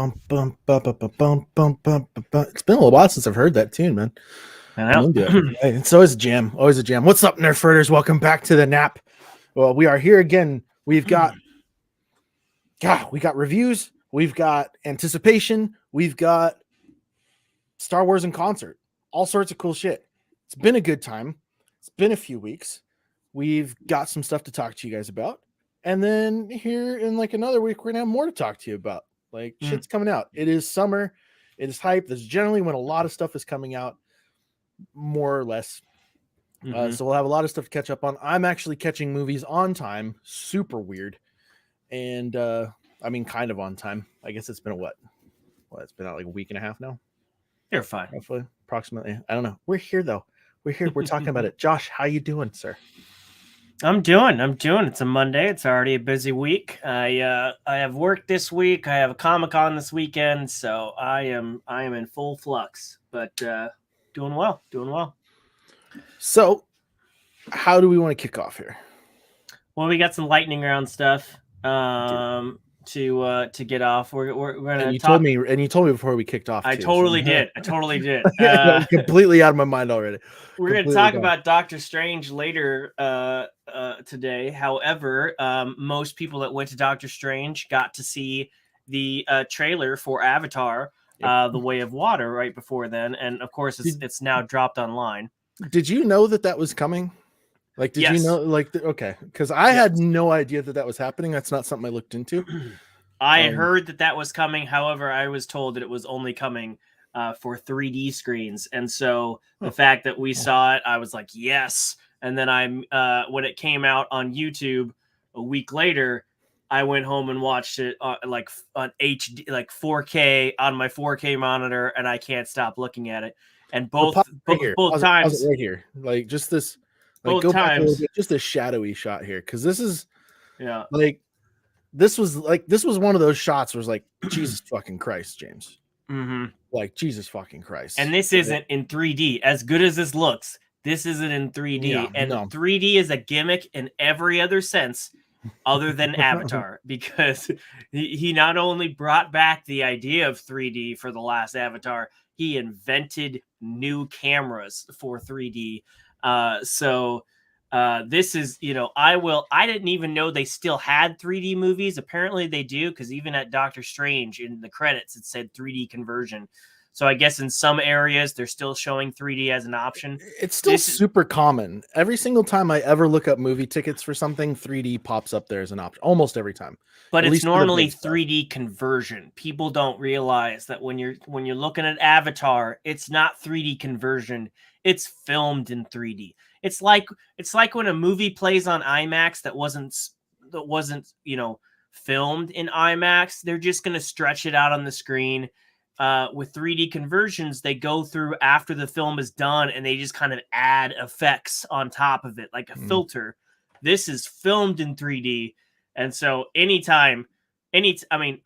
It's been a little while since I've heard that tune, man. I I'm know. into it. Hey, it's always a jam. Always a jam. What's up, Nerferders? Welcome back to the N.A.P. Well, we are here again. We got reviews. We've got anticipation. We've got Star Wars in concert. All sorts of cool shit. It's been a good time. It's been a few weeks. We've got some stuff to talk to you guys about. And then here in like another week, we're going to have more to talk to you about. Like shit's coming out. It is summer. It is hype. This is generally when a lot of stuff is coming out, more or less. So we'll have a lot of stuff to catch up on. I'm actually catching movies on time. Super weird. And I mean, kind of on time. I guess it's been it's been out like a week and a half now. You're fine. Roughly, approximately. I don't know. We're here though. We're here. We're talking about it. Josh, how you doing, sir? I'm doing. It's a Monday. It's already a busy week. I have work this week. I have a Comic-Con this weekend, so I am in full flux. But doing well. So, how do we want to kick off here? Well, we got some lightning round stuff to get off. We're gonna. And you told me before we kicked off. I totally did. Completely out of my mind already. We're going to talk about Doctor Strange later today. However, most people that went to Doctor Strange got to see the trailer for Avatar, The Way of Water, right before then. And, of course, it's now dropped online. Did you know that was coming? Like, did you know? Like, okay. Because I had no idea that was happening. That's not something I looked into. I heard that was coming. However, I was told that it was only coming for 3D screens. And so the fact that we saw it, I was like, yes. And then when it came out on YouTube a week later, I went home and watched it like on HD, like 4K on my 4K monitor, and I can't stop looking at it. And both times right here, like just this, like both go times, back a little bit, just a shadowy shot here, because this is like this was one of those shots where it's like, Jesus fucking Christ, James. Like, Jesus fucking Christ. And this isn't in 3D. As good as this looks, this isn't in 3D. Yeah, and 3D is a gimmick in every other sense other than Avatar, because he not only brought back the idea of 3D for the last Avatar, he invented new cameras for 3D. This is, I didn't even know they still had 3D movies. Apparently they do, because even at Doctor Strange in the credits, it said 3D conversion. So I guess in some areas they're still showing 3D as an option. It's still super common. Every single time I ever look up movie tickets for something, 3D pops up there as an option almost every time. But it's normally 3D conversion. People don't realize that when you're looking at Avatar, it's not 3D conversion. It's filmed in 3D. It's like when a movie plays on IMAX that wasn't filmed in IMAX. They're just going to stretch it out on the screen. With 3D conversions, they go through after the film is done and they just kind of add effects on top of it, like a filter. This is filmed in 3D. And so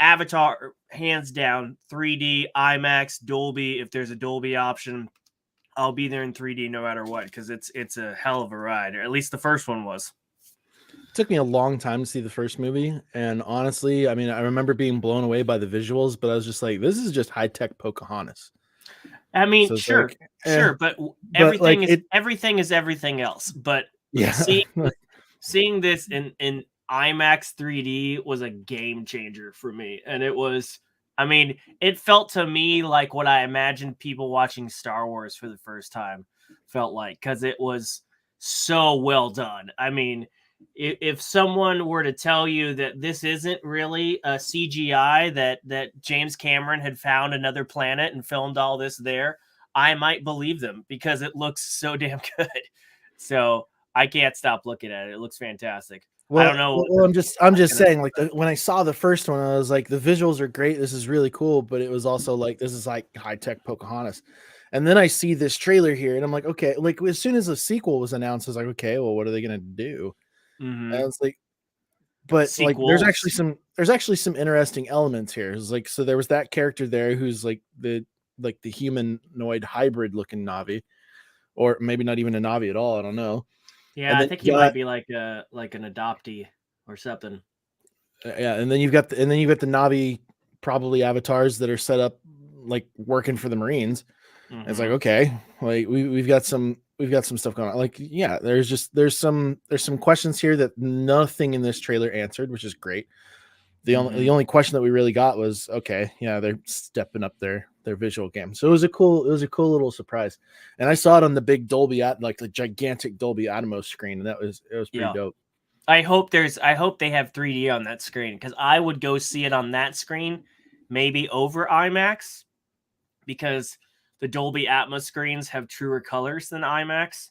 Avatar, hands down, 3D, IMAX, Dolby. If there's a Dolby option, I'll be there in 3D no matter what, because it's a hell of a ride, or at least the first one was. It took me a long time to see the first movie, and honestly, I mean, I remember being blown away by the visuals, but I was just like, this is just high-tech Pocahontas. I mean, so sure, but everything is everything else. But seeing this in IMAX 3D was a game changer for me, and it was. I mean, it felt to me like what I imagined people watching Star Wars for the first time felt like, because it was so well done. I mean, if someone were to tell you that this isn't really a CGI, that James Cameron had found another planet and filmed all this there, I might believe them, because it looks so damn good. So I can't stop looking at it. It looks fantastic. Well, I don't know. Well, I'm just saying, like, when I saw the first one, I was like, the visuals are great. This is really cool, but it was also like, this is like high-tech Pocahontas. And then I see this trailer here, and I'm like, okay, like as soon as the sequel was announced, I was like, okay, well, what are they gonna do? And I was like, but sequels. Like, there's actually some interesting elements here. It's like, so there was that character there who's like the humanoid hybrid looking Na'vi, or maybe not even a Na'vi at all. I don't know. Yeah, I think he might be like an adoptee or something. Yeah, and then you've got the Na'vi probably avatars that are set up like working for the Marines. Mm-hmm. It's like, okay, like we've got some stuff going on. Like, yeah, there's some questions here that nothing in this trailer answered, which is great. The only question that we really got was, okay, yeah, they're stepping up their visual game. So it was a cool little surprise. And I saw it on the big Dolby like the gigantic Dolby Atmos screen, and it was pretty dope. I hope they have 3D on that screen, because I would go see it on that screen, maybe over IMAX, because the Dolby Atmos screens have truer colors than IMAX.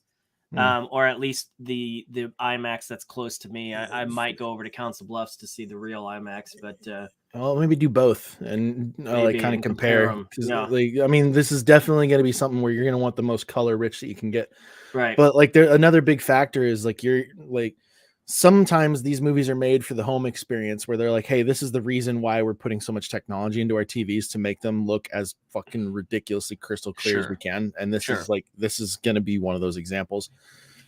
Or at least the IMAX that's close to me. I might go over to Council Bluffs to see the real IMAX, but well, maybe do both and like kind of compare them. Yeah. Like, I mean, this is definitely going to be something where you're going to want the most color rich that you can get, right? But like, another big factor is like sometimes these movies are made for the home experience, where they're like, hey, this is the reason why we're putting so much technology into our TVs, to make them look as fucking ridiculously crystal clear as we can. And this is going to be one of those examples.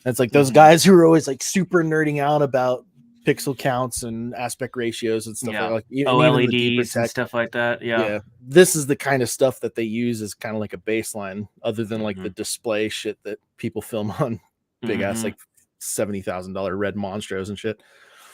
And it's like those guys who are always like super nerding out about pixel counts and aspect ratios and stuff like even LEDs the deeper tech, and stuff like that. Yeah. This is the kind of stuff that they use as kind of like a baseline, other than like the display shit that people film on big ass like $70,000 red monstros and shit.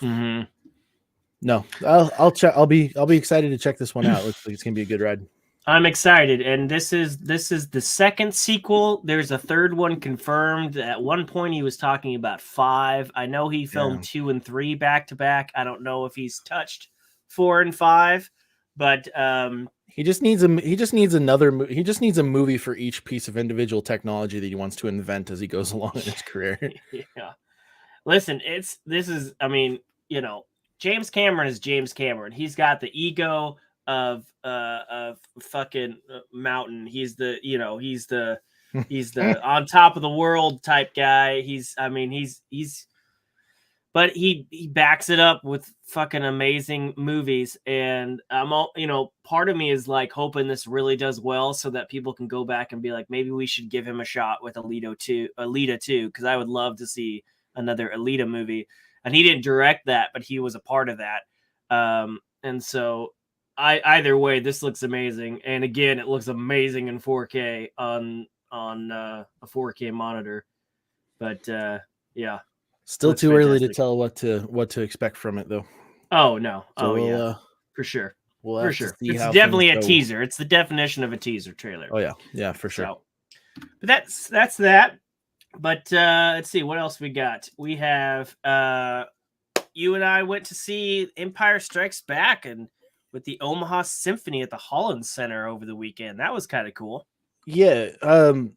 No, I'll check. I'll be excited to check this one out. Looks like it's gonna be a good ride. I'm excited, and this is the second sequel. There's a third one confirmed. At one point, he was talking about 5. I know he filmed 2 and 3 back to back. I don't know if he's touched 4 and 5, but he just needs a movie for each piece of individual technology that he wants to invent as he goes along in his career. Yeah. Listen, I mean, you know, James Cameron is James Cameron. He's got the ego of fucking mountain. He's the on top of the world type guy. But he backs it up with fucking amazing movies. And part of me is like hoping this really does well, so that people can go back and be like, maybe we should give him a shot with Alita 2, because I would love to see another Alita movie. And he didn't direct that, but he was a part of that. And so either way, this looks amazing. And again, it looks amazing in 4K on a 4K monitor. But yeah. Still too early to tell what to expect from it, though. Oh no! Yeah, for sure. For sure, it's definitely a teaser. It's the definition of a teaser trailer. Oh yeah, for sure. So, but that's that. But let's see what else we got. We have you and I went to see Empire Strikes Back and with the Omaha Symphony at the Holland Center over the weekend. That was kind of cool. Yeah, and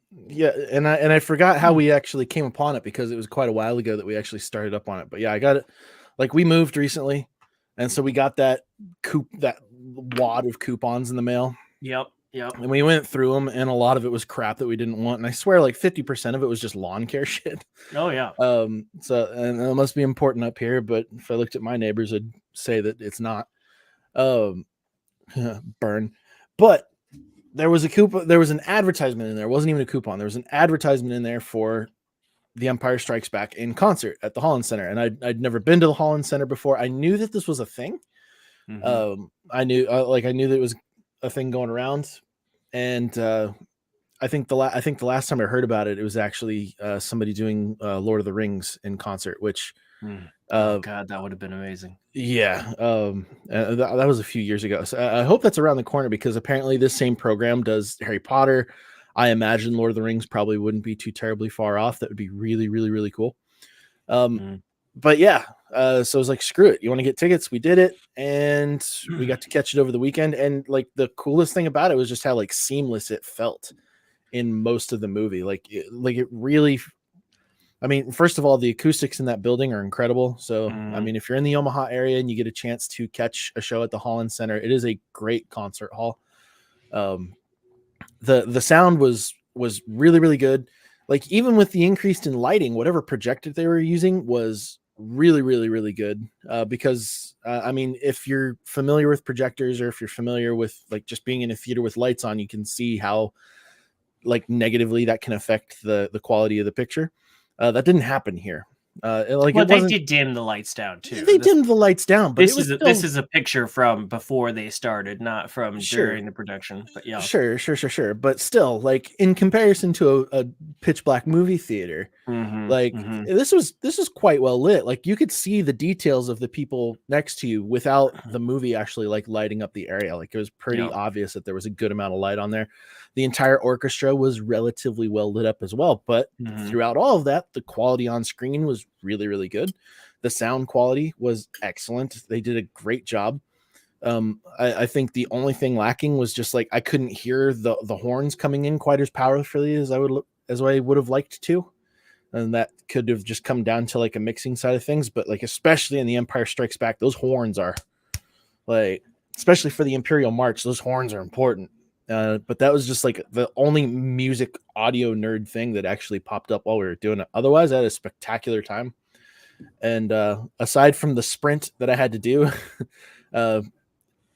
I forgot how we actually came upon it, because it was quite a while ago that we actually started up on it. But yeah, I got it. Like, we moved recently, and so we got that wad of coupons in the mail. Yep. And we went through them, and a lot of it was crap that we didn't want. And I swear, like 50% of it was just lawn care shit. Oh yeah. So, and it must be important up here, but if I looked at my neighbors, I'd say that it's not. Burn. But there was a coupon. There was an advertisement in there. It wasn't even a coupon. There was an advertisement in there for The Empire Strikes Back in concert at the Holland Center. And I'd never been to the Holland Center before. I knew that this was a thing. I knew that it was a thing going around. And I think the last time I heard about it, it was actually somebody doing Lord of the Rings in concert, which oh god, that would have been amazing. Yeah, that was a few years ago. So I hope that's around the corner, because apparently this same program does Harry Potter. I imagine Lord of the Rings probably wouldn't be too terribly far off. That would be really, really, really cool. But yeah, so I was like, screw it. You want to get tickets? We did it, and we got to catch it over the weekend. And like, the coolest thing about it was just how like seamless it felt in most of the movie. Like it really. I mean, first of all, the acoustics in that building are incredible. So, I mean, if you're in the Omaha area and you get a chance to catch a show at the Holland Center, it is a great concert hall. The sound was really, really good. Like, even with the increase in lighting, whatever projector they were using was really, really, really good. Because I mean, if you're familiar with projectors, or if you're familiar with like just being in a theater with lights on, you can see how like negatively that can affect the quality of the picture. That didn't happen here. They did dim the lights down too. They dimmed the lights down, but this is a picture from before they started, not from during the production. But yeah, sure. But still, like in comparison to a pitch black movie theater, this was quite well lit. Like you could see the details of the people next to you without the movie actually like lighting up the area. Like it was pretty obvious that there was a good amount of light on there. The entire orchestra was relatively well lit up as well, but throughout all of that, the quality on screen was really, really good. The sound quality was excellent. They did a great job. I think the only thing lacking was just like I couldn't hear the horns coming in quite as powerfully as I would have liked to. And that could have just come down to like a mixing side of things, but like especially in the Empire Strikes Back, those horns are like, especially for the Imperial March, those horns are important. But that was just like the only music audio nerd thing that actually popped up while we were doing it. Otherwise, I had a spectacular time. And aside from the sprint that I had to do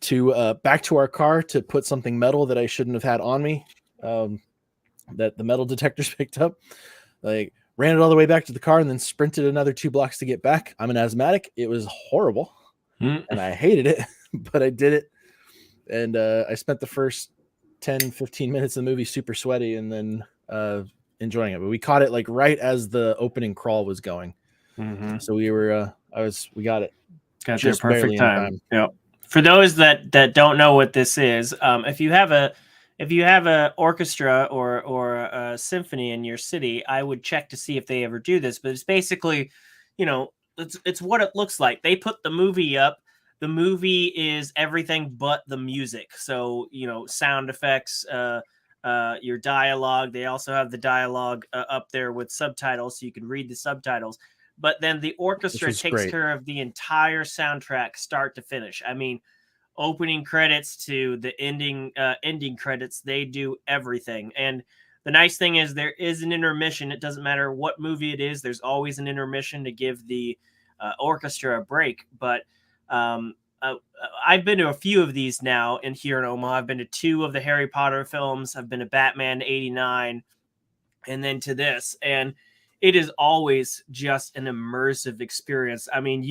to back to our car to put something metal that I shouldn't have had on me, that the metal detectors picked up, like ran it all the way back to the car and then sprinted another 2 blocks to get back. I'm an asthmatic. It was horrible and I hated it, but I did it. And I spent the first 10-15 minutes of the movie super sweaty and then enjoying it. But we caught it like right as the opening crawl was going. So we were we got it. Got there perfect time. Yep. For those that don't know what this is, if you have a orchestra or a symphony in your city, I would check to see if they ever do this. But it's basically, it's what it looks like. They put the movie up. The movie is everything but the music. So, sound effects, your dialogue. They also have the dialogue up there with subtitles so you can read the subtitles. But then the orchestra takes care of the entire soundtrack start to finish. I mean, opening credits to the ending credits, they do everything. And the nice thing is there is an intermission. It doesn't matter what movie it is. There's always an intermission to give the orchestra a break. But I've been to a few of these now here in Omaha. I've been to 2 of the Harry Potter films. I've been to Batman 89 and then to this. And it is always just an immersive experience. I mean,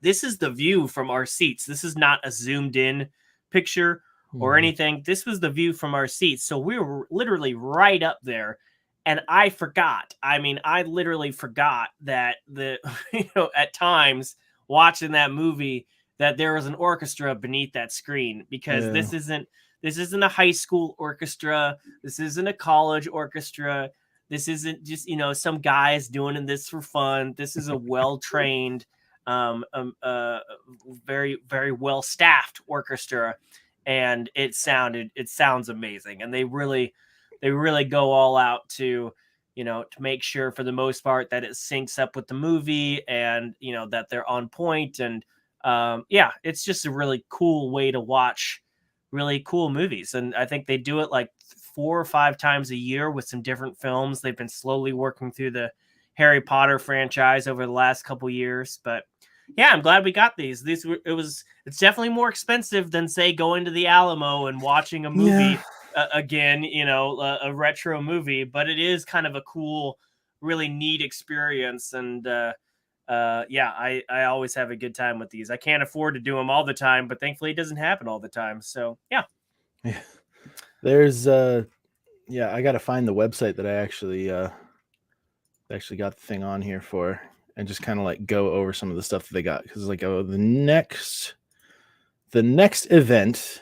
this is the view from our seats. This is not a zoomed in picture or anything. This was the view from our seats. So we were literally right up there. And I forgot. I mean, I literally forgot that at times watching that movie that there was an orchestra beneath that screen, because this isn't a high school orchestra. This isn't a college orchestra. This isn't just, some guys doing this for fun. This is a well-trained, very, very well-staffed orchestra. And it sounds amazing. And they really go all out to make sure for the most part that it syncs up with the movie and, that they're on point. And it's just a really cool way to watch really cool movies. And I think they do it like 4 or 5 times a year with some different films. They've been slowly working through the Harry Potter franchise over the last couple years, but yeah, I'm glad we got these. It's definitely more expensive than say going to the Alamo and watching a movie again, a retro movie, but it is kind of a cool, really neat experience. And I always have a good time with these. I can't afford to do them all the time, but thankfully it doesn't happen all the time. So yeah. There's I got to find the website that I actually got the thing on here for, and just kind of like go over some of the stuff that they got, because like the next event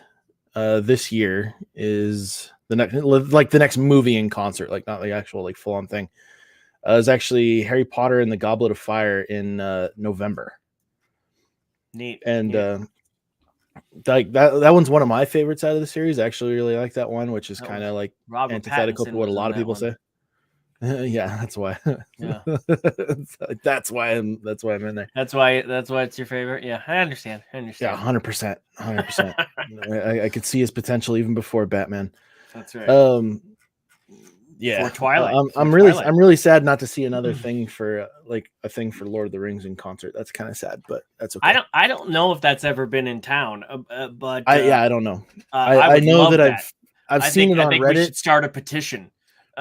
this year is the next movie in concert, like not the actual like full on thing, is actually Harry Potter and the Goblet of Fire in November. Neat. And like that one's one of my favorites out of the series. I actually really like that one, which is kind of like antithetical to what a lot of people say. Yeah, that's why. Yeah, that's why I'm in there. That's why it's your favorite. Yeah, I understand. Yeah, 100%. I could see his potential even before Batman. That's right. Yeah, for Twilight. I'm really sad not to see another thing for like a thing for Lord of the Rings in concert. That's kind of sad, but that's okay. I don't know if that's ever been in town, but I don't know. I know that I've seen it on Reddit. We should start a petition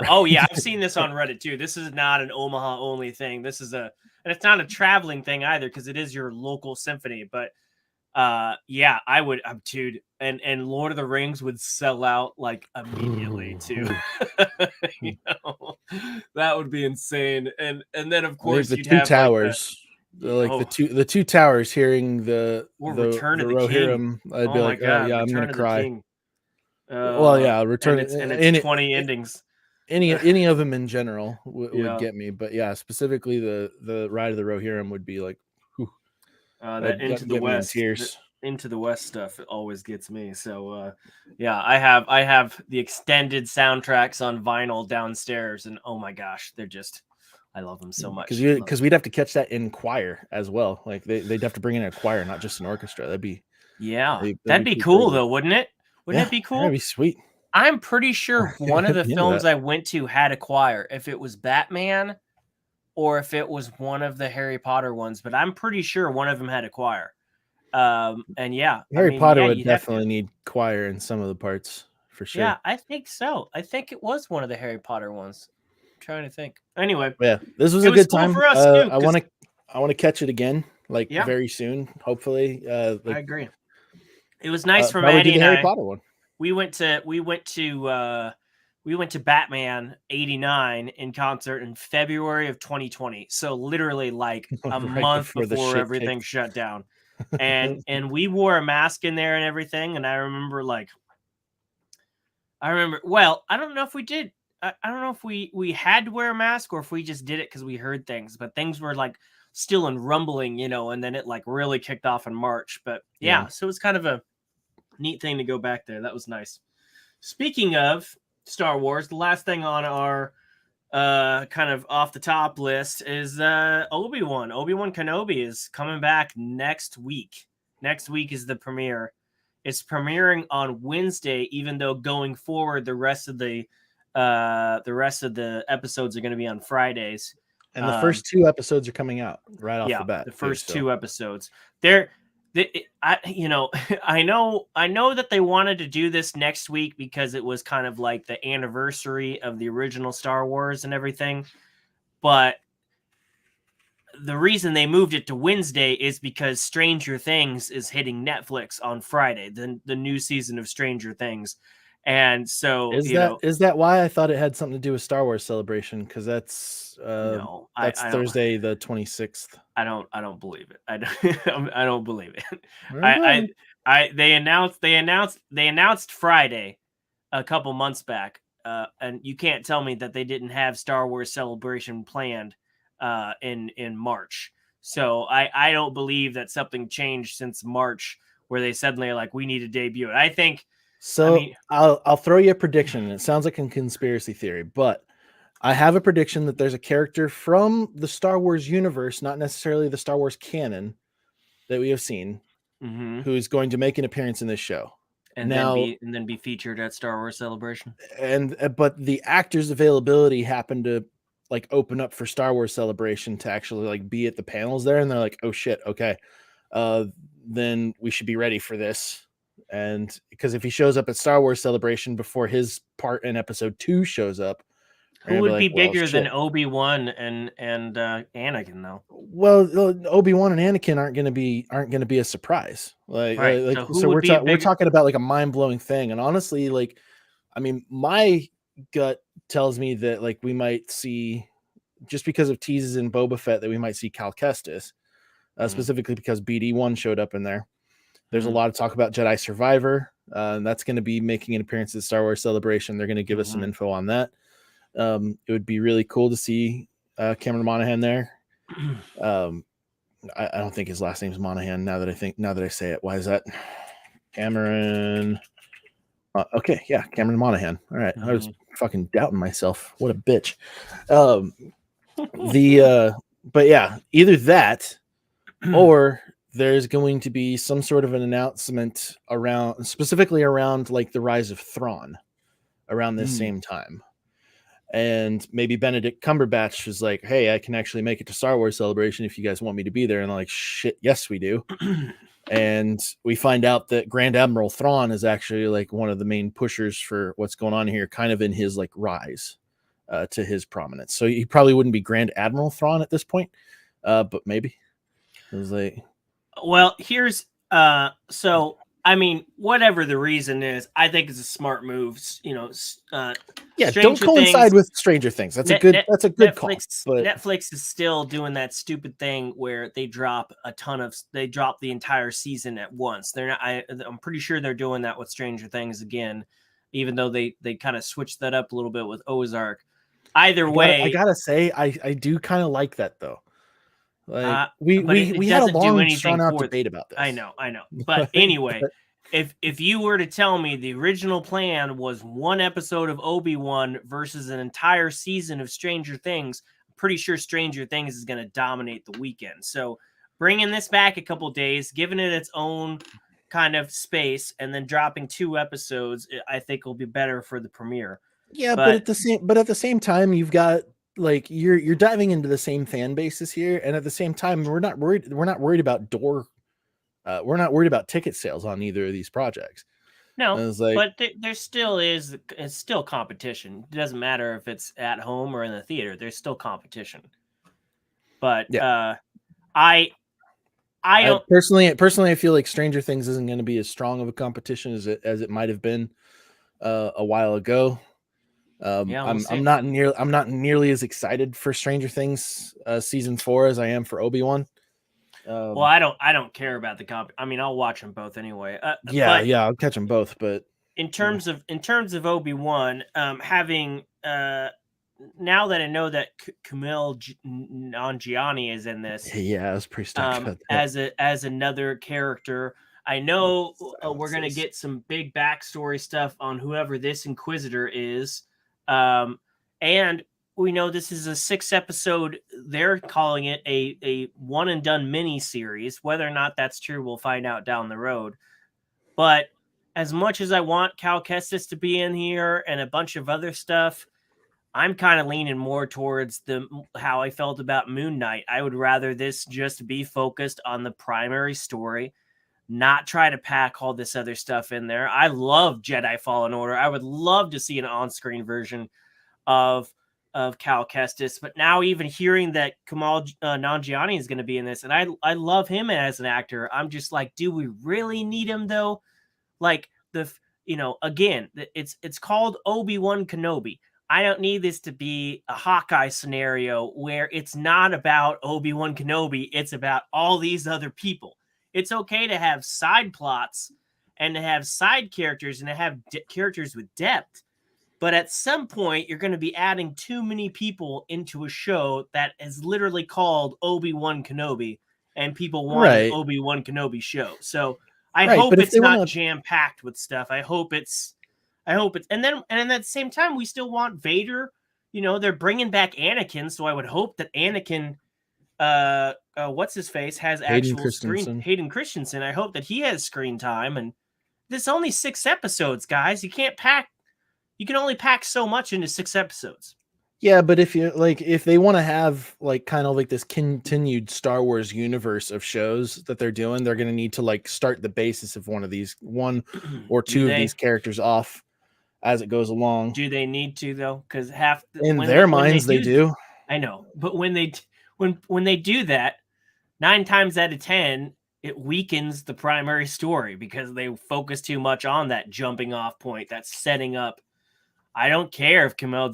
Oh yeah, I've seen this on Reddit too. This is not an Omaha only thing. This is and it's not a traveling thing either because it is your local symphony. But yeah, I would, dude, and Lord of the Rings would sell out like immediately too. You know, that would be insane. And then of course the you'd two have towers. The two towers hearing the Return of the Rohirrim, King. I'd be Oh my like, oh god, yeah, I'm gonna Return of the cry. King. Well, yeah, Return and it's 20 endings. Any of them in general would get me, but yeah, specifically the Ride of the Rohirrim would be like, that Into the West, Into the West stuff, it always gets me. So yeah, I have the extended soundtracks on vinyl downstairs, and oh my gosh, I love them so much. Because we'd have to catch that in choir as well. Like they'd have to bring in a choir, not just an orchestra. That'd be cool though, wouldn't it? Wouldn't it be cool? That'd be sweet. I'm pretty sure one of the films I went to had a choir. If it was Batman, or if it was one of the Harry Potter ones, but I'm pretty sure one of them had a choir. And yeah, Harry Potter would definitely need choir in some of the parts for sure. Yeah, I think so. I think it was one of the Harry Potter ones. I'm trying to think. Anyway, yeah, this was a good time for us too. I want to catch it again, very soon, hopefully. I agree. It was nice for Maddie and Harry Potter one. We went to Batman '89 in concert in February of 2020. So literally like a month before everything shut down. And we wore a mask in there and everything. And I remember well, I don't know if we did. I don't know if we had to wear a mask or if we just did it because we heard things, but things were like still in rumbling, and then it like really kicked off in March. But yeah, so it was kind of a neat thing to go back there. That was nice. Speaking of Star Wars, the last thing on our kind of off the top list is Obi-Wan. Obi-Wan Kenobi is coming back next week. Next week is the premiere. It's premiering on Wednesday, even though going forward the rest of the episodes are going to be on Fridays. And the first 2 episodes are coming out right off the bat. The first 2 episodes. I know that they wanted to do this next week because it was kind of like the anniversary of the original Star Wars and everything. But the reason they moved it to Wednesday is because Stranger Things is hitting Netflix on Friday, the new season of Stranger Things. And so is that why? I thought it had something to do with Star Wars Celebration, because that's Thursday the 26th. I don't believe it. I don't believe it. They announced Friday a couple months back, and you can't tell me that they didn't have Star Wars Celebration planned in March. So I don't believe that something changed since March where they suddenly are like, we need to debut it. I think. So I'll throw you a prediction. It sounds like a conspiracy theory, but I have a prediction that there's a character from the Star Wars universe, not necessarily the Star Wars canon, that we have seen, who is going to make an appearance in this show. And then be featured at Star Wars Celebration. But the actor's availability happened to like open up for Star Wars Celebration to actually like be at the panels there, and they're like, oh shit, okay, then we should be ready for this. And because if he shows up at Star Wars Celebration before his part in episode 2 shows up, who would be bigger than Obi-Wan and Anakin though? Well, Obi-Wan and Anakin aren't going to be a surprise. So we're talking about like a mind-blowing thing. And honestly, like, I mean, my gut tells me that like we might see, just because of teases in Boba Fett, that we might see Cal Kestis, specifically because BD1 showed up in there. There's a lot of talk about Jedi Survivor. And that's going to be making an appearance at Star Wars Celebration. They're going to give us some info on that. It would be really cool to see Cameron Monaghan there. I don't think his last name is Monaghan. Now that I say it, why is that? Cameron. Okay, yeah, Cameron Monaghan. All right, I was fucking doubting myself. What a bitch. But yeah, either that or there's going to be some sort of an announcement specifically around like the rise of Thrawn around this same time. And maybe Benedict Cumberbatch was like, hey, I can actually make it to Star Wars Celebration if you guys want me to be there. And they're like, shit, yes, we do. And we find out that Grand Admiral Thrawn is actually like one of the main pushers for what's going on here, kind of in his like rise to his prominence. So he probably wouldn't be Grand Admiral Thrawn at this point, but maybe. It was like, well, here's so I mean, whatever the reason is, I think it's a smart move. You know, yeah, don't coincide with Stranger Things. That's a good Netflix, call. But Netflix is still doing that stupid thing where they drop the entire season at once. They're not. I'm pretty sure they're doing that with Stranger Things again, even though they kind of switched that up a little bit with Ozark. Either way, I gotta say, I do kind of like that though. Like we had a long drawn out debate about this. I know. But anyway, if you were to tell me the original plan was one episode of Obi-Wan versus an entire season of Stranger Things, I'm pretty sure Stranger Things is going to dominate the weekend. So bringing this back a couple days, giving it its own kind of space, and then dropping 2 episodes, I think will be better for the premiere. Yeah, but at the same time, you've got like you're diving into the same fan bases here, and at the same time, we're not worried about we're not worried about ticket sales on either of these projects. No, but there still is. It's still competition. It doesn't matter if it's at home or in the theater. There's still competition. But yeah. I don't personally. I feel like Stranger Things isn't going to be as strong of a competition as it might have been a while ago. I'm not nearly as excited for Stranger Things season 4 as I am for Obi-Wan. Well, I don't care about the comp. I mean, I'll watch them both anyway. I'll catch them both. But in terms of Obi-Wan, having now that I know that Kumail Nanjiani is in this, I was pretty stoked about that. as another character. I know we're gonna get some big backstory stuff on whoever this Inquisitor is. And we know this is a 6-episode. They're calling it a one and done mini series. Whether or not that's true, we'll find out down the road. But as much as I want Cal Kestis to be in here and a bunch of other stuff, I'm kind of leaning more towards how I felt about Moon Knight. I would rather this just be focused on the primary story, not try to pack all this other stuff in there. I love Jedi Fallen Order. I would love to see an on-screen version of Cal Kestis, but now even hearing that Kumail Nanjiani is going to be in this, and I love him as an actor. I'm just like, do we really need him though? Like again, it's called Obi-Wan Kenobi. I don't need this to be a Hawkeye scenario where it's not about Obi-Wan Kenobi. It's about all these other people. It's okay to have side plots and to have side characters and to have characters with depth. But at some point, you're going to be adding too many people into a show that is literally called Obi-Wan Kenobi, and people want an Obi-Wan Kenobi show. So I hope it's not jam-packed with stuff. I hope it's, and then at the same time, we still want Vader. You know, they're bringing back Anakin, so I would hope that Anakin, what's his face, has actual screen. Hayden Christensen. I hope that he has screen time. And this only 6 episodes, guys. You can only pack so much into 6 episodes. Yeah, but if they want to have like kind of like this continued Star Wars universe of shows that they're doing, they're going to need to like start the basis of one or two of these characters off as it goes along. Do they need to though? Because in their minds they do. I know, but when they do that, 9 times out of 10, it weakens the primary story because they focus too much on that jumping off point, that's setting up. I don't care if Kumail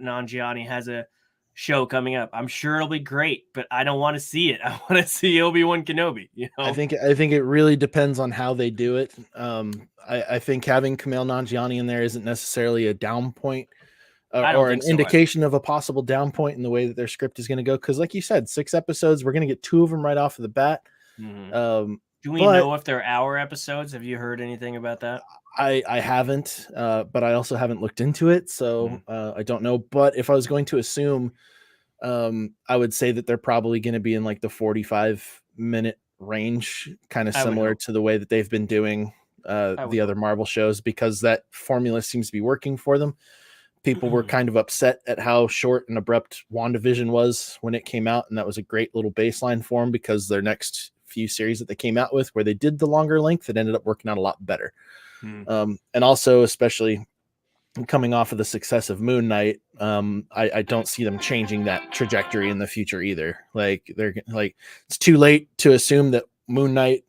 Nanjiani has a show coming up. I'm sure it'll be great, but I don't want to see it. I want to see Obi-Wan Kenobi. You know? I think it really depends on how they do it. I think having Kumail Nanjiani in there isn't necessarily a down point or an indication of a possible down point in the way that their script is going to go. Because, like you said, 6 episodes, we're going to get 2 of them right off of the bat. Mm-hmm. Do we know if they're hour episodes? Have you heard anything about that? I haven't, but I also haven't looked into it, so I don't know. But if I was going to assume, I would say that they're probably going to be in like the 45-minute range, kind of similar to the way that they've been doing the other Marvel shows, because that formula seems to be working for them. People were kind of upset at how short and abrupt WandaVision was when it came out, and that was a great little baseline for them because their next few series that they came out with, where they did the longer length, it ended up working out a lot better. And also, especially coming off of the success of Moon Knight, I don't see them changing that trajectory in the future either. Like they're like, it's too late to assume that Moon Knight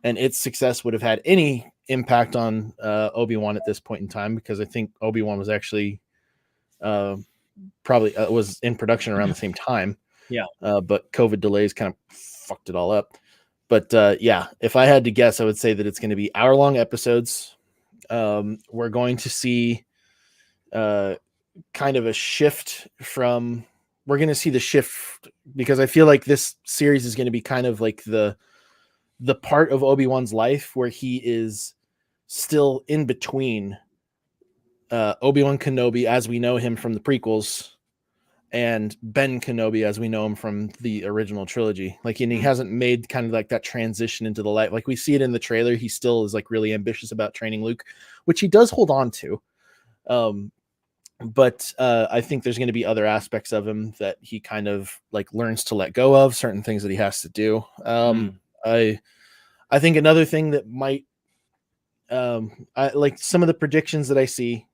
and its success would have had any impact on Obi-Wan at this point in time, because I think Obi-Wan was actually probably was in production around the same time. Yeah. But COVID delays kind of fucked it all up. But yeah, if I had to guess, I would say that it's going to be hour-long episodes. We're going to see kind of a shift from, we're going to see the shift, because I feel like this series is going to be kind of like the part of Obi-Wan's life where he is still in between Obi-Wan Kenobi as we know him from the prequels and Ben Kenobi as we know him from the original trilogy. Like, and he hasn't made kind of like that transition into the light. Like we see it in the trailer. He still is like really ambitious about training Luke, which he does hold on to. But I think there's going to be other aspects of him that he kind of like learns to let go of, certain things that he has to do. I think another thing that might, I like some of the predictions that I see,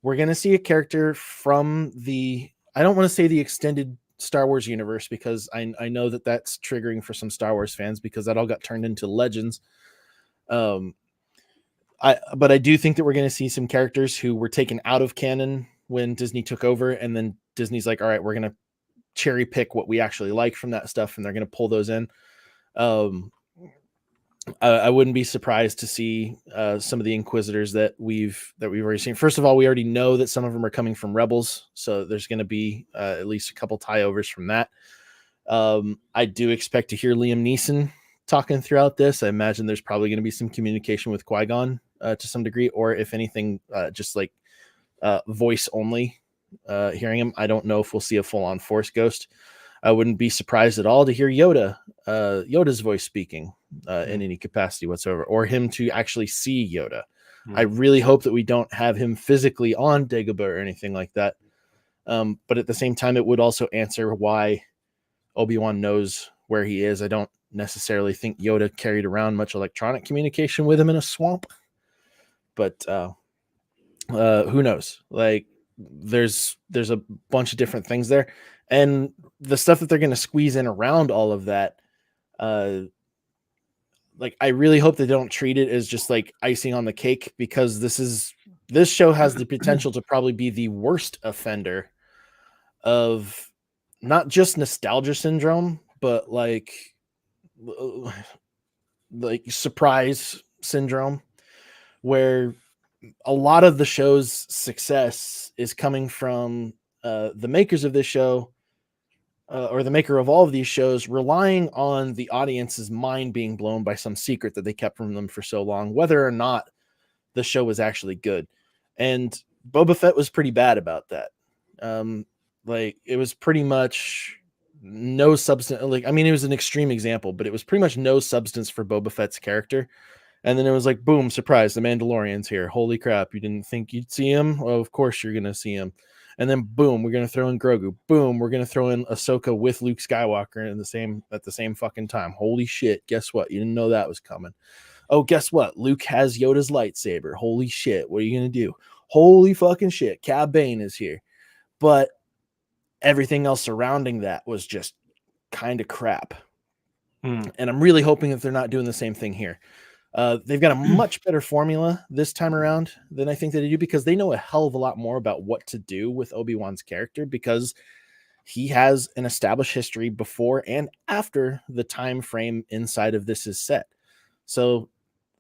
we're going to see a character from the, I don't want to say the extended Star Wars universe, because I know that that's triggering for some Star Wars fans, because that all got turned into Legends. But I do think that we're going to see some characters who were taken out of canon when Disney took over, and then Disney's like, all right, we're going to cherry pick what we actually like from that stuff, and they're going to pull those in. I wouldn't be surprised to see some of the Inquisitors that we've already seen. First of all, we already know that some of them are coming from Rebels, so there's going to be at least a couple tie-overs from that. I do expect to hear Liam Neeson talking throughout this. I imagine there's probably going to be some communication with Qui-Gon to some degree, or if anything, just like voice only, hearing him. I don't know if we'll see a full-on Force ghost. I wouldn't be surprised at all to hear Yoda's voice speaking in any capacity whatsoever, or him to actually see Yoda. I really hope that we don't have him physically on Dagobah or anything like that. But at the same time, it would also answer why Obi-Wan knows where he is. I don't necessarily think Yoda carried around much electronic communication with him in a swamp, but who knows? Like, there's a bunch of different things there, and the stuff that they're going to squeeze in around all of that, like, I really hope they don't treat it as just like icing on the cake, because this show has the potential to probably be the worst offender of not just nostalgia syndrome, but like surprise syndrome, where a lot of the show's success is coming from the makers of this show, or the maker of all of these shows, relying on the audience's mind being blown by some secret that they kept from them for so long, whether or not the show was actually good. And Boba Fett was pretty bad about that. Like, it was pretty much no substance. Like, I mean, it was an extreme example, but it was pretty much no substance for Boba Fett's character. And then it was like, boom, surprise, the Mandalorian's here. Holy crap, you didn't think you'd see him? Well, of course you're going to see him. And then boom, we're going to throw in Grogu. Boom, we're going to throw in Ahsoka with Luke Skywalker at the same fucking time. Holy shit, guess what? You didn't know that was coming. Oh, guess what? Luke has Yoda's lightsaber. Holy shit, what are you going to do? Holy fucking shit, Cad Bane is here. But everything else surrounding that was just kind of crap. And I'm really hoping that they're not doing the same thing here. They've got a much better formula this time around than I think that they do, because they know a hell of a lot more about what to do with Obi-Wan's character, because he has an established history before and after the time frame inside of this is set. So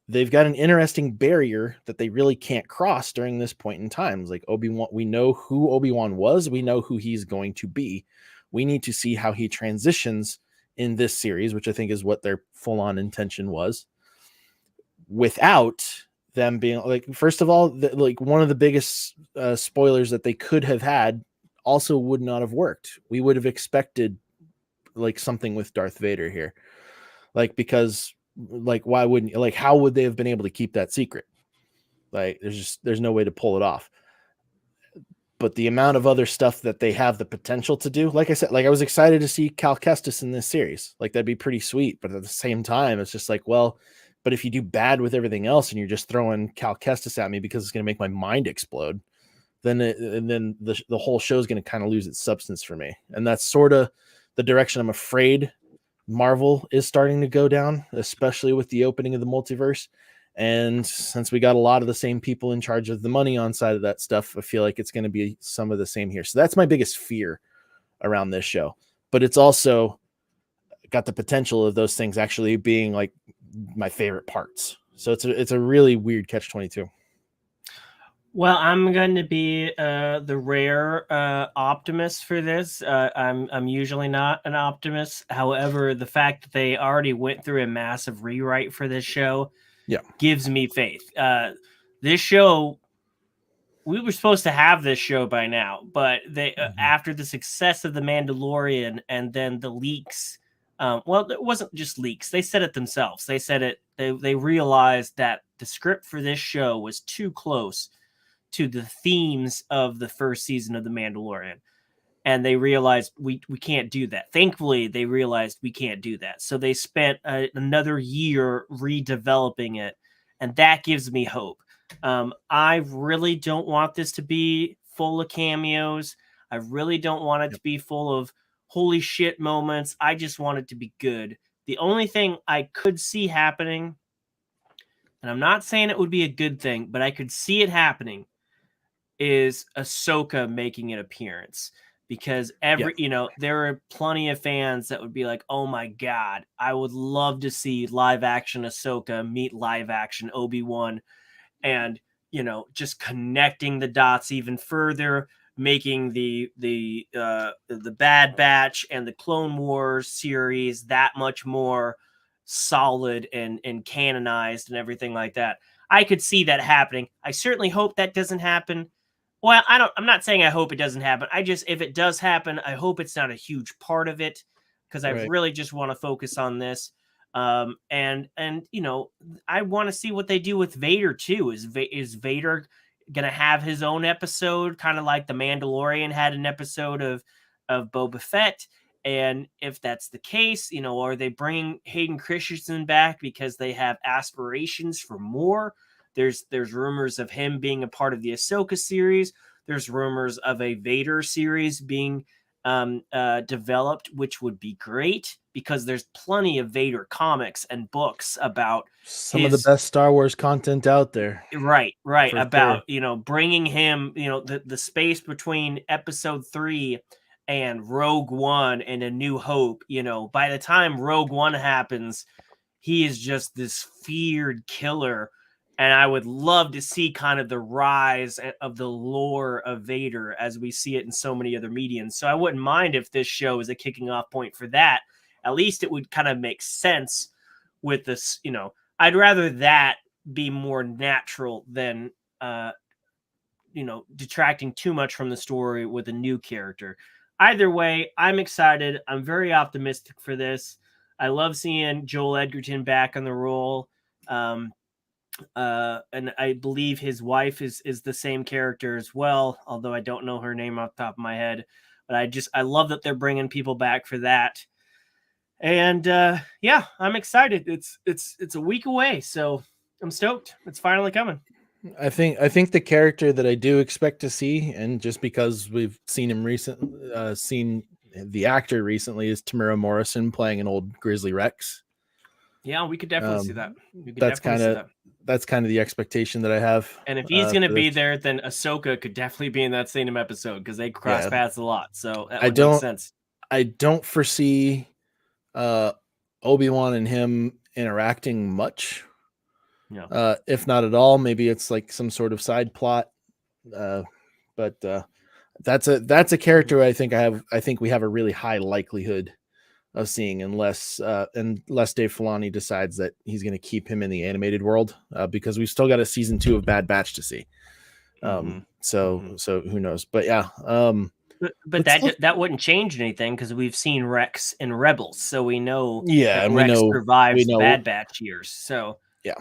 they've got an interesting barrier that they really can't cross during this point in time. It's like Obi-Wan, we know who Obi-Wan was. We know who he's going to be. We need to see how he transitions in this series, which I think is what their full-on intention was, without them being like, first of all, like one of the biggest spoilers that they could have had also would not have worked. We would have expected like something with Darth Vader here, like, because like, why wouldn't you, like, how would they have been able to keep that secret? Like, there's no way to pull it off. But the amount of other stuff that they have the potential to do, like I said, like, I was excited to see Cal Kestis in this series. Like, that'd be pretty sweet. But at the same time, it's just like, well, but if you do bad with everything else and you're just throwing Cal Kestis at me because it's going to make my mind explode, then the whole show is going to kind of lose its substance for me. And that's sort of the direction I'm afraid Marvel is starting to go down, especially with the opening of the multiverse. And since we got a lot of the same people in charge of the money on side of that stuff, I feel like it's going to be some of the same here. So that's my biggest fear around this show. But it's also got the potential of those things actually being like my favorite parts. So it's a really weird catch-22. Well, I'm going to be the rare optimist for this. I'm usually not an optimist. However, the fact that they already went through a massive rewrite for this show gives me faith. This show, we were supposed to have this show by now, but they after the success of The Mandalorian and then the leaks, well, it wasn't just leaks. They said it themselves. They said it. They realized that the script for this show was too close to the themes of the first season of The Mandalorian. And they realized we can't do that. Thankfully, they realized we can't do that. So they spent another year redeveloping it. And that gives me hope. I really don't want this to be full of cameos. I really don't want it to be full of holy shit moments. I just want it to be good. The only thing I could see happening, and I'm not saying it would be a good thing, but I could see it happening, is Ahsoka making an appearance, because there are plenty of fans that would be like, oh my God, I would love to see live action Ahsoka meet live action Obi-Wan, and, just connecting the dots even further, making the Bad Batch and the Clone Wars series that much more solid and canonized and everything like that. I could see that happening. I certainly hope that doesn't happen. Well, I'm not saying I hope it doesn't happen. If it does happen, I hope it's not a huge part of it, because I really just want to focus on this. And I want to see what they do with Vader too. Is Vader going to have his own episode, kind of like The Mandalorian had an episode of Boba Fett? And if that's the case, are they bringing Hayden Christensen back because they have aspirations for more? There's rumors of him being a part of the Ahsoka series. There's rumors of a Vader series being developed, which would be great, because there's plenty of Vader comics and books about some of the best Star Wars content out there. Right. About, bringing him, the space between episode 3 and Rogue One and A New Hope. By the time Rogue One happens, he is just this feared killer. And I would love to see kind of the rise of the lore of Vader as we see it in so many other mediums. So I wouldn't mind if this show is a kicking off point for that. At least it would kind of make sense with this. I'd rather that be more natural than, detracting too much from the story with a new character. Either way, I'm excited. I'm very optimistic for this. I love seeing Joel Edgerton back on the role. And I believe his wife is the same character as well, although I don't know her name off the top of my head. But I love that they're bringing people back for that. And I'm excited. It's a week away, so I'm stoked. It's finally coming. I think the character that I do expect to see, and just because we've seen him seen the actor recently, is Tamara Morrison playing an old Grizzly Rex. Yeah, we could definitely see that. That's kind of the expectation that I have. And if he's going to be there, then Ahsoka could definitely be in that same episode, because they cross paths a lot. So that would make sense. I don't foresee Obi-Wan and him interacting much. Yeah. If not at all, maybe it's like some sort of side plot. But that's a character I think we have a really high likelihood of seeing, unless Dave Filoni decides that he's going to keep him in the animated world, because we've still got a season 2 of Bad Batch to see. So who knows? But yeah. But that wouldn't change anything, because we've seen Rex in Rebels, so we know. Yeah, and Rex survives the Bad Batch years. So yeah,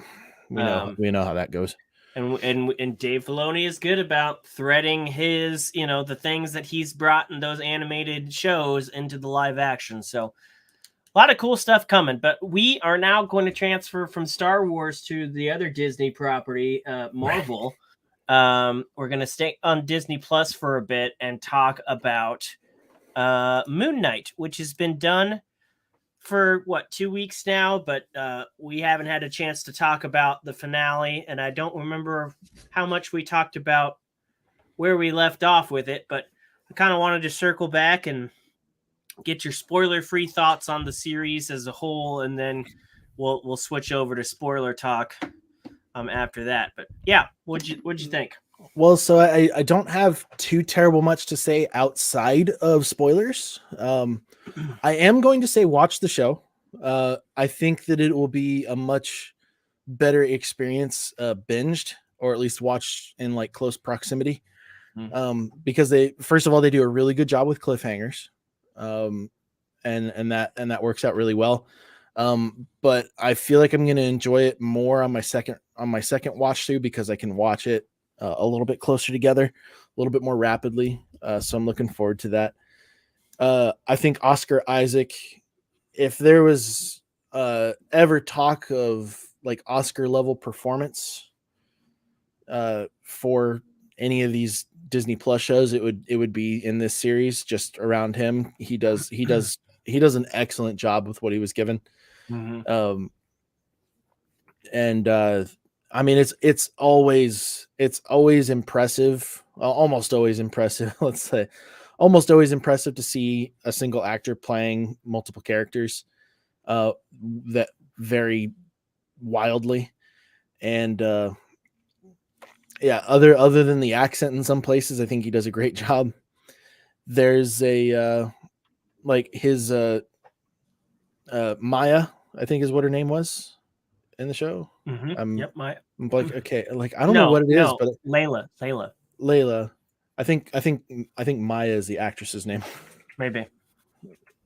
we know how that goes. And Dave Filoni is good about threading his, the things that he's brought in those animated shows into the live action. So a lot of cool stuff coming. But we are now going to transfer from Star Wars to the other Disney property, Marvel. we're going to stay on Disney Plus for a bit and talk about Moon Knight, which has been done for 2 weeks now, but we haven't had a chance to talk about the finale, and I don't remember how much we talked about where we left off with it, but I kind of wanted to circle back and get your spoiler-free thoughts on the series as a whole, and then we'll switch over to spoiler talk after that. But yeah, what'd you think? Well, so I don't have too terrible much to say outside of spoilers. I am going to say watch the show. I think that it will be a much better experience binged, or at least watched in like close proximity. Because they do a really good job with cliffhangers. And that works out really well. But I feel like I'm going to enjoy it more on my second watch through, because I can watch it a little bit closer together, a little bit more rapidly. So I'm looking forward to that. I think Oscar Isaac, if there was ever talk of like Oscar level performance for any of these Disney Plus shows, it would be in this series, just around him. He does an excellent job with what he was given. And I mean, it's always impressive, almost always impressive. Let's say almost always impressive to see a single actor playing multiple characters that very wildly. And yeah, other than the accent in some places, I think he does a great job. There's a like his Maya, I think is what her name was in the show. Yep, Maya. I'm like, okay, like I don't know what it is, but Layla. I think Maya is the actress's name. Maybe.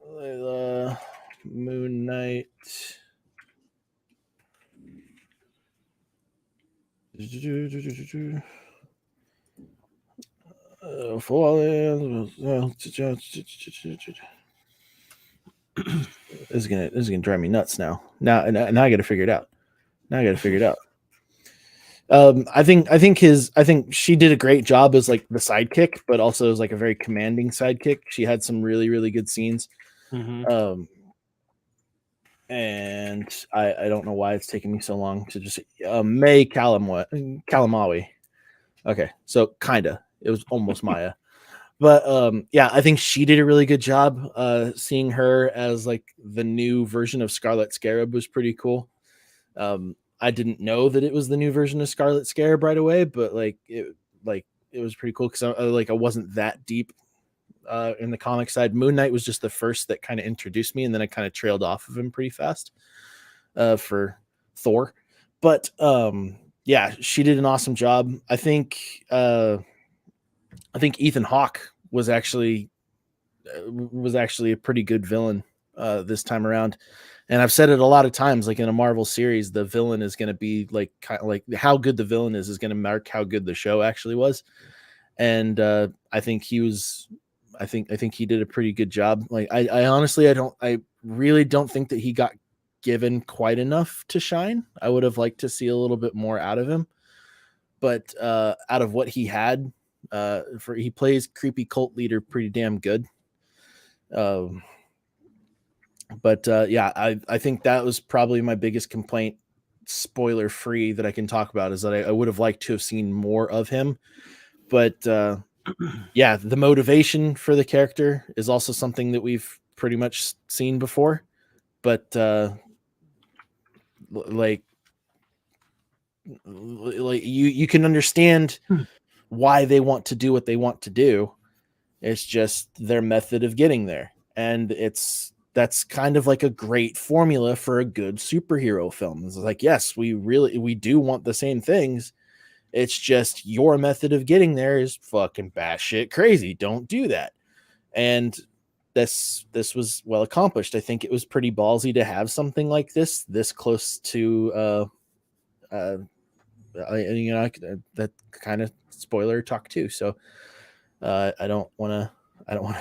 Layla, Moon Knight. This is gonna drive me nuts now. Now I got to figure it out. I think she did a great job as like the sidekick, but also as like a very commanding sidekick. She had some really, really good scenes. And I don't know why it's taking me so long to just May Kalamawi. Okay, so kinda. It was almost Maya. But yeah, I think she did a really good job. Seeing her as like the new version of Scarlet Scarab was pretty cool. I didn't know that it was the new version of Scarlet Scarab right away, but it was pretty cool because I wasn't that deep in the comic side. Moon Knight was just the first that kind of introduced me, and then I kind of trailed off of him pretty fast for Thor. But yeah, she did an awesome job. I think Ethan Hawke was actually a pretty good villain this time around. And I've said it a lot of times, like in a Marvel series, the villain is going to be like how good the villain is going to mark how good the show actually was. And I think he did a pretty good job. Like I honestly, I really don't think that he got given quite enough to shine. I would have liked to see a little bit more out of him, but out of what he had, he plays creepy cult leader pretty damn good. But yeah, I think that was probably my biggest complaint, spoiler free, that I can talk about, is that I would have liked to have seen more of him. But yeah, the motivation for the character is also something that we've pretty much seen before. But like you can understand why they want to do what they want to do. It's just their method of getting there. And that's kind of like a great formula for a good superhero film. It's like, yes, we do want the same things. It's just your method of getting there is fucking batshit crazy. Don't do that. And this was well accomplished. I think it was pretty ballsy to have something like this close to that kind of spoiler talk too. So I don't want to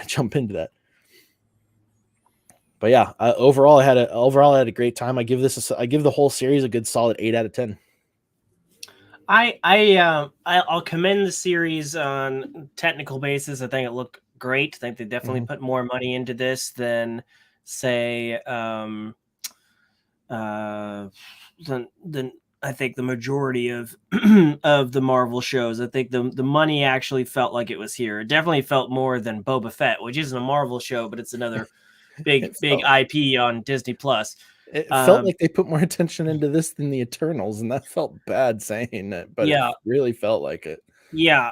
jump into that. But yeah, overall I had a great time. I give the whole series a good solid 8 out of 10. I'll commend the series on technical basis. I think it looked great. I think they definitely put more money into this than say than I think the majority of of the Marvel shows. I think the money actually felt like it was here. It definitely felt more than Boba Fett, which isn't a Marvel show, but it's another big IP on Disney Plus. It felt like they put more attention into this than the Eternals, and that felt bad saying it, but it really felt like it. Yeah.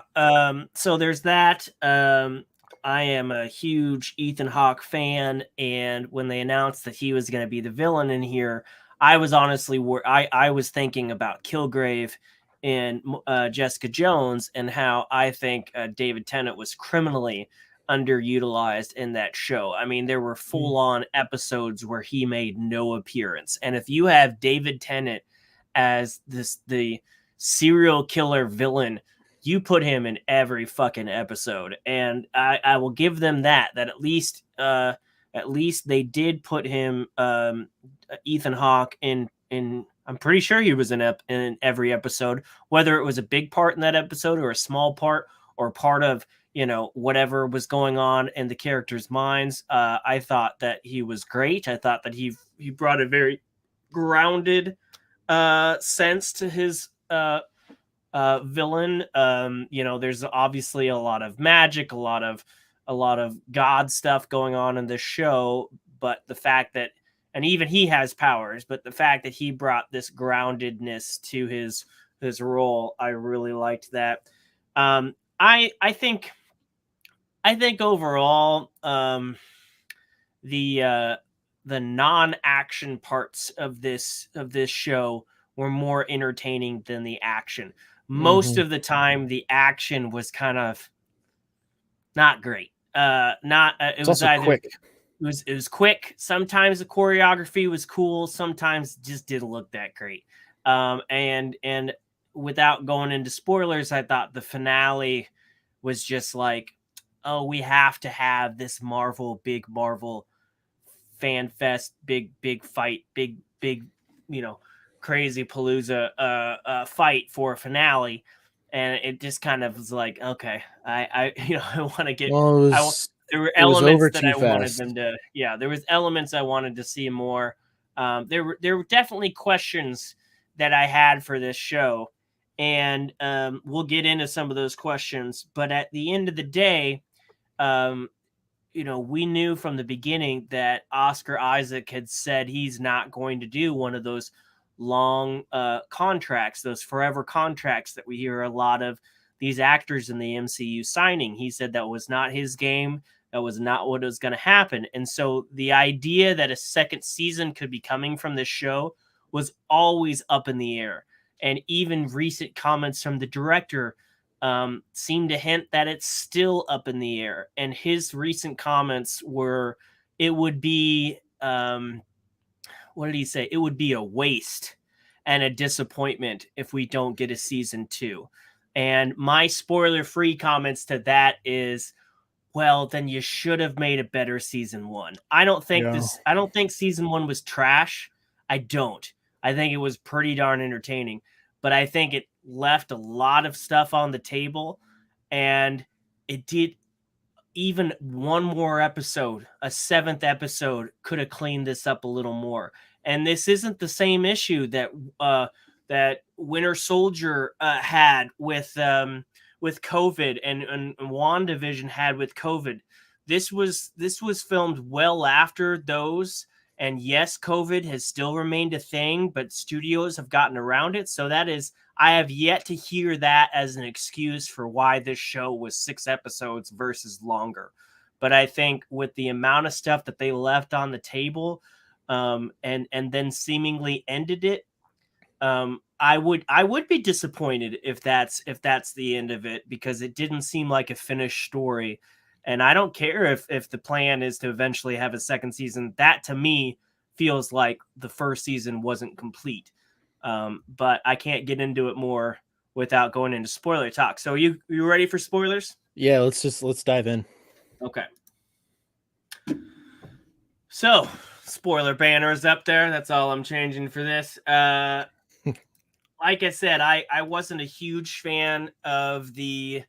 So there's that. I am a huge Ethan Hawke fan, and when they announced that he was going to be the villain in here, I was honestly I was thinking about Kilgrave and Jessica Jones, and how I think David Tennant was criminally underutilized in that show. I mean, there were full-on episodes where he made no appearance, and if you have David Tennant as the serial killer villain, you put him in every fucking episode, and I will give them that at least they did put him Ethan Hawke in I'm pretty sure he was in every episode, whether it was a big part in that episode or a small part or part of whatever was going on in the characters' minds. I thought that he was great. I thought that he brought a very grounded sense to his villain. There's obviously a lot of magic, a lot of god stuff going on in this show, but the fact that, and even he has powers, but the fact that he brought this groundedness to his role, I really liked that. I think overall, the non-action parts of this show were more entertaining than the action. Most of the time, the action was kind of not great. It was either quick. It was quick. Sometimes the choreography was cool. Sometimes it just didn't look that great. And without going into spoilers, I thought the finale was just like, oh, we have to have this big Marvel fan fest, big fight, big crazy palooza fight for a finale, and it just kind of was like, okay, I want to get. There were elements that I wanted them to. Yeah, there was elements I wanted to see more. There were definitely questions that I had for this show, and we'll get into some of those questions. But at the end of the day, we knew from the beginning that Oscar Isaac had said he's not going to do one of those long contracts, those forever contracts that we hear a lot of these actors in the MCU signing. He said that was not his game. That was not what was going to happen. And so the idea that a second season could be coming from this show was always up in the air. And even recent comments from the director seem to hint that it's still up in the air. And his recent comments were, it would be, what did he say? It would be a waste and a disappointment if we don't get a season 2. And my spoiler-free comments to that is, well, then you should have made a better season 1. I don't think season 1 was trash. I think it was pretty darn entertaining, but I think it left a lot of stuff on the table, and it did. Even one more episode, a 7th episode, could have cleaned this up a little more. And this isn't the same issue that that Winter Soldier had with COVID, and WandaVision had with COVID. This was filmed well after those. And yes, COVID has still remained a thing, but studios have gotten around it. So I have yet to hear that as an excuse for why this show was 6 episodes versus longer. But I think with the amount of stuff that they left on the table, and then seemingly ended it, I would be disappointed if that's the end of it, because it didn't seem like a finished story. And I don't care if the plan is to eventually have a second season. That to me feels like the first season wasn't complete. But I can't get into it more without going into spoiler talk. So you ready for spoilers? Yeah, let's dive in. Okay. So spoiler banner is up there. That's all I'm changing for this. like I said, I wasn't a huge fan of the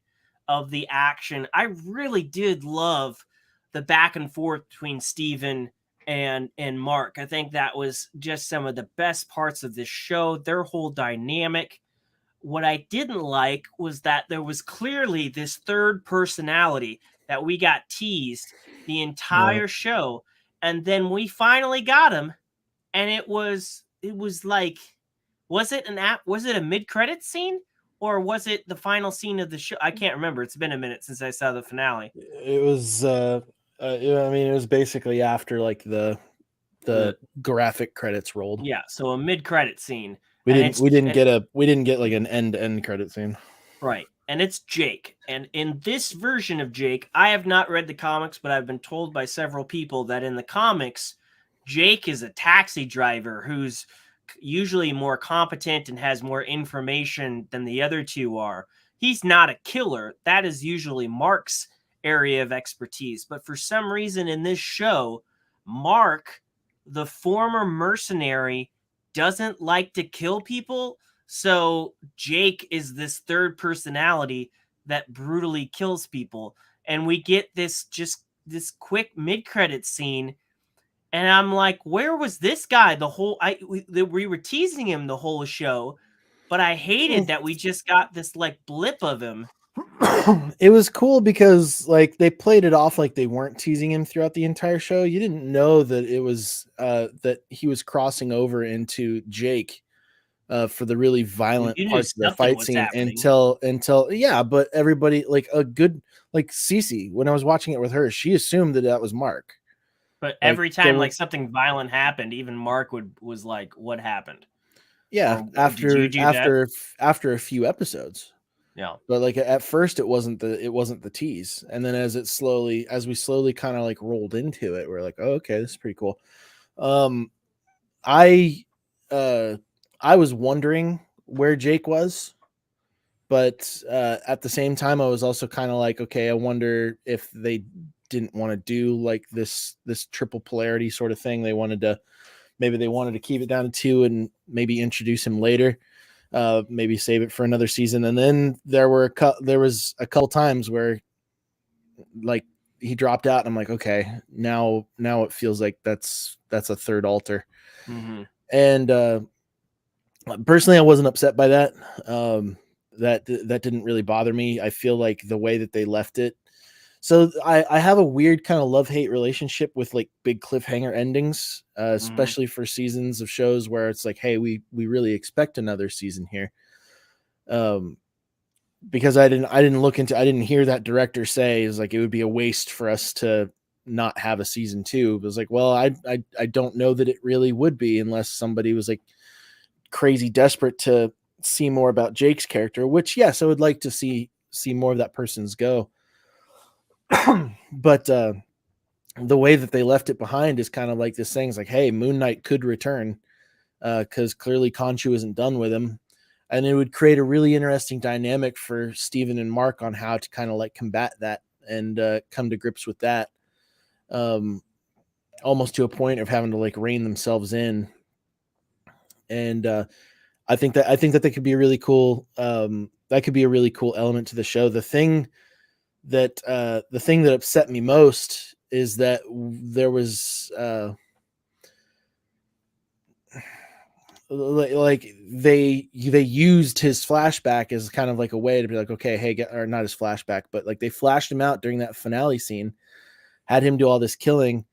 action. I really did love the back and forth between Steven and Mark. I think that was just some of the best parts of this show, their whole dynamic. What I didn't like was that there was clearly this third personality that we got teased the entire show, and then we finally got him, and it was like, was it a mid-credit scene, or was it the final scene of the show? I can't remember. It's been a minute since I saw the finale. It was I mean, it was basically after like the graphic credits rolled. Yeah, so a mid-credit scene. We didn't get like an end-to-end credit scene. Right. And it's Jake. And in this version of Jake, I have not read the comics, but I've been told by several people that in the comics, Jake is a taxi driver who's usually more competent and has more information than the other two are. He's not a killer. That is usually Mark's area of expertise. But for some reason in this show, Mark, the former mercenary, doesn't like to kill people. So Jake is this third personality that brutally kills people. And we get this quick mid-credit scene, and I'm like, where was this guy the whole we were teasing him the whole show, but I hated that we just got this like blip of him. It was cool because like they played it off like they weren't teasing him throughout the entire show. You didn't know that it was that he was crossing over into Jake for the really violent parts of the fight scene until yeah, but everybody like a good like Cece, when I was watching it with her, she assumed that was Mark. But every time like something violent happened, even Mark was like, "What happened?" Yeah, after a few episodes. Yeah. But like at first it wasn't the tease. And then as we slowly kind of like rolled into it, we're like, oh, okay, this is pretty cool. I was wondering where Jake was, but at the same time I was also kind of like, okay, I wonder if they didn't want to do like this triple polarity sort of thing. They wanted to keep it down to 2 and maybe introduce him later. Maybe save it for another season. And then there was a couple times where like he dropped out and I'm like, okay, now it feels like that's a third alter. Mm-hmm. And personally I wasn't upset by that. That didn't really bother me. I feel like the way that they left it, so I have a weird kind of love-hate relationship with like big cliffhanger endings, especially for seasons of shows where it's like, hey, we really expect another season here. Because I didn't hear that director say is like it would be a waste for us to not have a season 2. It was like, well, I don't know that it really would be unless somebody was like crazy desperate to see more about Jake's character, which yes, I would like to see more of that person's go. But the way that they left it behind is kind of like this thing. It's like, hey, Moon Knight could return because clearly Khonshu isn't done with him. And it would create a really interesting dynamic for Steven and Mark on how to kind of like combat that and come to grips with that. Almost to a point of having to like rein themselves in. And I think that that could be a really cool element to the show. The thing that upset me most is that there was like they used his flashback as kind of like a way to be like, okay, hey, or not his flashback, but like they flashed him out during that finale scene, had him do all this killing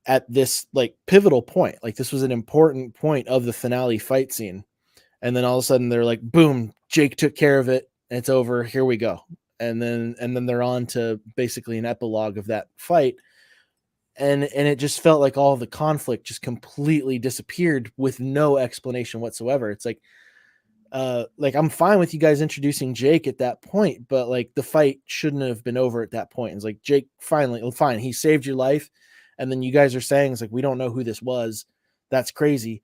at this like pivotal point. Like this was an important point of the finale fight scene. And then all of a sudden they're like, boom, Jake took care of it. It's over. Here we go. And then they're on to basically an epilogue of that fight. And it just felt like all the conflict just completely disappeared with no explanation whatsoever. It's like I'm fine with you guys introducing Jake at that point, but like the fight shouldn't have been over at that point. It's like, Jake, fine. He saved your life. And then you guys are saying it's like, we don't know who this was. That's crazy.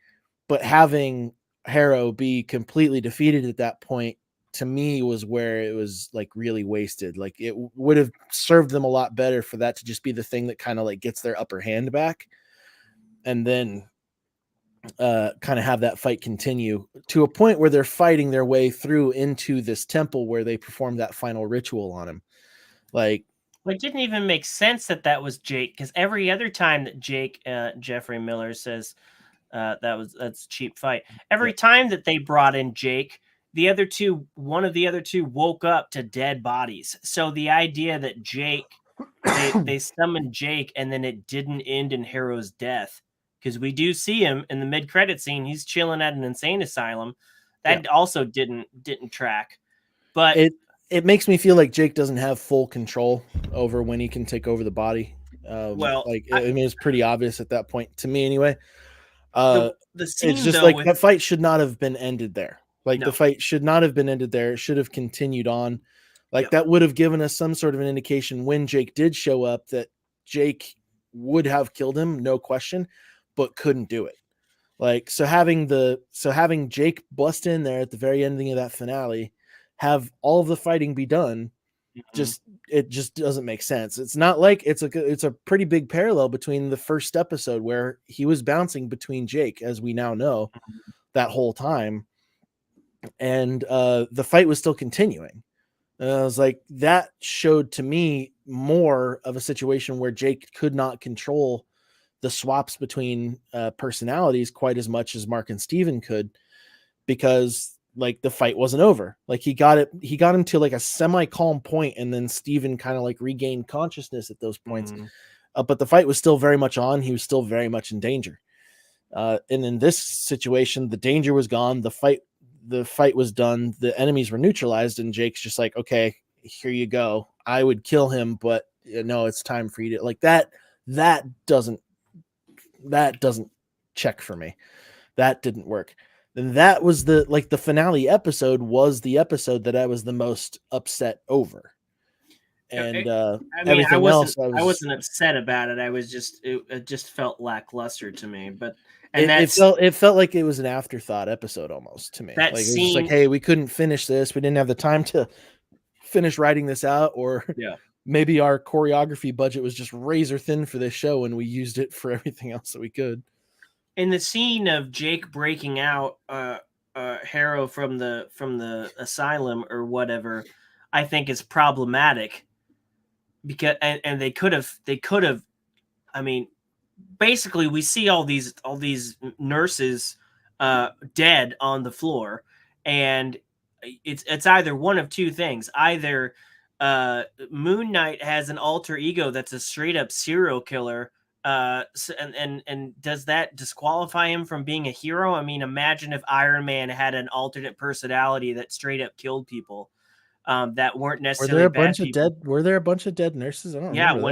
But having Harrow be completely defeated at that point, to me, was where it was like really wasted. Like it would have served them a lot better for that to just be the thing that kind of like gets their upper hand back. And then kind of have that fight continue to a point where they're fighting their way through into this temple where they perform that final ritual on him. Like, it didn't even make sense that was Jake, because every other time that Jake, Jeffrey Miller says that's a cheap fight. Every time that they brought in Jake, one of the other two woke up to dead bodies. So the idea that Jake, they summoned Jake and then it didn't end in Harrow's death, because we do see him in the mid-credit scene. He's chilling at an insane asylum. That also didn't track. But it makes me feel like Jake doesn't have full control over when he can take over the body. Like, I mean, it's pretty obvious at that point to me, anyway. The scene, it's just though, like that fight should not have been ended there. Like, the fight should not have been ended there. It should have continued on. Like, that would have given us some sort of an indication when Jake did show up that Jake would have killed him, no question, but couldn't do it. Like, so having Jake bust in there at the very ending of that finale, have all of the fighting be done, it just doesn't make sense. It's not like it's a pretty big parallel between the first episode where he was bouncing between Jake, as we now know, that whole time, and the fight was still continuing. And I was like, that showed to me more of a situation where Jake could not control the swaps between personalities quite as much as Mark and Steven could, because like the fight wasn't over. Like, he got him to like a semi-calm point, and then Steven kind of like regained consciousness at those points. But the fight was still very much on. He was still very much in danger. And in this situation, the danger was gone. The fight was done. The enemies were neutralized, and Jake's just like, okay, here you go. I would kill him, but no, it's time for you to, like, that doesn't check for me. That didn't work. And that was the finale episode was the episode that I was the most upset over. And I mean, I wasn't upset about it. It just felt lackluster to me. But it felt like it was an afterthought episode almost to me. Like, it was just like, hey, we couldn't finish this. We didn't have the time to finish writing this out, or maybe our choreography budget was just razor thin for this show and we used it for everything else that we could. In the scene of Jake breaking out Harrow from the asylum or whatever, I think is problematic, because and they could have I mean, basically we see all these nurses dead on the floor, and it's either one of two things. Either Moon Knight has an alter ego that's a straight up serial killer, and does that disqualify him from being a hero? I mean, imagine if Iron Man had an alternate personality that straight up killed people that weren't necessarily bad people. Were there a bunch of dead nurses? I don't remember that.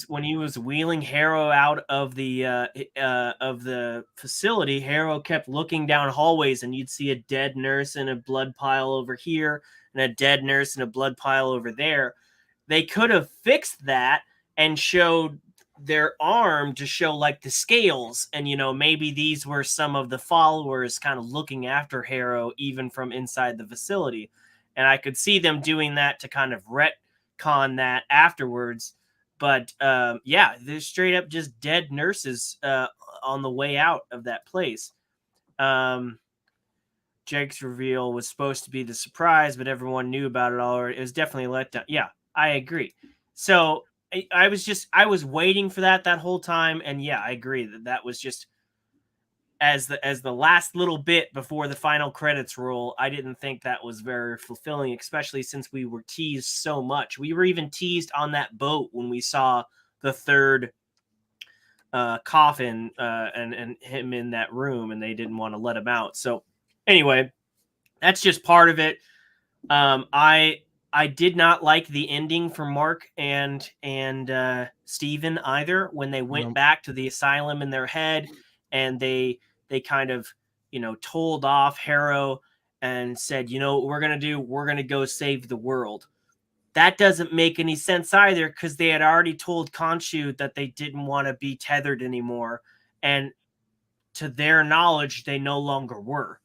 When he was wheeling Harrow out of the facility, Harrow kept looking down hallways, and you'd see a dead nurse and a blood pile over here, and a dead nurse and a blood pile over there. They could have fixed that and showed their arm to show like the scales, and maybe these were some of the followers kind of looking after Harrow even from inside the facility. And I could see them doing that to kind of retcon that afterwards. But there's straight up just dead nurses on the way out of that place. Jake's reveal was supposed to be the surprise, but everyone knew about it already. It was definitely a letdown. Yeah, I agree. So I was waiting for that whole time, and yeah, I agree that was just as the last little bit before the final credits roll. I didn't think that was very fulfilling, especially since we were teased so much. We were even teased on that boat when we saw the third coffin and him in that room, and they didn't want to let him out. So anyway, that's just part of it. I did not like the ending for Mark and Steven either, when they went back to the asylum in their head, and they kind of, told off Harrow and said, what we're going to do? We're going to go save the world. That doesn't make any sense either, because they had already told Khonshu that they didn't want to be tethered anymore. And to their knowledge, they no longer were.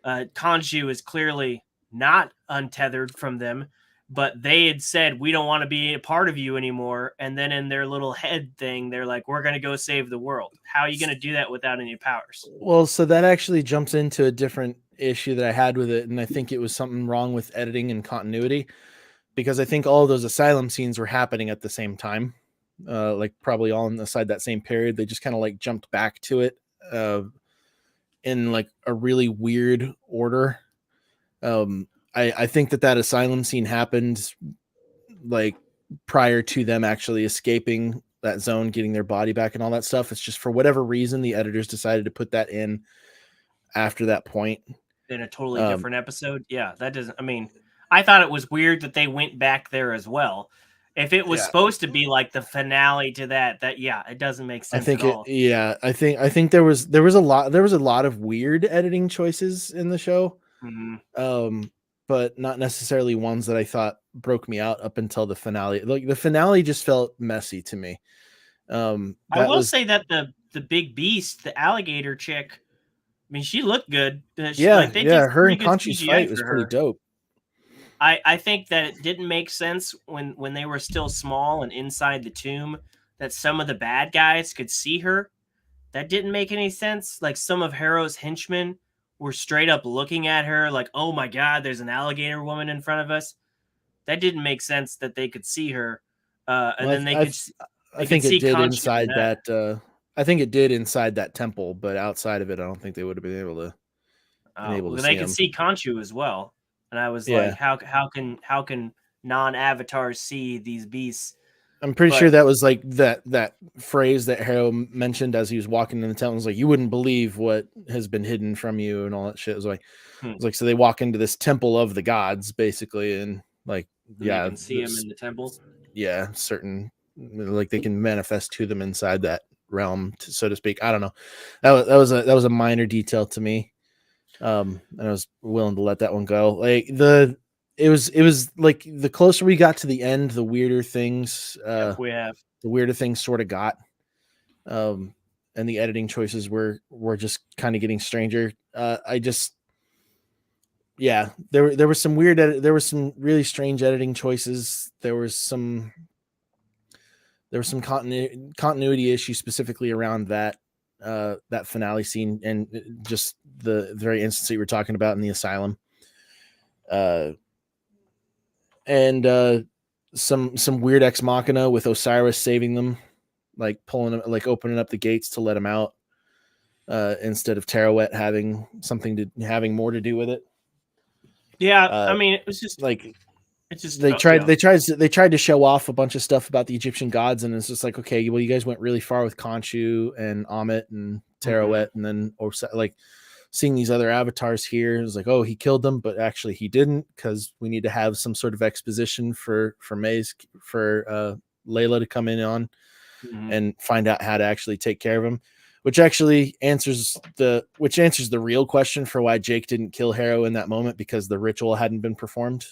Khonshu is clearly not untethered from them, but they had said, we don't want to be a part of you anymore. And then in their little head thing, they're like, we're going to go save the world. How are you going to do that without any powers? Well, so that actually jumps into a different issue that I had with it. And I think it was something wrong with editing and continuity, because I think all of those asylum scenes were happening at the same time. Like probably all inside that same period. They just kind of like jumped back to it in like a really weird order. I think that asylum scene happened like prior to them actually escaping that zone, getting their body back and all that stuff. It's just for whatever reason, the editors decided to put that in after that point. In a totally different episode. Yeah, that doesn't, I mean, I thought it was weird that they went back there as well. If it was supposed to be like the finale to that, yeah, it doesn't make sense at all. I think there was a lot of weird editing choices in the show. Mm-hmm. But not necessarily ones that I thought broke me out up until the finale. Like the finale just felt messy to me. I will say that the big beast, the alligator chick, I mean, she looked good. Her and Conchu's fight was pretty dope. I think that it didn't make sense when they were still small and inside the tomb that some of the bad guys could see her. That didn't make any sense. Like some of Harrow's henchmen were straight up looking at her like, oh my God, there's an alligator woman in front of us. That didn't make sense that they could see her. Then they could I think it did inside that. I think it did inside that temple, but outside of it, I don't think they would have been able to. They could see Conchu as well, and I was like, how can non-avatars see these beasts? I'm pretty sure that was like that phrase that Harrow mentioned as he was walking in the temple. It was like, you wouldn't believe what has been hidden from you and all that shit. It was like, so they walk into this temple of the gods, basically, and like, they can see them in the temple. Yeah, certain, like they can manifest to them inside that realm, so to speak. I don't know. That was a minor detail to me, and I was willing to let that one go. Like it was like the closer we got to the end, the weirder things sort of got, and the editing choices were just kind of getting stranger. There was some weird there was some really strange editing choices. There was some continuity issues specifically around that finale scene, and just the very instance that you were talking about in the asylum. And some weird ex machina with Osiris saving them, like opening up the gates to let him out, instead of Terawet having more to do with it. Yeah, I mean, it was just like they tried to show off a bunch of stuff about the Egyptian gods, and it's just like, okay, well, you guys went really far with Conchu and Amit and Terawet, and then like seeing these other avatars here, it was like, oh, he killed them, but actually he didn't, because we need to have some sort of exposition for Layla to come in on and find out how to actually take care of him, which actually answers the real question for why Jake didn't kill Harrow in that moment, because the ritual hadn't been performed.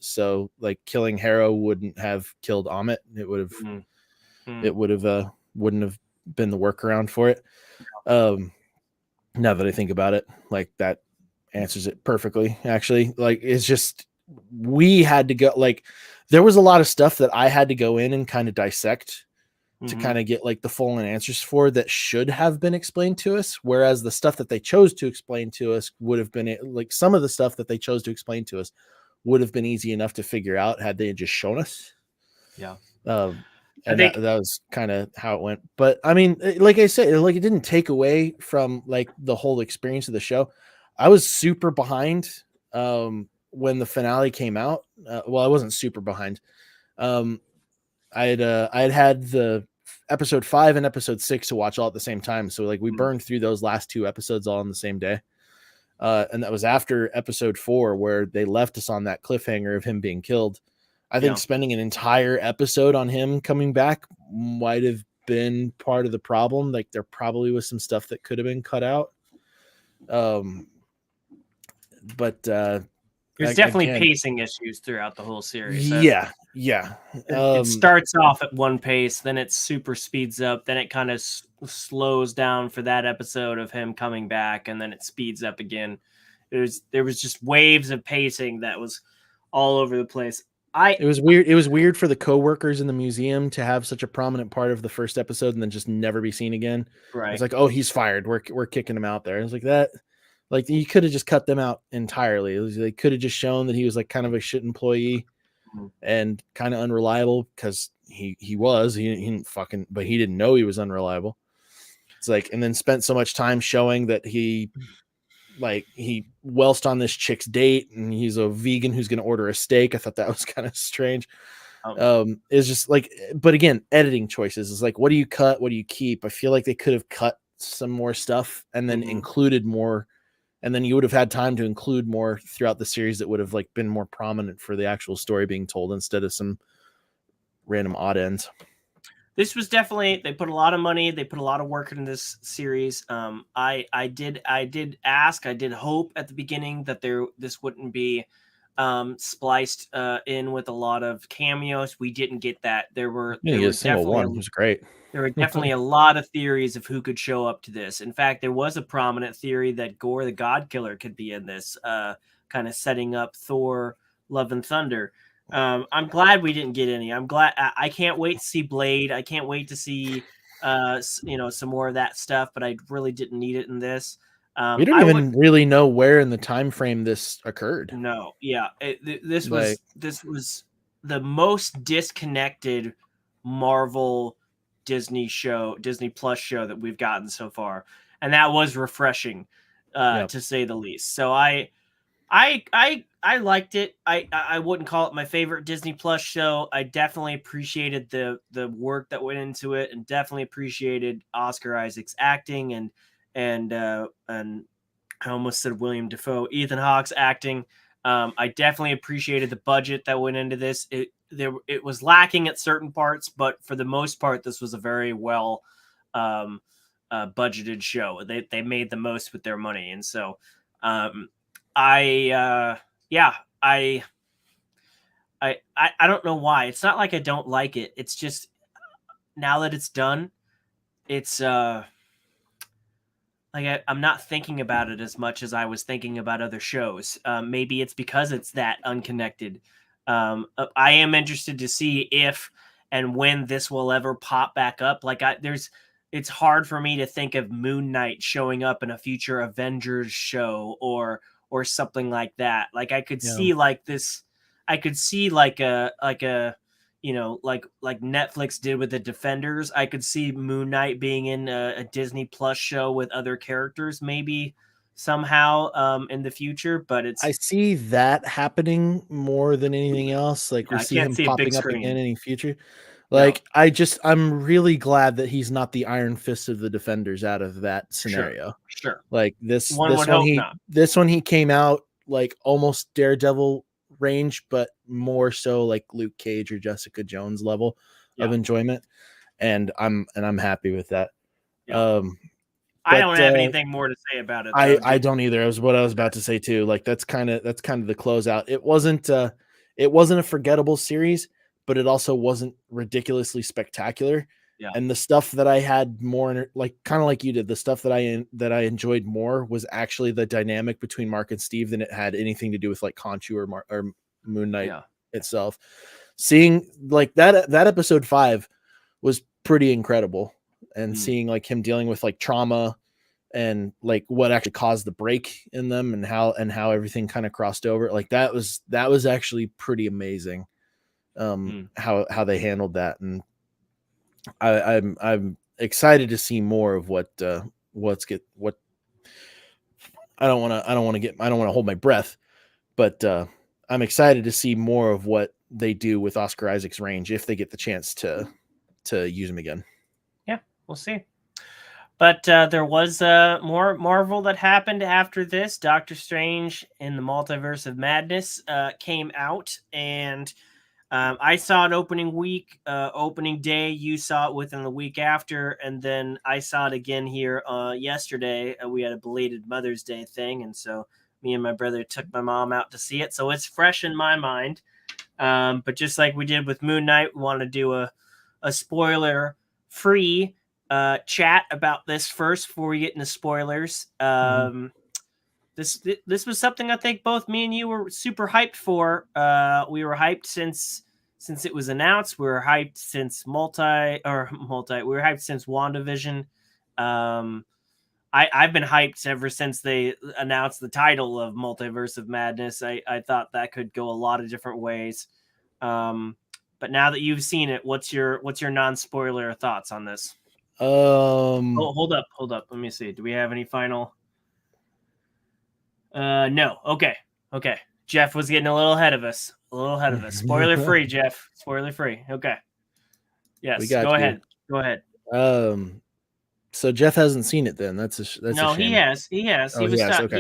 So like killing Harrow wouldn't have killed Amit. It would have wouldn't have been the workaround for it. Now that I think about it, like that answers it perfectly. Actually, like it's just, we had to go, like there was a lot of stuff that I had to go in and kind of dissect to kind of get like the full answers for, that should have been explained to us. Whereas the stuff that they chose to explain to us would have been, like some of the stuff that they chose to explain to us would have been easy enough to figure out had they just shown us. Yeah. And that was kind of how it went. But I mean, like I said, like it didn't take away from like the whole experience of the show. I was super behind when the finale came out. Well, I wasn't super behind. I had the episode 5 and episode 6 to watch all at the same time. So like we burned through those last 2 episodes all on the same day. And that was after episode 4, where they left us on that cliffhanger of him being killed. I think spending an entire episode on him coming back might have been part of the problem. Like there probably was some stuff that could have been cut out. But there's definitely pacing issues throughout the whole series. Yeah. It starts off at one pace, then it super speeds up, then it kind of slows down for that episode of him coming back, and then it speeds up again. There was just waves of pacing that was all over the place. It was weird. It was weird for the coworkers in the museum to have such a prominent part of the first episode and then just never be seen again. Right. It's like, oh, he's fired. We're kicking him out there. It's like that. Like you could have just cut them out entirely. They could have just shown that he was like kind of a shit employee and kind of unreliable because he was. He didn't fucking, but he didn't know he was unreliable. It's like, and then spent so much time showing that he welched on this chick's date and he's a vegan who's going to order a steak. I thought that was kind of strange. It's just like, but again, editing choices is like, what do you cut? What do you keep? I feel like they could have cut some more stuff and then included more. And then you would have had time to include more throughout the series that would have like been more prominent for the actual story being told instead of some random odd ends. This was definitely, they put a lot of money, they put a lot of work into this series. I did ask, I did hope at the beginning that this wouldn't be spliced in with a lot of cameos. We didn't get that. There were single one. It was great. There were definitely a lot of theories of who could show up to this. In fact, there was a prominent theory that Gore the God Killer could be in this, kind of setting up Thor: Love and Thunder. I'm glad we didn't get any. I'm glad. I can't wait to see Blade. I can't wait to see, some more of that stuff. But I really didn't need it in this. We don't even really know where in the time frame this occurred. No, yeah, this was the most disconnected Marvel Disney Plus show that we've gotten so far, and that was refreshing, to say the least. So I liked it. I wouldn't call it my favorite Disney Plus show. I definitely appreciated the work that went into it, and definitely appreciated Oscar Isaac's acting and I almost said William Dafoe, Ethan Hawke's acting. I definitely appreciated the budget that went into this. It was lacking at certain parts, but for the most part, this was a very well budgeted show. They made the most with their money, and so I don't know why. It's not like I don't like it. It's just now that it's done, it's like I'm not thinking about it as much as I was thinking about other shows. Maybe it's because it's that unconnected. I am interested to see if and when this will ever pop back up. It's hard for me to think of Moon Knight showing up in a future Avengers show or something like that. Like I could see like this. I could see like a like Netflix did with the Defenders. I could see Moon Knight being in a Disney Plus show with other characters, maybe somehow in the future. But I see that happening more than anything else. Like we see him popping up again in any future. Like I'm really glad that he's not the Iron Fist of the Defenders out of that scenario. Sure. Like this one he came out like almost Daredevil range, but more so like Luke Cage or Jessica Jones level of enjoyment, and I'm happy with that. I don't have anything more to say about it. I don't either. It was what I was about to say too. Like that's kind of the closeout. It wasn't a forgettable series, but it also wasn't ridiculously spectacular. Yeah. And the stuff that I had more like kind of like you did, the stuff that I enjoyed more was actually the dynamic between Mark and Steve than it had anything to do with like Khonshu or Moon Knight itself. Seeing like that episode 5 was pretty incredible, and seeing like him dealing with like trauma and like what actually caused the break in them and how everything kind of crossed over, like that was actually pretty amazing. How they handled that, and I'm excited to see more of what I don't want to hold my breath, but I'm excited to see more of what they do with Oscar Isaac's range if they get the chance to use him again. Yeah, we'll see. But there was more Marvel that happened after this. Doctor Strange in the Multiverse of Madness came out, and I saw it opening day. You saw it within the week after, and then I saw it again here yesterday. We had a belated Mother's Day thing, and so me and my brother took my mom out to see it. So it's fresh in my mind. But just like we did with Moon Knight, we want to do a spoiler-free chat about this first before we get into spoilers. this was something I think both me and you were super hyped for. We were hyped since it was announced. We were hyped since We were hyped since WandaVision. I've been hyped ever since they announced the title of Multiverse of Madness. I thought that could go a lot of different ways. But now that you've seen it, what's your non-spoiler thoughts on this? Hold up. Let me see. Do we have any final? No. Okay. Jeff was getting a little ahead of us. Spoiler free, Jeff. Spoiler free. Okay. Yes. Go ahead. So Jeff hasn't seen it then. That's a shame. He has. Oh, he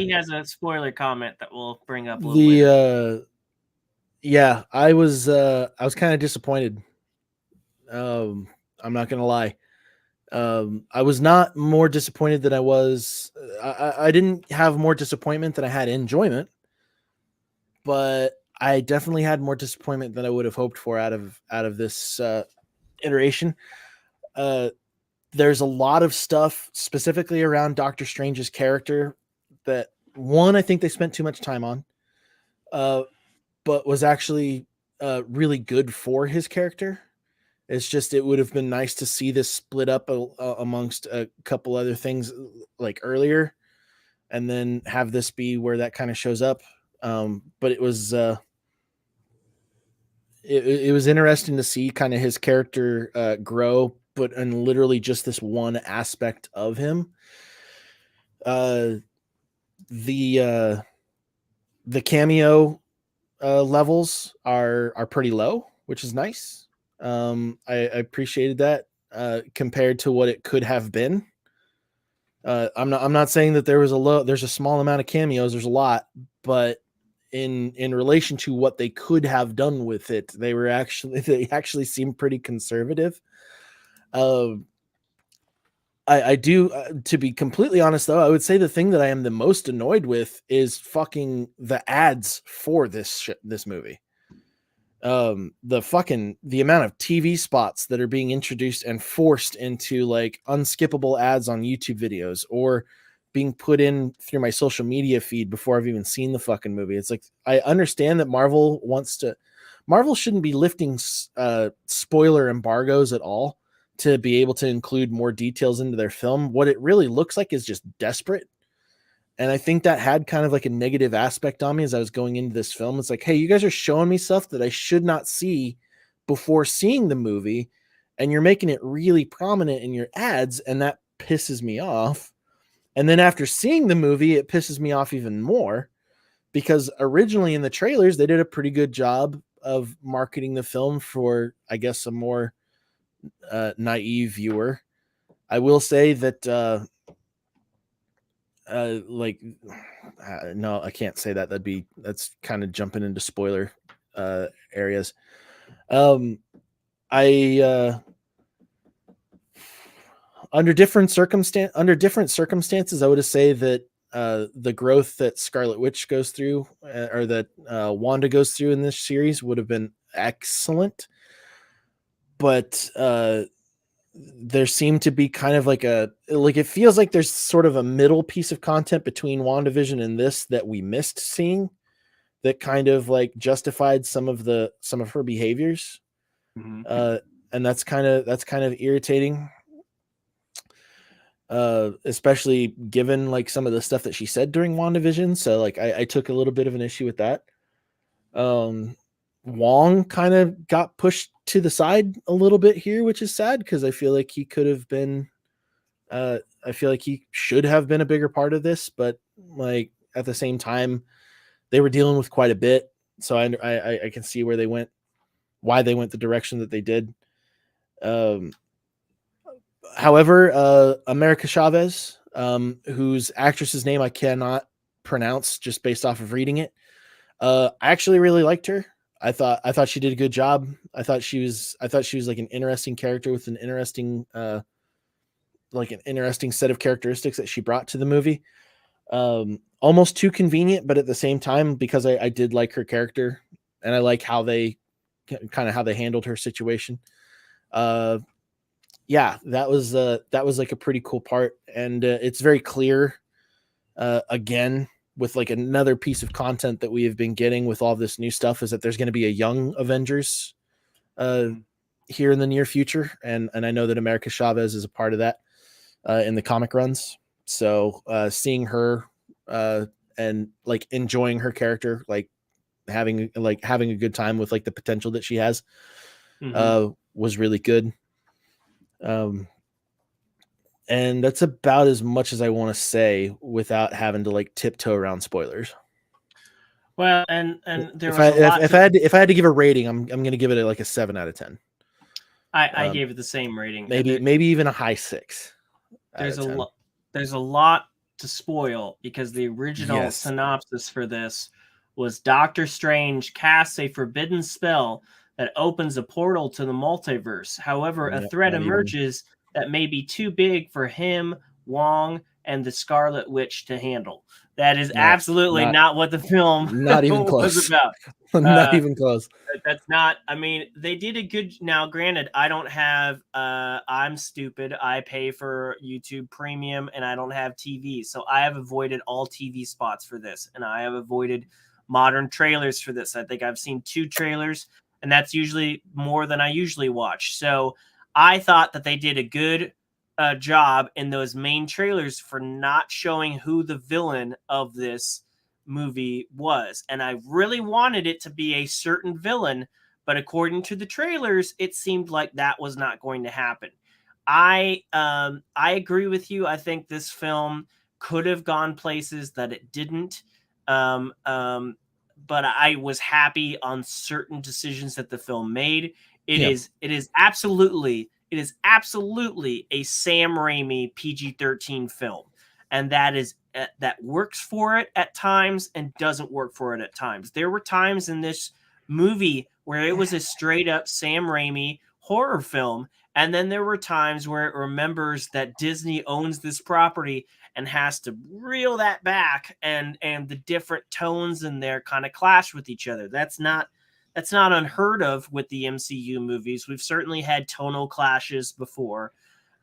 has a spoiler comment that we'll bring up a little later. Yeah, I was kind of disappointed. I'm not gonna lie. I was not more disappointed than I was. I didn't have more disappointment than I had enjoyment, but I definitely had more disappointment than I would have hoped for out of this iteration. There's a lot of stuff specifically around Doctor Strange's character that, one, I think they spent too much time on, but was actually really good for his character. It's just, it would have been nice to see this split up amongst a couple other things like earlier, and then have this be where that kind of shows up. But it was it was interesting to see kind of his character grow, but in literally just this one aspect of him. The cameo levels are pretty low, which is nice. I appreciated that compared to what it could have been. I'm not saying that there's a small amount of cameos. There's a lot, but in relation to what they could have done with it, they actually seem pretty conservative. I do, to be completely honest though, I would say the thing that I am the most annoyed with is fucking the ads for this movie. The amount of TV spots that are being introduced and forced into like unskippable ads on YouTube videos, or being put in through my social media feed before I've even seen the fucking movie. It's like, I understand that Marvel shouldn't be lifting spoiler embargoes at all to be able to include more details into their film. What it really looks like is just desperate. And I think that had kind of like a negative aspect on me as I was going into this film. It's like, hey, you guys are showing me stuff that I should not see before seeing the movie, and you're making it really prominent in your ads, and that pisses me off. And then after seeing the movie, it pisses me off even more, because originally in the trailers, they did a pretty good job of marketing the film for, I guess, a more naive viewer. I will say that no, I can't say that. That's kind of jumping into spoiler areas. Under different circumstances, I would say that the growth that Scarlet Witch goes through, or that Wanda goes through in this series, would have been excellent. But there seemed to be kind of like it feels like there's sort of a middle piece of content between WandaVision and this that we missed seeing, that kind of like justified some of her behaviors. Mm-hmm. And that's kind of irritating. Especially given like some of the stuff that she said during WandaVision. So like I took a little bit of an issue with that. Wong kind of got pushed to the side a little bit here, which is sad, because I feel like he could have been I feel like he should have been a bigger part of this, but like at the same time, they were dealing with quite a bit. So I can see why they went the direction that they did. However, America Chavez, whose actress's name I cannot pronounce just based off of reading it, I actually really liked her. I thought she did a good job. I thought she was like an interesting character with an interesting set of characteristics that she brought to the movie. Almost too convenient, but at the same time, because I did like her character, and I like how they handled her situation. Yeah, that was like a pretty cool part, and it's very clear again with like another piece of content that we have been getting with all this new stuff is that there's going to be a young Avengers here in the near future, and I know that America Chavez is a part of that in the comic runs. So seeing her and like enjoying her character, like having a good time with like the potential that she has was really good. And that's about as much as I want to say without having to like tiptoe around spoilers. Well, and there if was if I had to give a rating, I'm going to give it like a 7 out of 10. I gave it the same rating. Maybe even a high 6. There's a lot to spoil because the original synopsis for this was Doctor Strange casts a forbidden spell that opens a portal to the multiverse. However, a threat emerges that may be too big for him, Wong, and the Scarlet Witch to handle. That is absolutely not what the film not even close. was about. Not even close. That's not, I mean, they did a good, now granted, I don't have, I'm stupid. I pay for YouTube Premium and I don't have TV. So I have avoided all TV spots for this. And I have avoided modern trailers for this. I think I've seen 2 trailers and that's usually more than I usually watch. So I thought that they did a good job in those main trailers for not showing who the villain of this movie was, and I really wanted it to be a certain villain, but according to the trailers it seemed like that was not going to happen. I agree with you. I think this film could have gone places that it didn't, but I was happy on certain decisions that the film made. It is absolutely a Sam Raimi PG-13 film, and that works for it at times and doesn't work for it at times. There were times in this movie where it was a straight up Sam Raimi horror film, and then there were times where it remembers that Disney owns this property and has to reel that back, and the different tones in there kind of clash with each other. That's not unheard of with the MCU movies. We've certainly had tonal clashes before.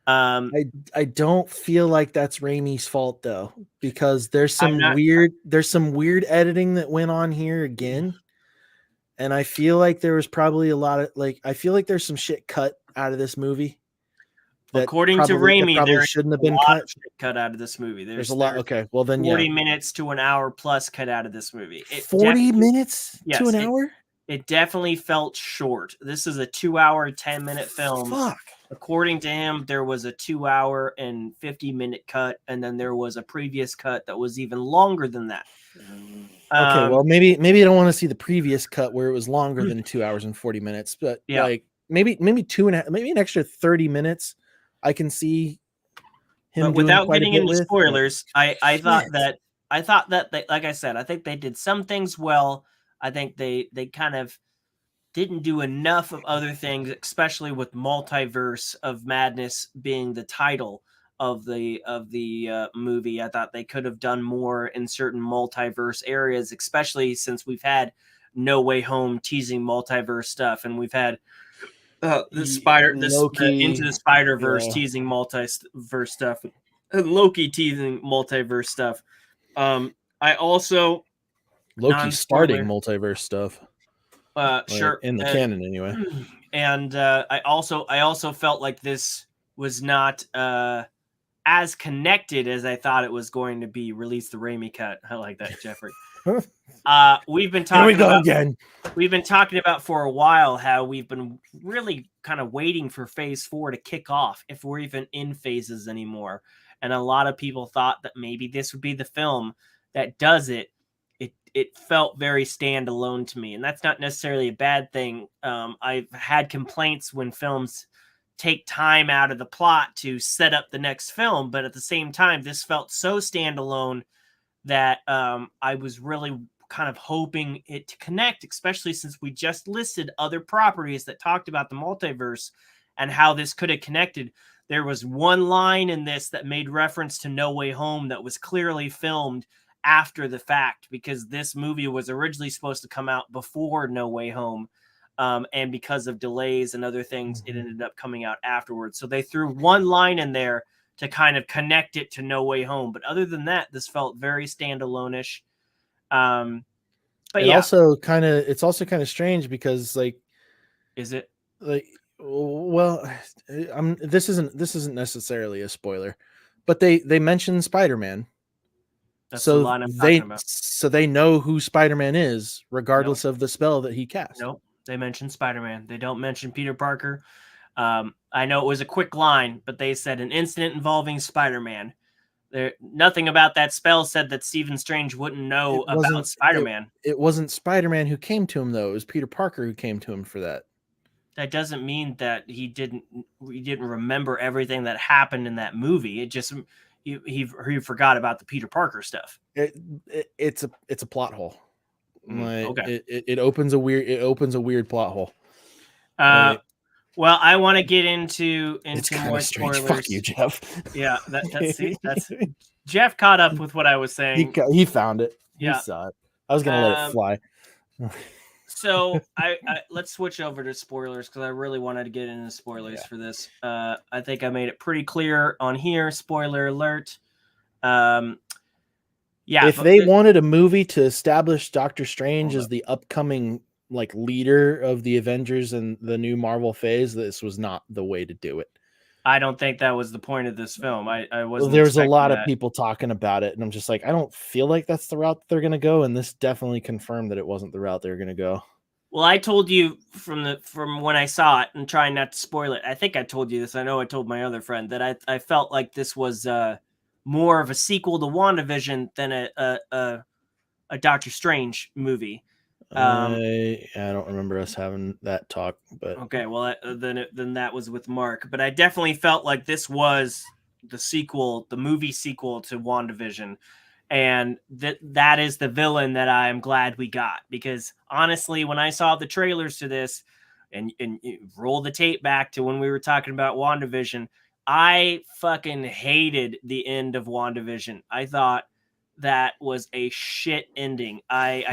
I don't feel like that's Raimi's fault though, because there's some weird editing that went on here again, and I feel like there was probably a lot of I feel like there's some shit cut out of this movie. According to Raimi, there shouldn't have been cut out of this movie. There's a lot. Okay, well then 40 minutes to an hour plus cut out of this movie. 40 minutes to an hour. It definitely felt short. This is a 2-hour, 10-minute film. Fuck. According to him, there was a 2-hour and 50-minute cut, and then there was a previous cut that was even longer than that. Okay, well maybe I don't want to see the previous cut where it was longer than 2 hours and 40 minutes, but like maybe 2.5, maybe an extra 30 minutes. I can see him. But without getting into spoilers, I thought that like I said, I think they did some things well. I think they kind of didn't do enough of other things, especially with Multiverse of Madness being the title of the movie. I thought they could have done more in certain multiverse areas, especially since we've had No Way Home teasing multiverse stuff, and we've had Into the Spider-Verse teasing multiverse stuff, and Loki teasing multiverse stuff. I also Loki starting multiverse stuff. Sure, in the canon anyway. And I also felt like this was not as connected as I thought it was going to be. Release the Raimi cut. I like that, Jeffrey. We've been talking about for a while how we've been really kind of waiting for Phase 4 to kick off, if we're even in phases anymore. And a lot of people thought that maybe this would be the film that does it. It felt very standalone to me, and that's not necessarily a bad thing. I've had complaints when films take time out of the plot to set up the next film, but at the same time, this felt so standalone that I was really kind of hoping it to connect, especially since we just listed other properties that talked about the multiverse and how this could have connected. There was one line in this that made reference to No Way Home that was clearly filmed after the fact, because this movie was originally supposed to come out before No Way Home, and because of delays and other things, it ended up coming out afterwards. So they threw one line in there kind of connect it to No Way Home. But other than that, this felt very standalone-ish. But it's also kind of strange because like, is it like, well, this isn't necessarily a spoiler, but they mentioned Spider-Man. That's the line I'm talking about. So they know who Spider-Man is, regardless of the spell that he cast. Nope. They mentioned Spider-Man. They don't mention Peter Parker. I know it was a quick line, but they said an incident involving Spider-Man. Nothing about that spell said that Stephen Strange wouldn't know about Spider-Man. It wasn't Spider-Man who came to him, though. It was Peter Parker who came to him for that. That doesn't mean that he didn't remember everything that happened in that movie. It just he forgot about the Peter Parker stuff. It's a plot hole. Okay. It opens a weird plot hole. Well, I want to get into more strange. spoilers. Fuck you, Jeff. Yeah, that's Jeff caught up with what I was saying. He found it. Yeah. He saw it. I was gonna let it fly. So I let's switch over to spoilers because I really wanted to get into spoilers for this. I think I made it pretty clear on here. Spoiler alert. If they wanted a movie to establish Doctor Strange as the upcoming like leader of the Avengers and the new Marvel phase, this was not the way to do it. I don't think that was the point of this film. I wasn't. Well, there's a lot of people talking about it, and I'm just like, I don't feel like that's the route they're going to go, and this definitely confirmed that it wasn't the route they were going to go. Well, I told you from when I saw it, and trying not to spoil it. I think I told you this. I know I told my other friend that I felt like this was more of a sequel to WandaVision than a Doctor Strange movie. I don't remember us having that talk, but okay. Well, then that was with Mark. But I definitely felt like this was the movie sequel to WandaVision, and that is the villain that I am glad we got, because honestly, when I saw the trailers to this, and roll the tape back to when we were talking about WandaVision, I fucking hated the end of WandaVision. I thought that was a shit ending. I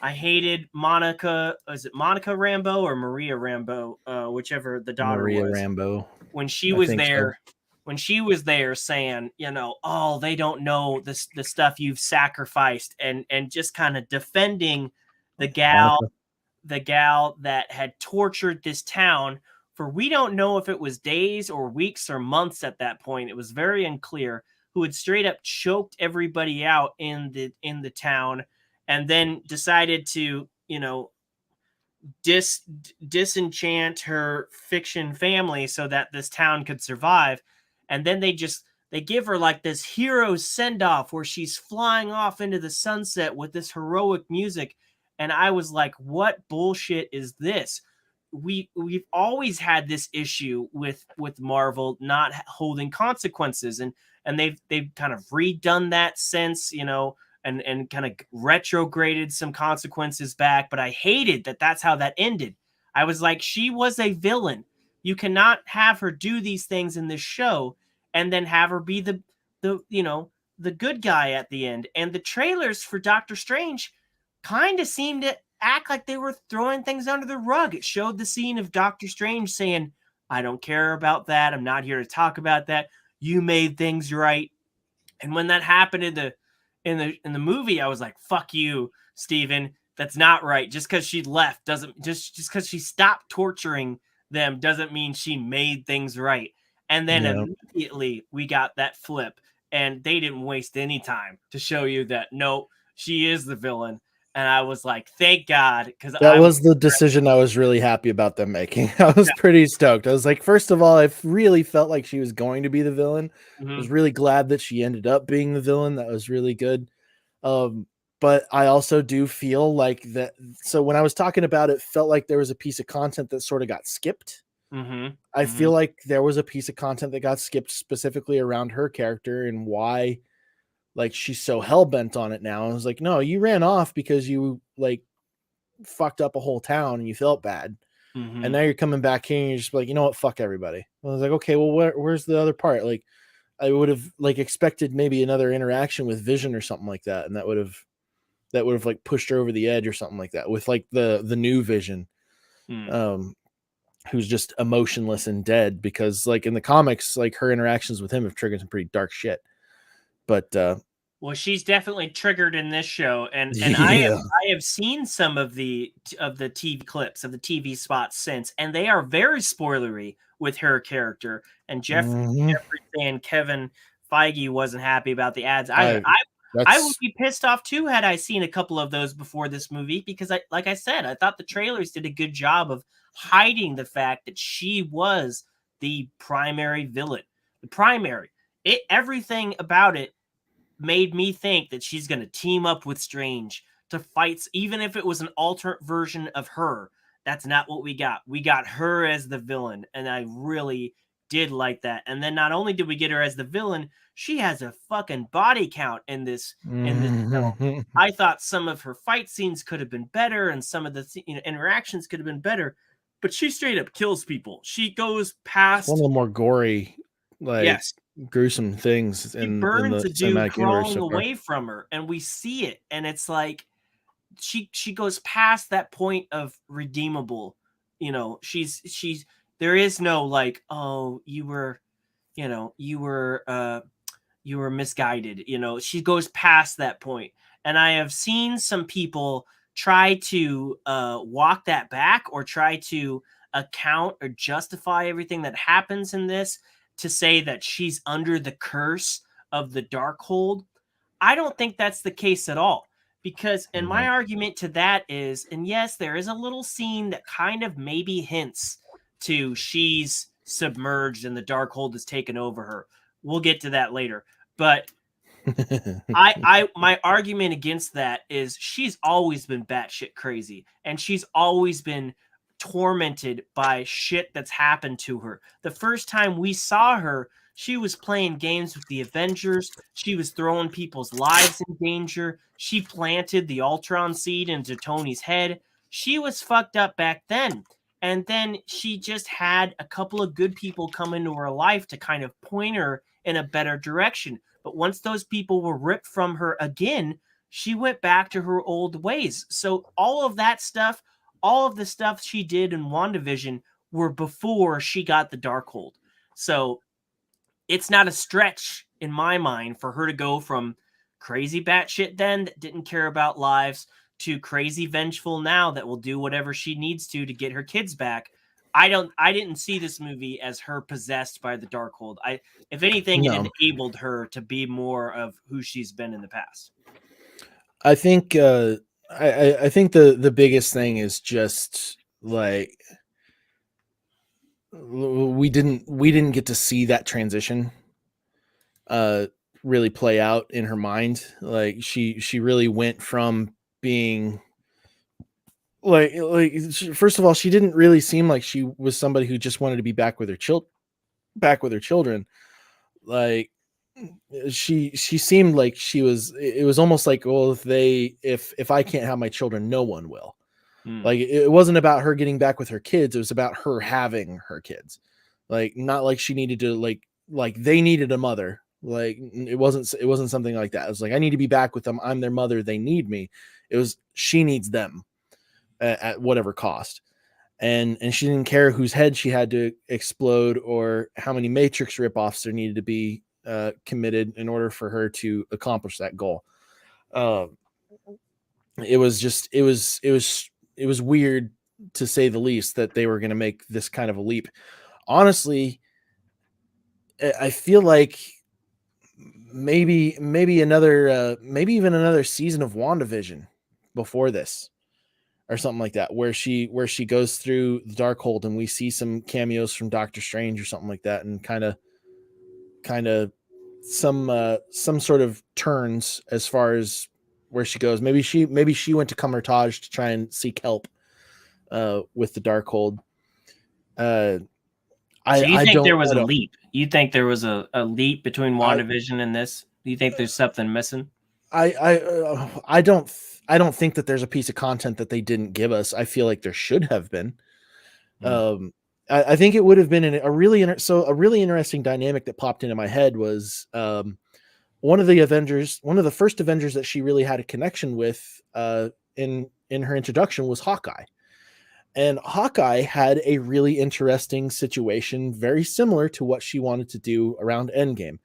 hated Monica. Is it Monica Rambeau or Maria Rambeau? Whichever the daughter Maria was. Rambeau. When she was there, when she was there saying, oh, they don't know the stuff you've sacrificed, and just kind of defending the gal that had tortured this town for, we don't know if it was days or weeks or months at that point. It was very unclear, who had straight up choked everybody out in the town, and then decided to, disenchant her fiction family so that this town could survive. And then they give her like this hero send-off where she's flying off into the sunset with this heroic music. And I was like, what bullshit is this? We've always had this issue with Marvel not holding consequences, and they've kind of redone that since, and kind of retrograded some consequences back. But I hated that that's how that ended. I was like, she was a villain. You cannot have her do these things in this show and then have her be the good guy at the end. And the trailers for Doctor Strange kind of seemed to act like they were throwing things under the rug. It showed the scene of Doctor Strange saying, I don't care about that. I'm not here to talk about that. You made things right. And when that happened in the movie, I was like, fuck you, Steven. That's not right. Just because she left doesn't, just because she stopped torturing them doesn't mean she made things right. And then immediately we got that flip, and they didn't waste any time to show you that, no, she is the villain. And I was like, thank God, because that was the decision I was really happy about them making. I was pretty stoked. I was like, first of all, I really felt like she was going to be the villain. I was really glad that she ended up being the villain. That was really good. But I also do feel like that. So when I was talking about it, felt like there was a piece of content that sort of got skipped. I feel like there was a piece of content that got skipped specifically around her character and why, like, she's so hell-bent on it now. I was like, no, you ran off because you like fucked up a whole town and you felt bad. And now you're coming back here and you're just like, you know what? Fuck everybody. I was like, okay, well, where's the other part? Like, I would have like expected maybe another interaction with Vision or something like that. And that would have like pushed her over the edge or something like that with like the new Vision. who's just emotionless and dead, because like in the comics, like her interactions with him have triggered some pretty dark shit. But well, she's definitely triggered in this show, and yeah. I have seen some of the TV clips of the TV spots since, and they are very spoilery with her character. And Jeffrey saying Kevin Feige wasn't happy about the ads either. I would be pissed off too had I seen a couple of those before this movie, because like I said, I thought the trailers did a good job of hiding the fact that she was the primary villain. The primary. Everything about it made me think that she's going to team up with Strange to fight, even if it was an alternate version of her. That's not what we got. We got her as the villain, and I really did like that. And then not only did we get her as the villain, she has a fucking body count in this film. I thought some of her fight scenes could have been better, and some of the interactions could have been better, but she straight up kills people. She goes past one of the more gory, like yes, gruesome things she in burns the a dude cinematic universe crawling so far. away from her, and we see it, and it's like she goes past that point of redeemable. She's there is no like, oh, you were misguided. She goes past that point, and I have seen some people try to walk that back, or try to account or justify everything that happens in this, to say that she's under the curse of the Darkhold. I don't think that's the case at all, because, and my argument to that is, and yes, there is a little scene that kind of maybe hints to she's submerged and the Darkhold has taken over her. We'll get to that later. But my argument against that is she's always been batshit crazy, and she's always been tormented by shit that's happened to her. The first time we saw her, she was playing games with the Avengers. She was throwing people's lives in danger. She planted the Ultron seed into Tony's head. She was fucked up back then. And then she just had a couple of good people come into her life to kind of point her in a better direction. But once those people were ripped from her again, she went back to her old ways. So all of that stuff, all of the stuff she did in WandaVision were before she got the Darkhold. So it's not a stretch in my mind for her to go from crazy batshit then that didn't care about lives to crazy vengeful now that will do whatever she needs to get her kids back. I didn't see this movie as her possessed by the Darkhold. If anything, it enabled her to be more of who she's been in the past. I think I think the biggest thing is just like we didn't get to see that transition really play out in her mind. Like she really went from being like first of all, she didn't really seem like she was somebody who just wanted to be back with her children. Like she seemed like she was, it was almost like, well, if I can't have my children, no one will. Like it wasn't about her getting back with her kids, it was about her having her kids. Like not like she needed to like they needed a mother. Like it wasn't something like that. It was like, I need to be back with them, I'm their mother, they need me. It was, she needs them at whatever cost. And she didn't care whose head she had to explode or how many Matrix ripoffs there needed to be committed in order for her to accomplish that goal. It was weird, to say the least, that they were going to make this kind of a leap. Honestly, I feel like maybe another maybe even another season of WandaVision before this, or something like that, where she goes through the Darkhold and we see some cameos from Doctor Strange or something like that, and kind of some sort of turns as far as where she goes. Maybe she went to Kamar-Taj to try and seek help with the Darkhold. So you think there was a leap? You think there was a leap between WandaVision and this? Do you think there's something missing? I don't think that there's a piece of content that they didn't give us. I feel like there should have been. I think it would have been a really interesting dynamic that popped into my head was one of the first Avengers that she really had a connection with in her introduction was Hawkeye. And Hawkeye had a really interesting situation, very similar to what she wanted to do around Endgame,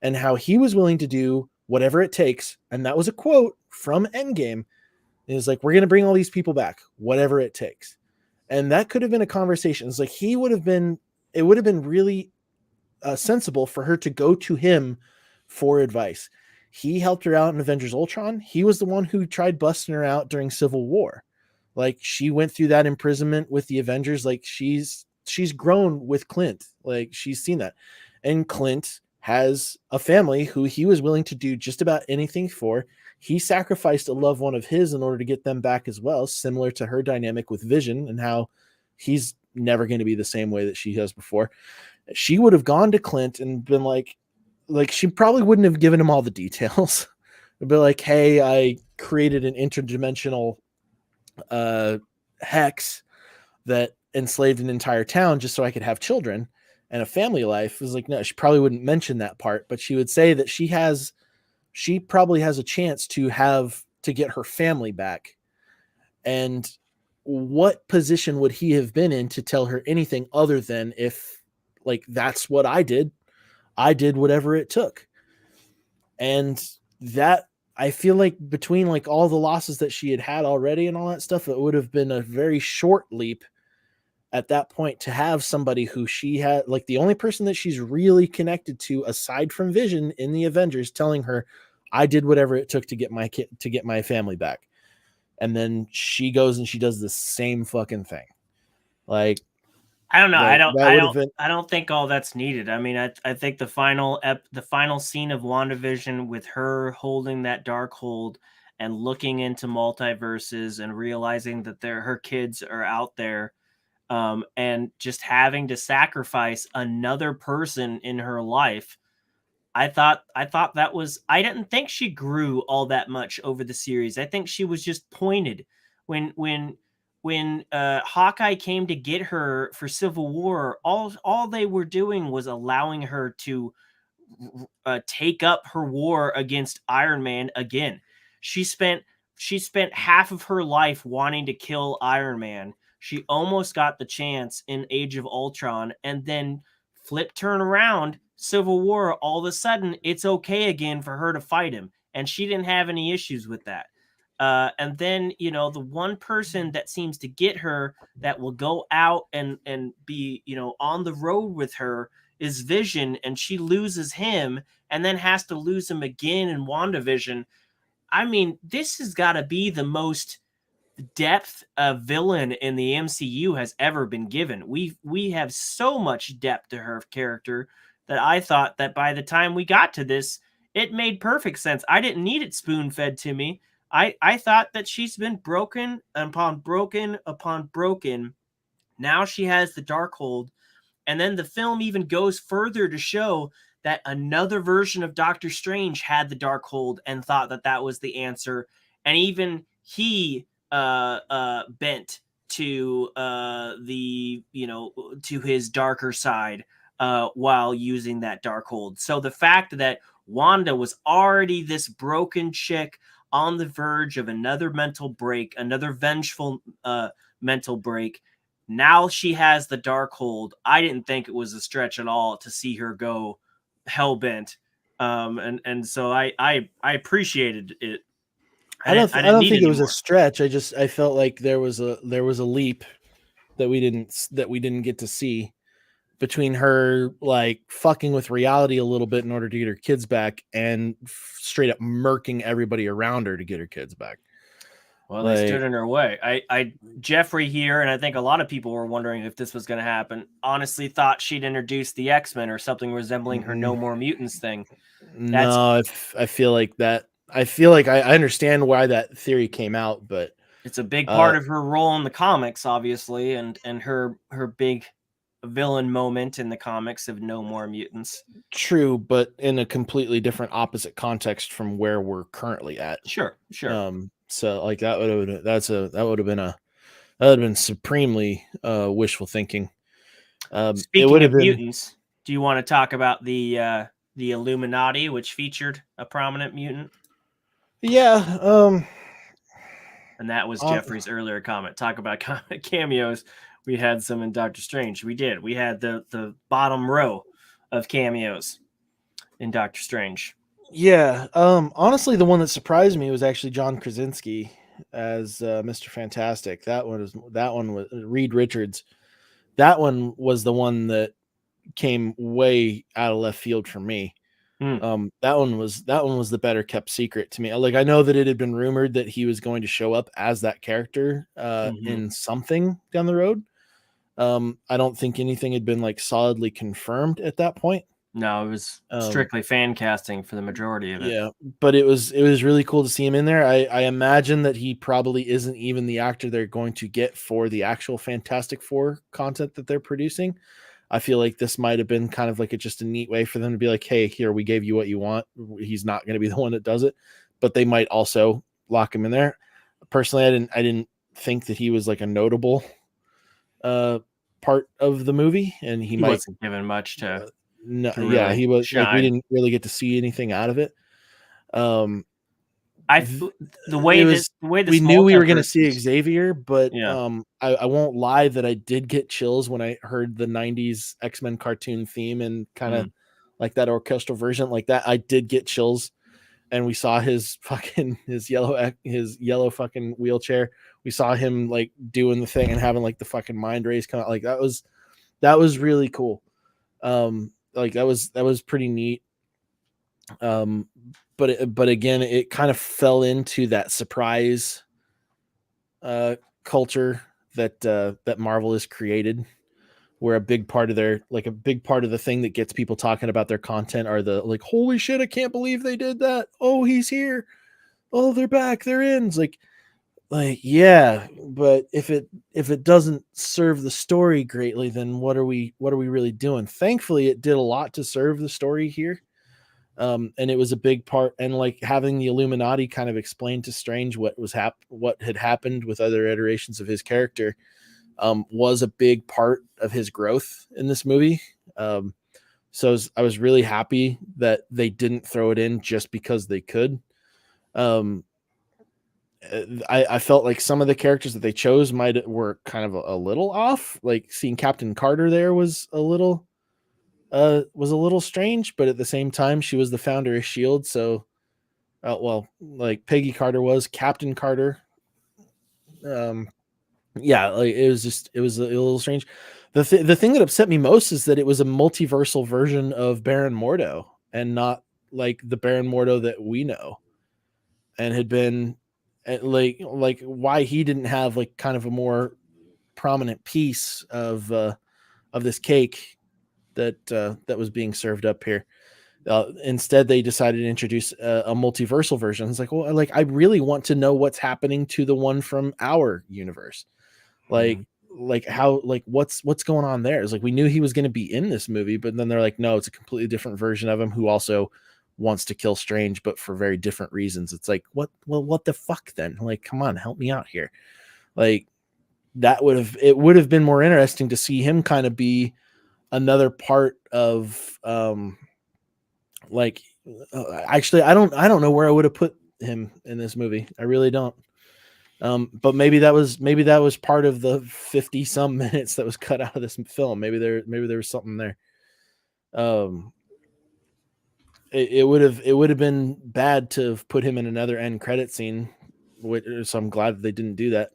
and how he was willing to do whatever it takes. And that was a quote from Endgame. It was like, we're going to bring all these people back, whatever it takes. And that could have been a conversation. It's like it would have been really sensible for her to go to him for advice. He helped her out in Avengers Ultron. He was the one who tried busting her out during Civil War. Like, she went through that imprisonment with the Avengers. Like, she's grown with Clint. Like, she's seen that. And Clint has a family who he was willing to do just about anything for. He sacrificed a loved one of his in order to get them back as well, similar to her dynamic with Vision and how he's never going to be the same way that she has before. She would have gone to Clint and been like she probably wouldn't have given him all the details. It'd be like, hey, I created an interdimensional hex that enslaved an entire town just so I could have children and a family life. It was like, no, she probably wouldn't mention that part, but she would say that she probably has a chance to get her family back. And what position would he have been in to tell her anything other than, if like, that's what I did whatever it took. And that, I feel like, between like all the losses that she had already and all that stuff, it would have been a very short leap at that point to have somebody who she had, like, the only person that she's really connected to aside from Vision in the Avengers, telling her, I did whatever it took to get my family back. And then she goes and she does the same fucking thing. Like, I don't know. I don't think all that's needed. I mean, I think the final scene of WandaVision with her holding that dark hold and looking into multiverses and realizing that her kids are out there, and just having to sacrifice another person in her life. I thought that was, I didn't think she grew all that much over the series. I think she was just pointed when Hawkeye came to get her for Civil War. All they were doing was allowing her to take up her war against Iron Man again. She spent half of her life wanting to kill Iron Man. She almost got the chance in Age of Ultron, and then turn around, Civil War, all of a sudden it's okay again for her to fight him, and she didn't have any issues with that. And then, the one person that seems to get her, that will go out and be, on the road with her, is Vision, and she loses him and then has to lose him again in WandaVision. I mean, this has got to be the most depth a villain in the MCU has ever been given. We have so much depth to her character that I thought that by the time we got to this, it made perfect sense. I didn't need it spoon-fed to me. I thought that she's been broken upon broken upon broken. Now she has the Darkhold. And then the film even goes further to show that another version of Doctor Strange had the Darkhold and thought that that was the answer. And even he bent to to his darker side while using that Darkhold. So the fact that Wanda was already this broken chick on the verge of another mental break, another vengeful mental break, now she has the Darkhold. I didn't think it was a stretch at all to see her go hell-bent. And so I appreciated it. I don't think it was a stretch. I felt like there was a leap that we didn't get to see between her, like, fucking with reality a little bit in order to get her kids back, and straight up murking everybody around her to get her kids back. Well, they stood in her way. Jeffrey here, and I think a lot of people were wondering if this was going to happen, honestly thought she'd introduce the X-Men or something resembling her No More Mutants thing. No, I feel like that. I feel like I understand why that theory came out, but it's a big part of her role in the comics, obviously, and her big villain moment in the comics of No More Mutants. True, but in a completely different opposite context from where we're currently at. Sure. So like that would have been supremely wishful thinking. Speaking of mutants, do you want to talk about the Illuminati, which featured a prominent mutant? Yeah. And that was Jeffrey's earlier comment. Talk about cameos. We had some in Doctor Strange. We did. We had the bottom row of cameos in Doctor Strange. Yeah. Honestly, the one that surprised me was actually John Krasinski as Mr. Fantastic. That one was Reed Richards. That one was the one that came way out of left field for me. That one was the better kept secret to me. Like, I know that it had been rumored that he was going to show up as that character in something down the road. I don't think anything had been like solidly confirmed at that point. No, it was strictly fan casting for the majority of it. Yeah, but it was really cool to see him in there. I imagine that he probably isn't even the actor they're going to get for the actual Fantastic Four content that they're producing. I feel like this might have been kind of like just a neat way for them to be like, hey, here, we gave you what you want. He's not going to be the one that does it, but they might also lock him in there. Personally, I didn't think that he was like a notable part of the movie, and he might wasn't given much to. No, really yeah, he was shine. like, we didn't really get to see anything out of it. The way we knew we were going to see Xavier, but yeah. I won't lie that I did get chills when I heard the 90s X-Men cartoon theme and kind of like that orchestral version like that. I did get chills, and we saw his yellow fucking wheelchair. We saw him like doing the thing and having like the fucking mind rays come out. Like that was really cool. Like that was pretty neat. But again, it kind of fell into that surprise culture that Marvel has created, where a big part of the thing that gets people talking about their content are the like, holy shit, I can't believe they did that. Oh, he's here. Oh, they're back. They're in. It's like yeah, but if it doesn't serve the story greatly, then what are we really doing? Thankfully, it did a lot to serve the story here. And it was a big part, and like having the Illuminati kind of explain to Strange what had happened with other iterations of his character was a big part of his growth in this movie. So I was really happy that they didn't throw it in just because they could. I felt like some of the characters that they chose were kind of a little off. Like seeing Captain Carter there was a little strange, but at the same time, she was the founder of S.H.I.E.L.D. So, like Peggy Carter was Captain Carter. Yeah, like it was a little strange. The thing that upset me most is that it was a multiversal version of Baron Mordo and not like the Baron Mordo that we know, and had been like why he didn't have like kind of a more prominent piece of this cake that was being served up here. Instead, they decided to introduce a multiversal version. It's like, well, like I really want to know what's happening to the one from our universe. Like how, like what's going on there? It's like we knew he was going to be in this movie, but then they're like, no, it's a completely different version of him who also wants to kill Strange, but for very different reasons. It's like, what the fuck then? Like, come on, help me out here. Like it would have been more interesting to see him kind of be another part of actually I don't know where I would have put him in this movie. I really don't. But maybe that was part of the 50 some minutes that was cut out of this film. Maybe there was something there. It would have been bad to have put him in another end credit scene, so I'm glad that they didn't do that.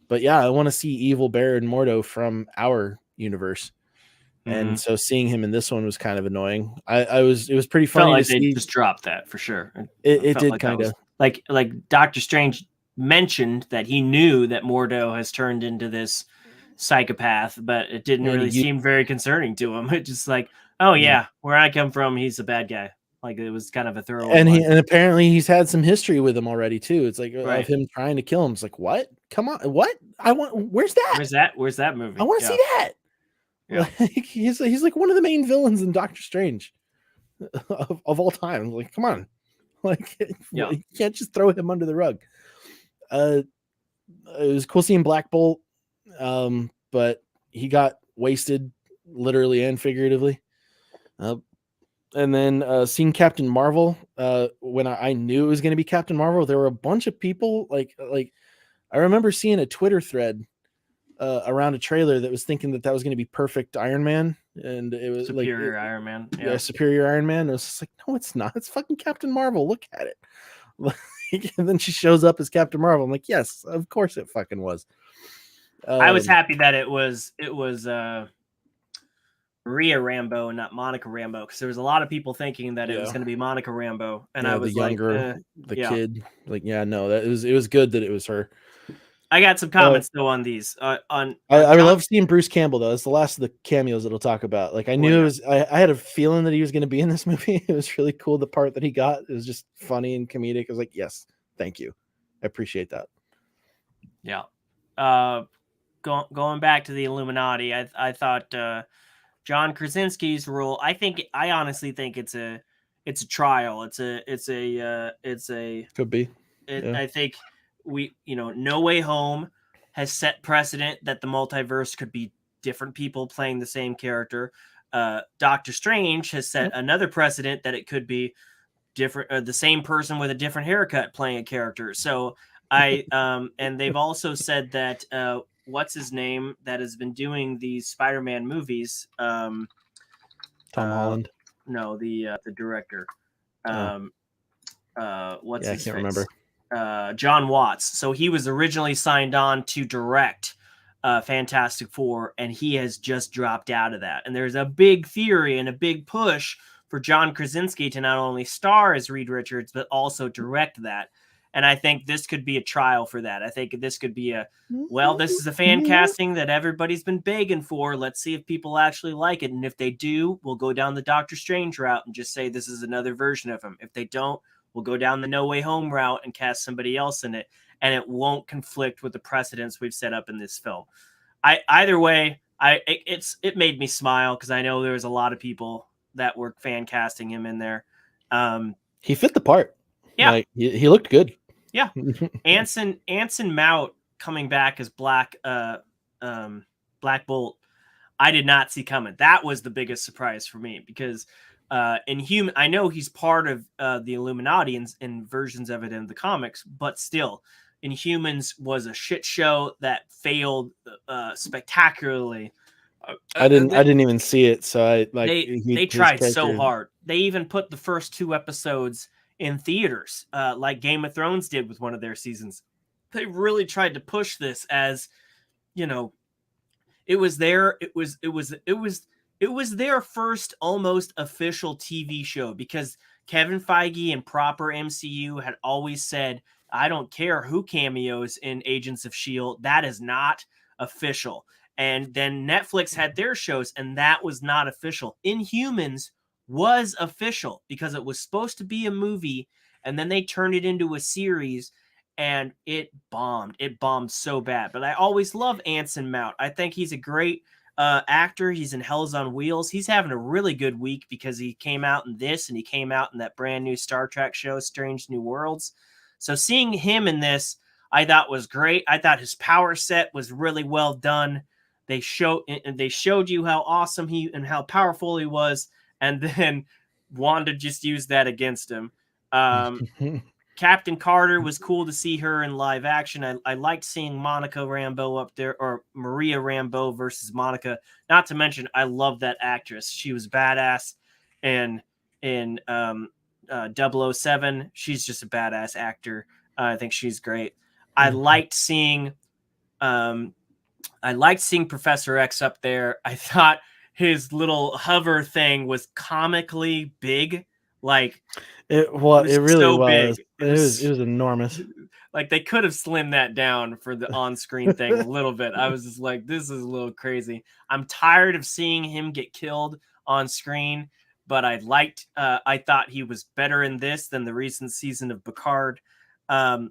But yeah, I want to see evil Baron Mordo from our universe. And so seeing him in this one was kind of annoying. It was pretty funny like to see. Just dropped that for sure. It did kind of like Doctor Strange mentioned that he knew that Mordo has turned into this psychopath, but it didn't really seem very concerning to him. It just like, oh yeah, where I come from, he's a bad guy. Like it was kind of a throwaway. And apparently he's had some history with him already too. It's like of him trying to kill him. It's like, what? Come on, what? Where's that? Where's that movie? I want to see that. Yeah. Like, he's like one of the main villains in Doctor Strange of all time. Like, come on, like you can't just throw him under the rug. It was cool seeing Black Bolt, but he got wasted literally and figuratively. And then seeing Captain Marvel, when I knew it was going to be Captain Marvel, there were a bunch of people like I remember seeing a Twitter thread around a trailer that was thinking that was going to be perfect Iron Man, and it was Superior Iron Man. Yeah, Superior Iron Man. It was just like, no, it's not. It's fucking Captain Marvel. Look at it. And then she shows up as Captain Marvel. I'm like, yes, of course it fucking was. I was happy that it was Maria Rambeau and not Monica Rambeau, because there was a lot of people thinking that it was going to be Monica Rambeau, and I was the younger, the kid. Like, yeah, no, it was good that it was her. I got some comments though on these. I love seeing Bruce Campbell though. It's the last of the cameos that we'll talk about. Like, I knew it was. I had a feeling that he was going to be in this movie. It was really cool. The part that he got, it was just funny and comedic. I was like, yes, thank you, I appreciate that. Yeah. Going back to the Illuminati, I thought John Krasinski's role. I honestly think it's a trial. It's a could be. I think No Way Home has set precedent that the multiverse could be different people playing the same character. Doctor Strange has set another precedent that it could be different, the same person with a different haircut playing a character. So and they've also said that what's his name that has been doing these Spider-Man movies? Tom Holland. No, the director. What's his I can't face? remember. John Watts. So he was originally signed on to direct Fantastic Four, and he has just dropped out of that. And there's a big theory and a big push for John Krasinski to not only star as Reed Richards, but also direct that. And I think this could be a trial for that. I think this could be this is a fan casting that everybody's been begging for. Let's see if people actually like it. And if they do, we'll go down the Doctor Strange route and just say this is another version of him. If they don't, we'll go down the No Way Home route and cast somebody else in it. And it won't conflict with the precedents we've set up in this film. Either way, it made me smile because I know there was a lot of people that were fan casting him in there. He fit the part. Yeah. Like, he looked good. Yeah. Anson Mount coming back as Black Bolt, I did not see coming. That was the biggest surprise for me because I know he's part of the Illuminati in versions of it in the comics, but still, Inhumans was a shit show that failed spectacularly. I didn't even see it, so they tried so hard. They even put the first 2 episodes in theaters, like Game of Thrones did with one of their seasons. They really tried to push this as, it was their first almost official TV show, because Kevin Feige and proper MCU had always said, I don't care who cameos in Agents of S.H.I.E.L.D., that is not official. And then Netflix had their shows, and that was not official. Inhumans was official because it was supposed to be a movie, and then they turned it into a series, and it bombed. It bombed so bad. But I always love Anson Mount. I think he's a great actor. He's in Hell's on Wheels. He's having a really good week because he came out in this, and he came out in that brand new Star Trek show, Strange New Worlds. So seeing him in this, I thought was great. I thought his power set was really well done. They showed you how awesome he and how powerful he was, and then Wanda just used that against him. Captain Carter was cool to see her in live action. I liked seeing Monica Rambeau up there, or Maria Rambeau versus Monica. Not to mention, I love that actress. She was badass in 007. She's just a badass actor. I think she's great. I liked seeing Professor X up there. I thought his little hover thing was comically big. Like it really so was. Big. It was enormous. Like they could have slimmed that down for the on-screen thing a little bit. I was just like, this is a little crazy. I'm tired of seeing him get killed on screen, but I thought he was better in this than the recent season of Picard. But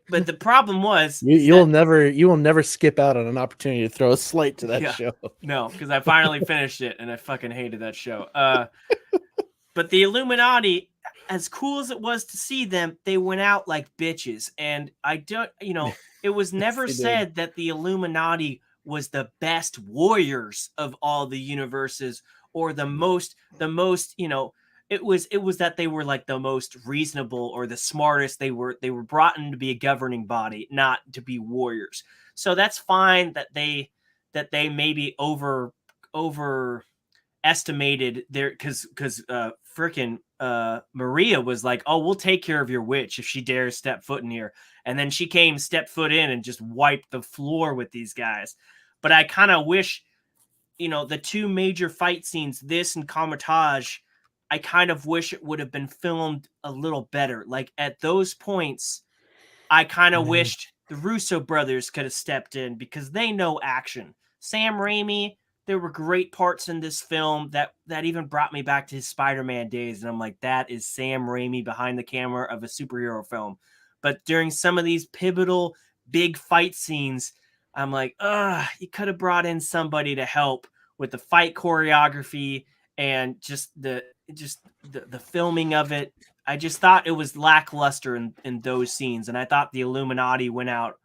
the problem was you will never skip out on an opportunity to throw a slight to that show. No, because I finally finished it and I fucking hated that show. But the Illuminati, as cool as it was to see them, they went out like bitches. And I don't, it was never said that the Illuminati was the best warriors of all the universes, or the most, it was that they were like the most reasonable or the smartest. They were brought in to be a governing body, not to be warriors. So that's fine that they maybe overestimated their because freaking Maria was like, oh, we'll take care of your witch if she dares step foot in here. And then she stepped foot in and just wiped the floor with these guys. But I kind of wish, the two major fight scenes, this and Comitage, I kind of wish it would have been filmed a little better. Like at those points, I kind of wished the Russo brothers could have stepped in because they know action. Sam Raimi, there were great parts in this film that even brought me back to his Spider-Man days. And I'm like, that is Sam Raimi behind the camera of a superhero film. But during some of these pivotal big fight scenes, I'm like, you could have brought in somebody to help with the fight choreography and just the filming of it. I just thought it was lackluster in those scenes, and I thought the Illuminati went out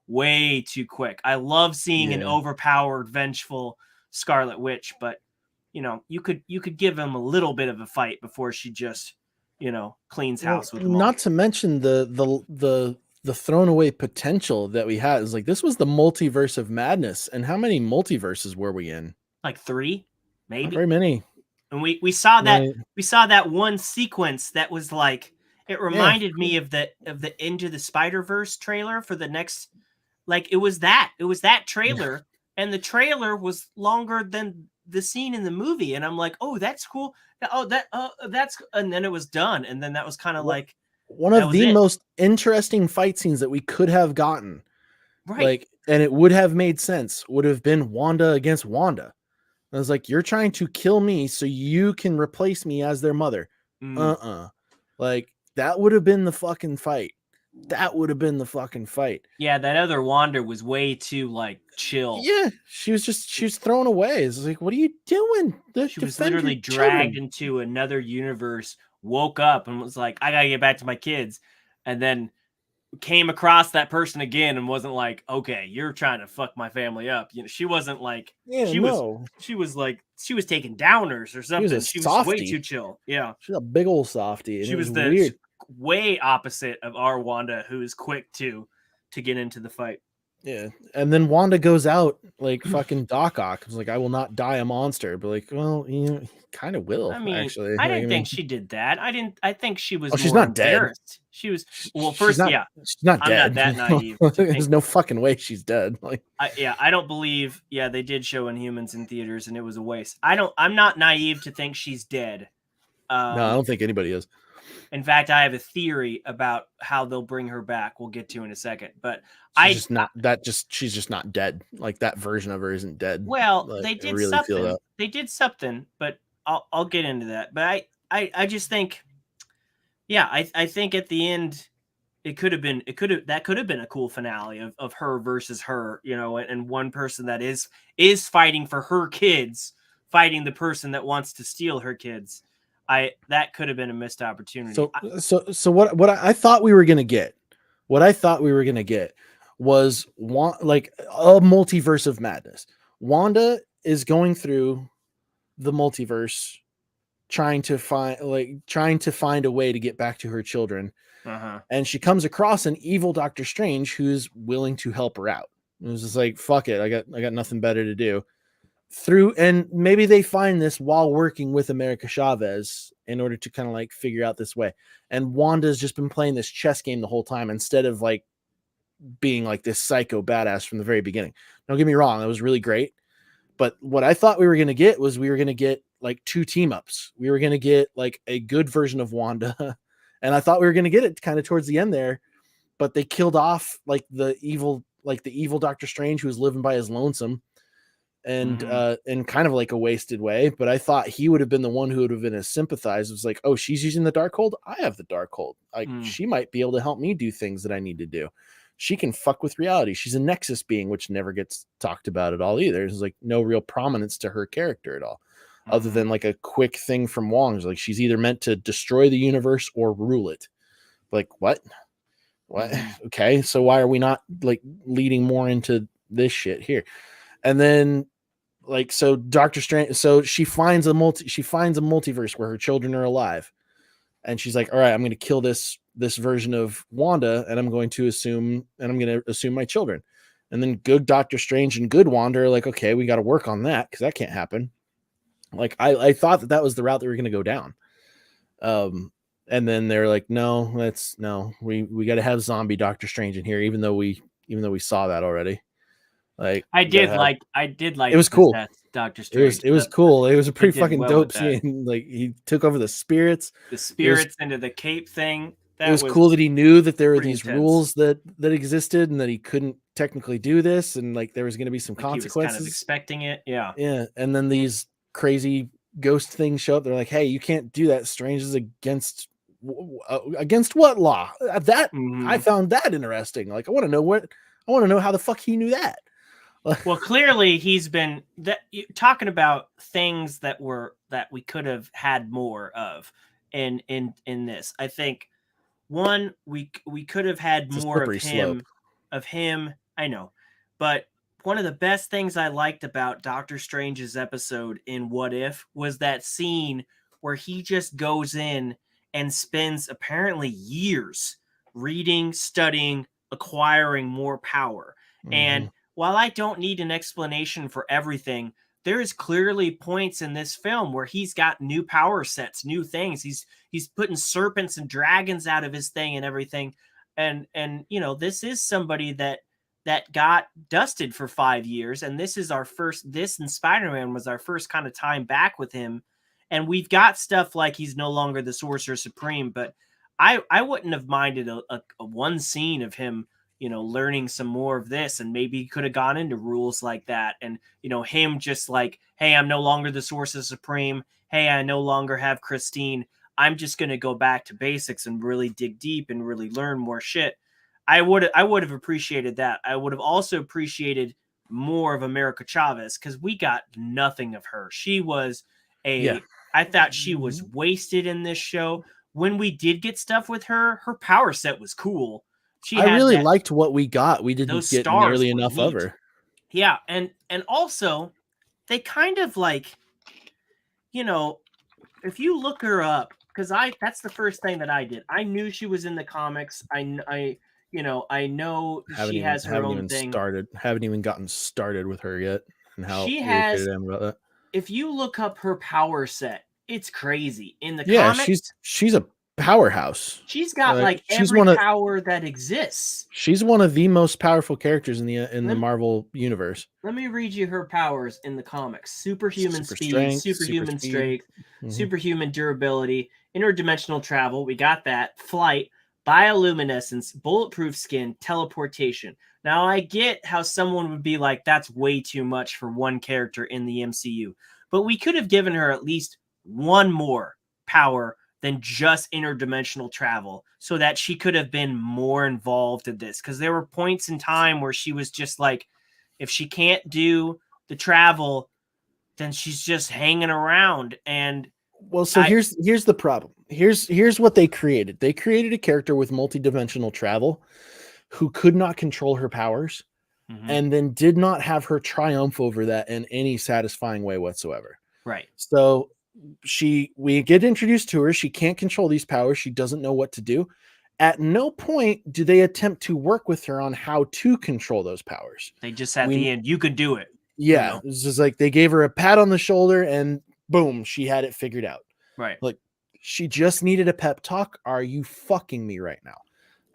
way too quick. I love seeing an overpowered, vengeful Scarlet Witch, but you could give him a little bit of a fight before she just cleans house with them all. Not to mention the thrown away potential that we had is like this was the multiverse of madness, and how many multiverses were we in? Like 3, maybe. Not very many. And we saw that one sequence that was like, it reminded me of the Into the Spider-Verse trailer for the next, like it was that trailer, and the trailer was longer than the scene in the movie, and I'm like, oh, that's cool. That's, and then it was done, and then that was kind of like one of the most interesting fight scenes that we could have gotten, right? Like, and it would have made sense. Would have been Wanda against Wanda. I was like, you're trying to kill me so you can replace me as their mother. Like that would have been the fucking fight. That would have been the fucking fight. Yeah, that other Wanda was way too like chill. Yeah, she was thrown away. It's like, what are you doing? She was literally dragged into another universe, woke up and was like, I gotta get back to my kids. And then came across that person again and wasn't like, okay, you're trying to fuck my family up. She wasn't like, she was taking downers or something. She was way too chill. Yeah. She's a big old softie. She was the weird, way opposite of our Wanda, who is quick to get into the fight. Yeah. And then Wanda goes out like fucking Doc Ock. It's like, I will not die a monster. But like, well, he kind of will. I mean, actually. I didn't think she did that. I think she was. Oh, she's not dead. She was. Well, first, she's not dead. I'm not that naive. There's no fucking way she's dead. Like, I don't believe. Yeah, they did show Inhumans in theaters, and it was a waste. I'm not naive to think she's dead. No, I don't think anybody is. In fact, I have a theory about how they'll bring her back. We'll get to in a second, but she's just not dead. Like that version of her isn't dead. Well, like, they did really something. They did something, but I'll get into that. But I just think, yeah, I think at the end that could have been a cool finale of her versus her, and one person that is fighting for her kids, fighting the person that wants to steal her kids. That could have been a missed opportunity. So what I thought we were gonna get, was like a multiverse of madness. Wanda is going through the multiverse, trying to find a way to get back to her children, and she comes across an evil Doctor Strange who's willing to help her out. It was just like, fuck it, I got nothing better to do. And maybe they find this while working with America Chavez in order to kind of like figure out this way. And Wanda's just been playing this chess game the whole time instead of like being like this psycho badass from the very beginning. Don't get me wrong, that was really great. But what I thought we were going to get was like 2 team ups. We were going to get like a good version of Wanda. And I thought we were going to get it kind of towards the end there, but they killed off like the evil Doctor Strange who was living by his lonesome. And in kind of like a wasted way, but I thought he would have been the one who would have been a sympathizer. It was like, oh, she's using the Darkhold. I have the Darkhold. Like she might be able to help me do things that I need to do. She can fuck with reality. She's a Nexus being, which never gets talked about at all either. There's like no real prominence to her character at all, other than like a quick thing from Wong's. Like she's either meant to destroy the universe or rule it. Like what? Okay, so why are we not like leading more into this shit here? And then like, so Doctor Strange, so she finds a multiverse where her children are alive, and she's like, all right, I'm going to kill this version of Wanda, and I'm going to assume my children. And then good Doctor Strange and good Wanda are like, okay, we got to work on that because that can't happen. Like, I thought that was the route that we were going to go down. And then they're like, no, we got to have zombie Doctor Strange in here, even though we saw that already. Like, I did like it was cool. Doctor Strange. It was cool. It was a pretty fucking dope scene. Like, he took over the spirits into the cape thing. It was cool that he knew that there were these rules that existed and that he couldn't technically do this, and like there was going to be some consequences. He was kind of expecting it. Yeah. And then these crazy ghost things show up. They're like, hey, you can't do that. Strange is against what law? I found that interesting. Like, I want to know how the fuck he knew that. Well, clearly he's been talking about things that we could have had more of in this. I think one, we could have had more of him. I know, but one of the best things I liked about Doctor Strange's episode in What If was that scene where he just goes in and spends apparently years reading, studying, acquiring more power. And while I don't need an explanation for everything, there is clearly points in this film where he's got new power sets, new things. He's putting serpents and dragons out of his thing and everything. And this is somebody that got dusted for 5 years, and this and Spider-Man was our first kind of time back with him. And we've got stuff like he's no longer the Sorcerer Supreme, but I wouldn't have minded a one scene of him learning some more of this, and maybe he could have gone into rules like that. And, him just like, hey, I'm no longer the Sorcerer Supreme. Hey, I no longer have Christine. I'm just going to go back to basics and really dig deep and really learn more shit. I would have appreciated that. I would have also appreciated more of America Chavez, because we got nothing of her. She was I thought she was wasted in this show. When we did get stuff with her power set was cool. I really liked what we got. We didn't get nearly enough of her. Yeah, and also they kind of like, if you look her up, because that's the first thing that I did. I knew she was in the comics. I know she has her own thing. Haven't even gotten started with her yet, and how she has. About that. If you look up her power set, it's crazy. In the comics, she's a powerhouse. She's got every power that exists. She's one of the most powerful characters in the Marvel universe. Let me read you her powers in the comics: superhuman speed, superhuman strength, superhuman durability, interdimensional travel. We got that. Flight, bioluminescence, bulletproof skin, teleportation. Now, I get how someone would be like, that's way too much for one character in the MCU, but we could have given her at least one more power than just interdimensional travel, so that she could have been more involved in this. Because there were points in time where she was just like, if she can't do the travel, then she's just hanging around. And here's the problem. Here's what they created. They created a character with multidimensional travel who could not control her powers, and then did not have her triumph over that in any satisfying way whatsoever. Right. So we get introduced to her. She can't control these powers. She doesn't know what to do. At no point do they attempt to work with her on how to control those powers. They just at the end, you can do it. Yeah. It's just like they gave her a pat on the shoulder and boom, she had it figured out. Right. Like, she just needed a pep talk. Are you fucking me right now?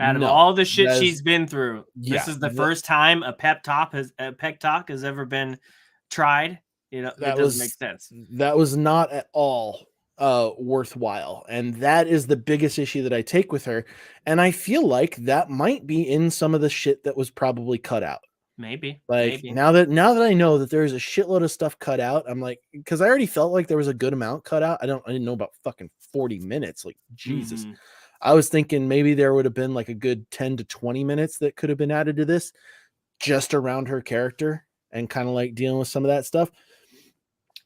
Out of all the shit she's been through, this is the first time a pep talk has ever been tried. That doesn't make sense. That was not at all worthwhile. And that is the biggest issue that I take with her. And I feel like that might be in some of the shit that was probably cut out. Maybe. Now that I know that there's a shitload of stuff cut out, I'm like, because I already felt like there was a good amount cut out. I didn't know about fucking 40 minutes. Like, Jesus. I was thinking maybe there would have been like a good 10 to 20 minutes that could have been added to this just around her character and kind of like dealing with some of that stuff.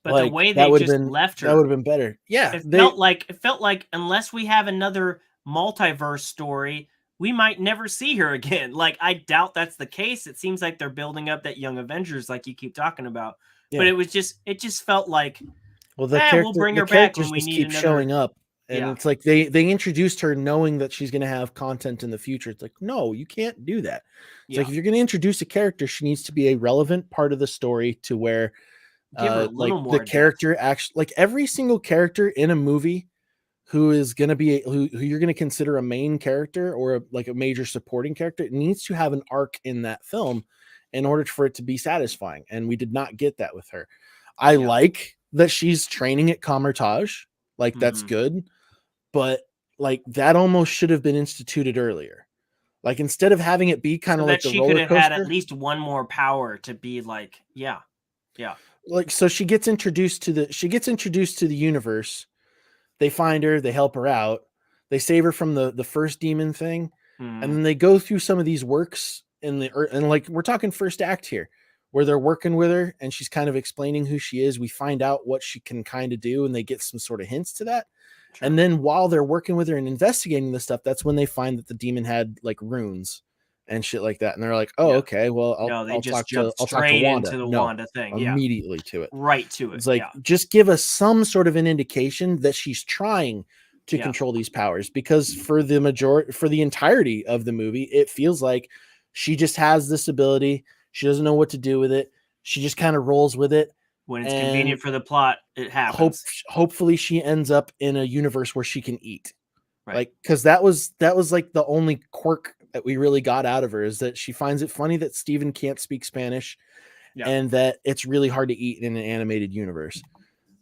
But the way they just left her, that would have been better. Yeah. It felt like unless we have another multiverse story, we might never see her again. Like, I doubt that's the case. It seems like they're building up that Young Avengers, like you keep talking about. Yeah. But it just felt like, well, we'll bring her back when we just need keep another... showing up. And it's like they introduced her knowing that she's going to have content in the future. It's like, no, you can't do that. It's like, if you're going to introduce a character, she needs to be a relevant part of the story to where give her a little more the character actually, like every single character in a movie who is going to be who you're going to consider a main character or like a major supporting character, it needs to have an arc in that film in order for it to be satisfying. And we did not get that with her. I like that she's training at Comertage. Like, that's good. But like, that almost should have been instituted earlier. Like, instead of having it be kind of like the roller coaster, she could have had at least one more power to be like, yeah. Like, so she gets introduced to the universe. They find her, they help her out, they save her from the first demon thing, and then they go through some of these works and like, we're talking first act here, where they're working with her and she's kind of explaining who she is. We find out what she can kind of do, and they get some sort of hints to that. Sure. And then while they're working with her and investigating this stuff, that's when they find that the demon had like runes and shit like that. And they're like, oh, okay, well, I'll talk to Wanda. Into the Wanda thing. Immediately to it. Right to it. It's like, just give us some sort of an indication that she's trying to control these powers, because for the entirety of the movie, it feels like she just has this ability. She doesn't know what to do with it. She just kind of rolls with it. When it's convenient for the plot, it happens. Hopefully she ends up in a universe where she can eat. Right. Like, because that was like the only quirk that we really got out of her, is that she finds it funny that Steven can't speak Spanish, and that it's really hard to eat in an animated universe.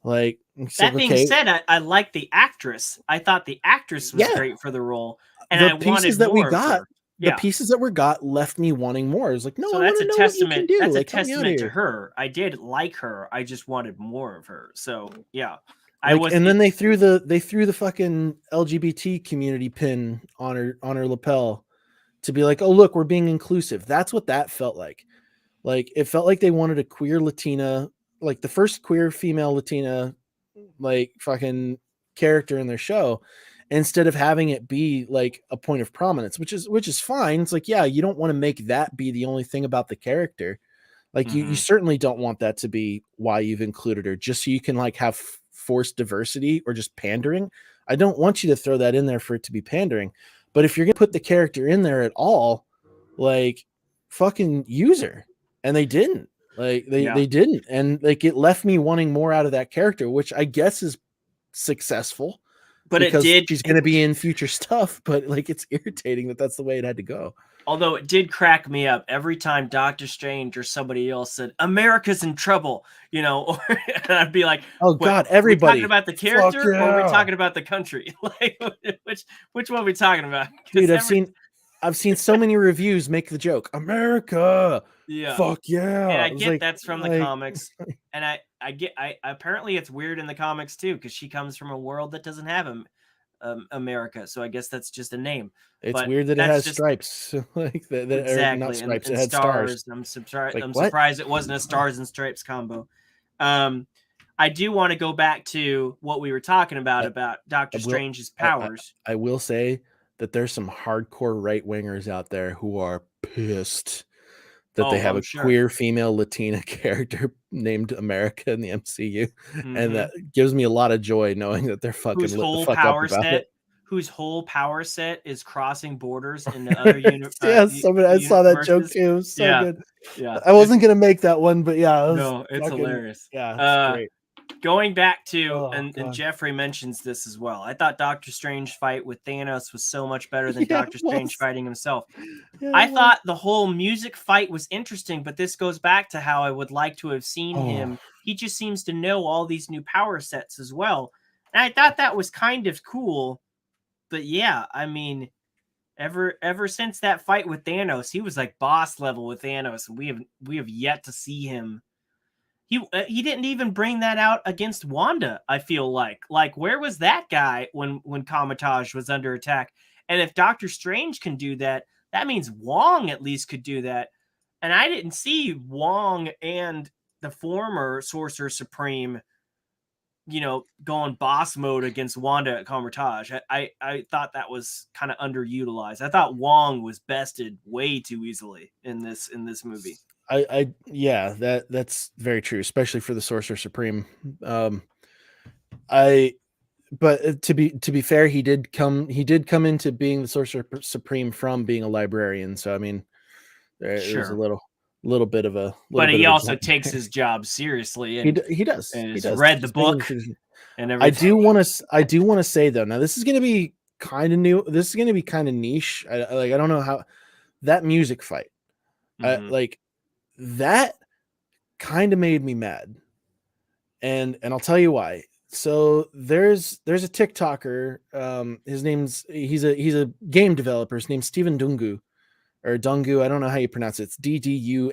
Like, that being said, I like the actress. I thought the actress was great for the role, and I wanted more of her. The pieces that we got left me wanting more. It was like, no, so that's a testament. That's a testament to her. I did like her. I just wanted more of her. So yeah, then they threw the fucking LGBT community pin on her lapel to be like, oh look, we're being inclusive. That's what that felt like. Like, it felt like they wanted a queer Latina, like the first queer female Latina, like fucking character in their show, instead of having it be like a point of prominence, which is fine. It's like, yeah, you don't want to make that be the only thing about the character. Like, you certainly don't want that to be why you've included her, just so you can like have forced diversity or just pandering. I don't want you to throw that in there for it to be pandering. But if you're gonna put the character in there at all, like, fucking use her. And they didn't. Like, they didn't. And like, it left me wanting more out of that character, which I guess is successful. But she's going to be in future stuff, but like, it's irritating that that's the way it had to go. Although it did crack me up every time Doctor Strange or somebody else said, America's in trouble, and I'd be like, oh God, everybody. Are we talking about the character, or are we talking about the country? Like, which one are we talking about? Dude, I've seen so many reviews make the joke, America. Yeah. Fuck yeah. And I get that's from the comics. And I apparently it's weird in the comics too, because she comes from a world that doesn't have America. So I guess that's just a name. It's weird that it has stripes. Like that, exactly. Not stripes, and it had stars. I'm surprised it wasn't a stars and stripes combo. I do want to go back to what we were talking about Doctor Strange's powers. I will say that there's some hardcore right-wingers out there who are pissed that they have queer female Latina character named America in the MCU. And that gives me a lot of joy knowing that they're fucking lit the fuck up about it. Whose whole power set is crossing borders into other universes. I saw that joke too. So good. Yeah. I wasn't going to make that one, but it's hilarious. Yeah, it's great. Going back to, and Jeffrey mentions this as well, I thought Doctor Strange fight with Thanos was so much better than Doctor Strange fighting himself. I thought the whole music fight was interesting, but this goes back to how I would like to have seen him. He just seems to know all these new power sets as well. And I thought that was kind of cool. But yeah, I mean, ever since that fight with Thanos, he was like boss level with Thanos, and we have yet to see him. He didn't even bring that out against Wanda, I feel like. Like, where was that guy when Comertage was under attack? And if Doctor Strange can do that, that means Wong at least could do that. And I didn't see Wong and the former Sorcerer Supreme going boss mode against Wanda at Comertage. I thought that was kind of underutilized. I thought Wong was bested way too easily in this movie. Yeah, that's very true, especially for the Sorcerer Supreme. But to be fair, he did come into being the Sorcerer Supreme from being a librarian. So I mean, it was a little bit of a. But he also takes his job seriously, and he does. And he does. read the book and everything. I do want to say though. Now this is going to be kind of new. This is going to be kind of niche. I don't know how that music fight. Like that kind of made me mad, and I'll tell you why. So there's a TikToker. He's a game developer. His name's Steven Dungu, or Dungu. I don't know how you pronounce it. It's Ddungu.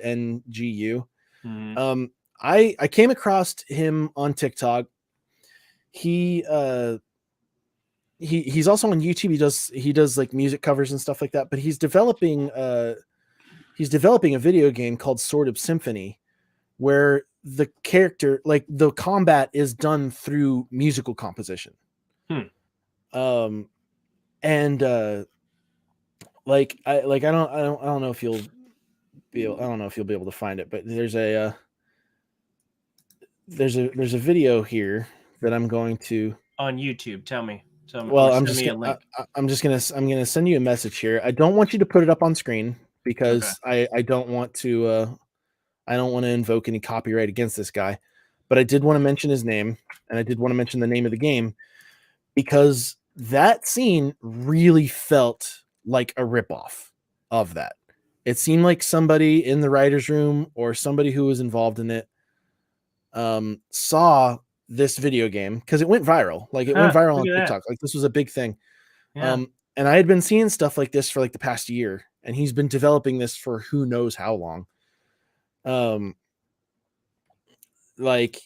I came across him on TikTok. He's also on YouTube. He does like music covers and stuff like that. But he's developing a video game called Sword of Symphony, where the character, like the combat, is done through musical composition. And like I don't know if you'll be able to find it, but there's a video here that I'm going to on YouTube. Tell me. Well, I'm just gonna send you a message here. I don't want you to put it up on screen because I don't want to invoke any copyright against this guy, but I did want to mention his name, and I did want to mention the name of the game, because that scene really felt like a ripoff of that. It seemed like somebody in the writer's room or somebody who was involved in it saw this video game, because it went viral. Like it went viral on TikTok. Like this was a big thing. And I had been seeing stuff like this for like the past year, and he's been developing this for who knows how long. Like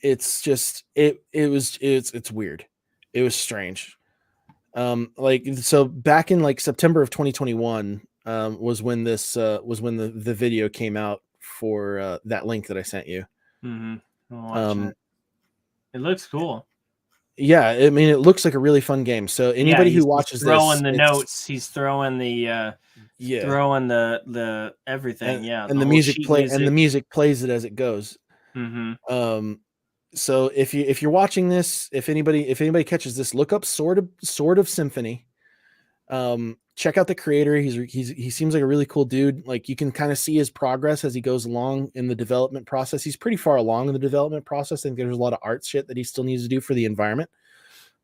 it's just it's weird. It was strange. Like so back in like September of 2021 was when the video came out for that link that I sent you. It looks cool. Yeah, I mean it looks like a really fun game. So anybody who watches throwing the notes, he's throwing the throwing the everything, and the music plays it as it goes. So if you're watching this, if anybody catches this, look up Sword of Symphony. Check out the creator. He seems like a really cool dude. Like you can kind of see his progress as he goes along in the development process. He's pretty far along in the development process. I think there's a lot of art shit that he still needs to do for the environment.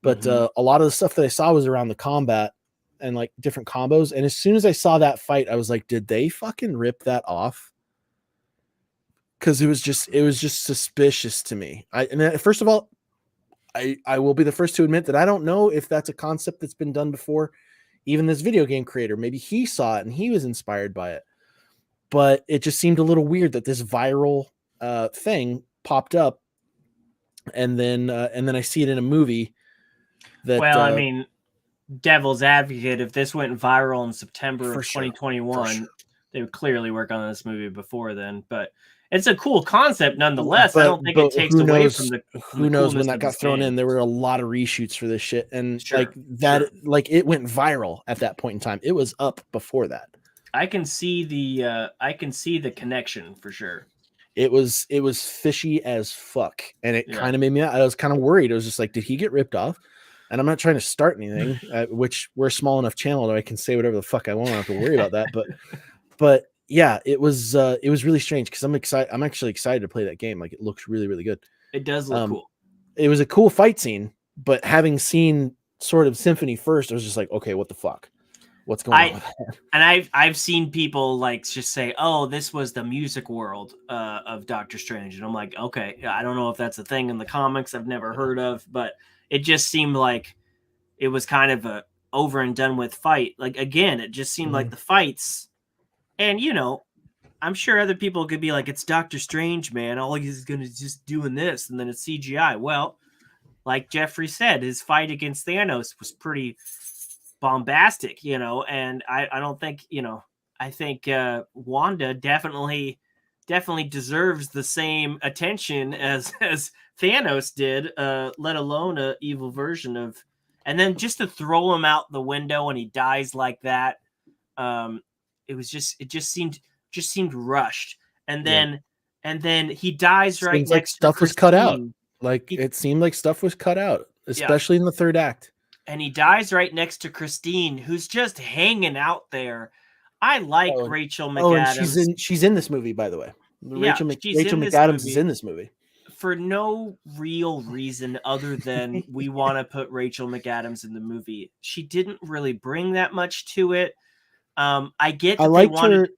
But a lot of the stuff that I saw was around the combat and like different combos. And as soon as I saw that fight, I was like, did they fucking rip that off? Because it was just suspicious to me. First of all, I will be the first to admit that I don't know if that's a concept that's been done before. Even this video game creator, maybe he saw it and he was inspired by it. But it just seemed a little weird that this viral thing popped up, and then I see it in a movie. I mean, devil's advocate, if this went viral in September of 2021, they would clearly work on this movie before then. But it's a cool concept nonetheless. I don't think it takes away from the who knows when that got thrown in. There were a lot of reshoots for this shit, and like it went viral at that point in time. It was up before that. I can see the connection for sure. It was fishy as fuck, and it kind of made me. I was kind of worried. It was just like, did he get ripped off? And I'm not trying to start anything, which we're a small enough channel that I can say whatever the fuck I want. I don't have to worry about that. But yeah, it was really strange, because I'm excited. I'm actually excited to play that game. Like it looks really, really good. It does look cool. It was a cool fight scene, but having seen Sword of Symphony first, I was just like, okay, what the fuck? What's going on with that? And I've seen people like just say, oh, this was the music world of Doctor Strange. And I'm like, okay, I don't know if that's a thing in the comics I've never heard of, but it just seemed like it was kind of a over and done with fight. Like, again, it just seemed like the fights. And, I'm sure other people could be like, it's Doctor Strange, man. All he's going to just doing this, and then it's CGI. Well, like Jeffrey said, his fight against Thanos was pretty bombastic, and I don't think, I think Wanda definitely definitely deserves the same attention as Thanos did, let alone a evil version of. And then just to throw him out the window and he dies like that, it just seemed rushed. And then he dies right Seems like next to stuff was cut out. Christine. Like it seemed like stuff was cut out, especially in the third act. And he dies right next to Christine, who's just hanging out there. I like Rachel McAdams. And she's in this movie, by the way. Rachel McAdams is in this movie for no real reason other than we want to put Rachel McAdams in the movie. She didn't really bring that much to it. I get that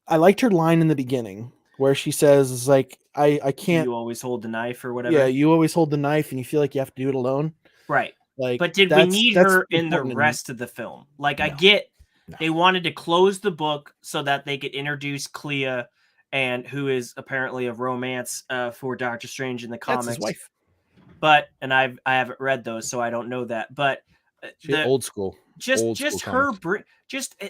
I liked her line in the beginning where she says, like, I can't. You always hold the knife or whatever. Yeah, you always hold the knife and you feel like you have to do it alone. Right. Like, but did we need her in the rest of the film? Like, no. I get they wanted to close the book so that they could introduce Clea, and who is apparently a romance for Doctor Strange in the comics. That's his wife. But I haven't read those, so I don't know that. But old school. Just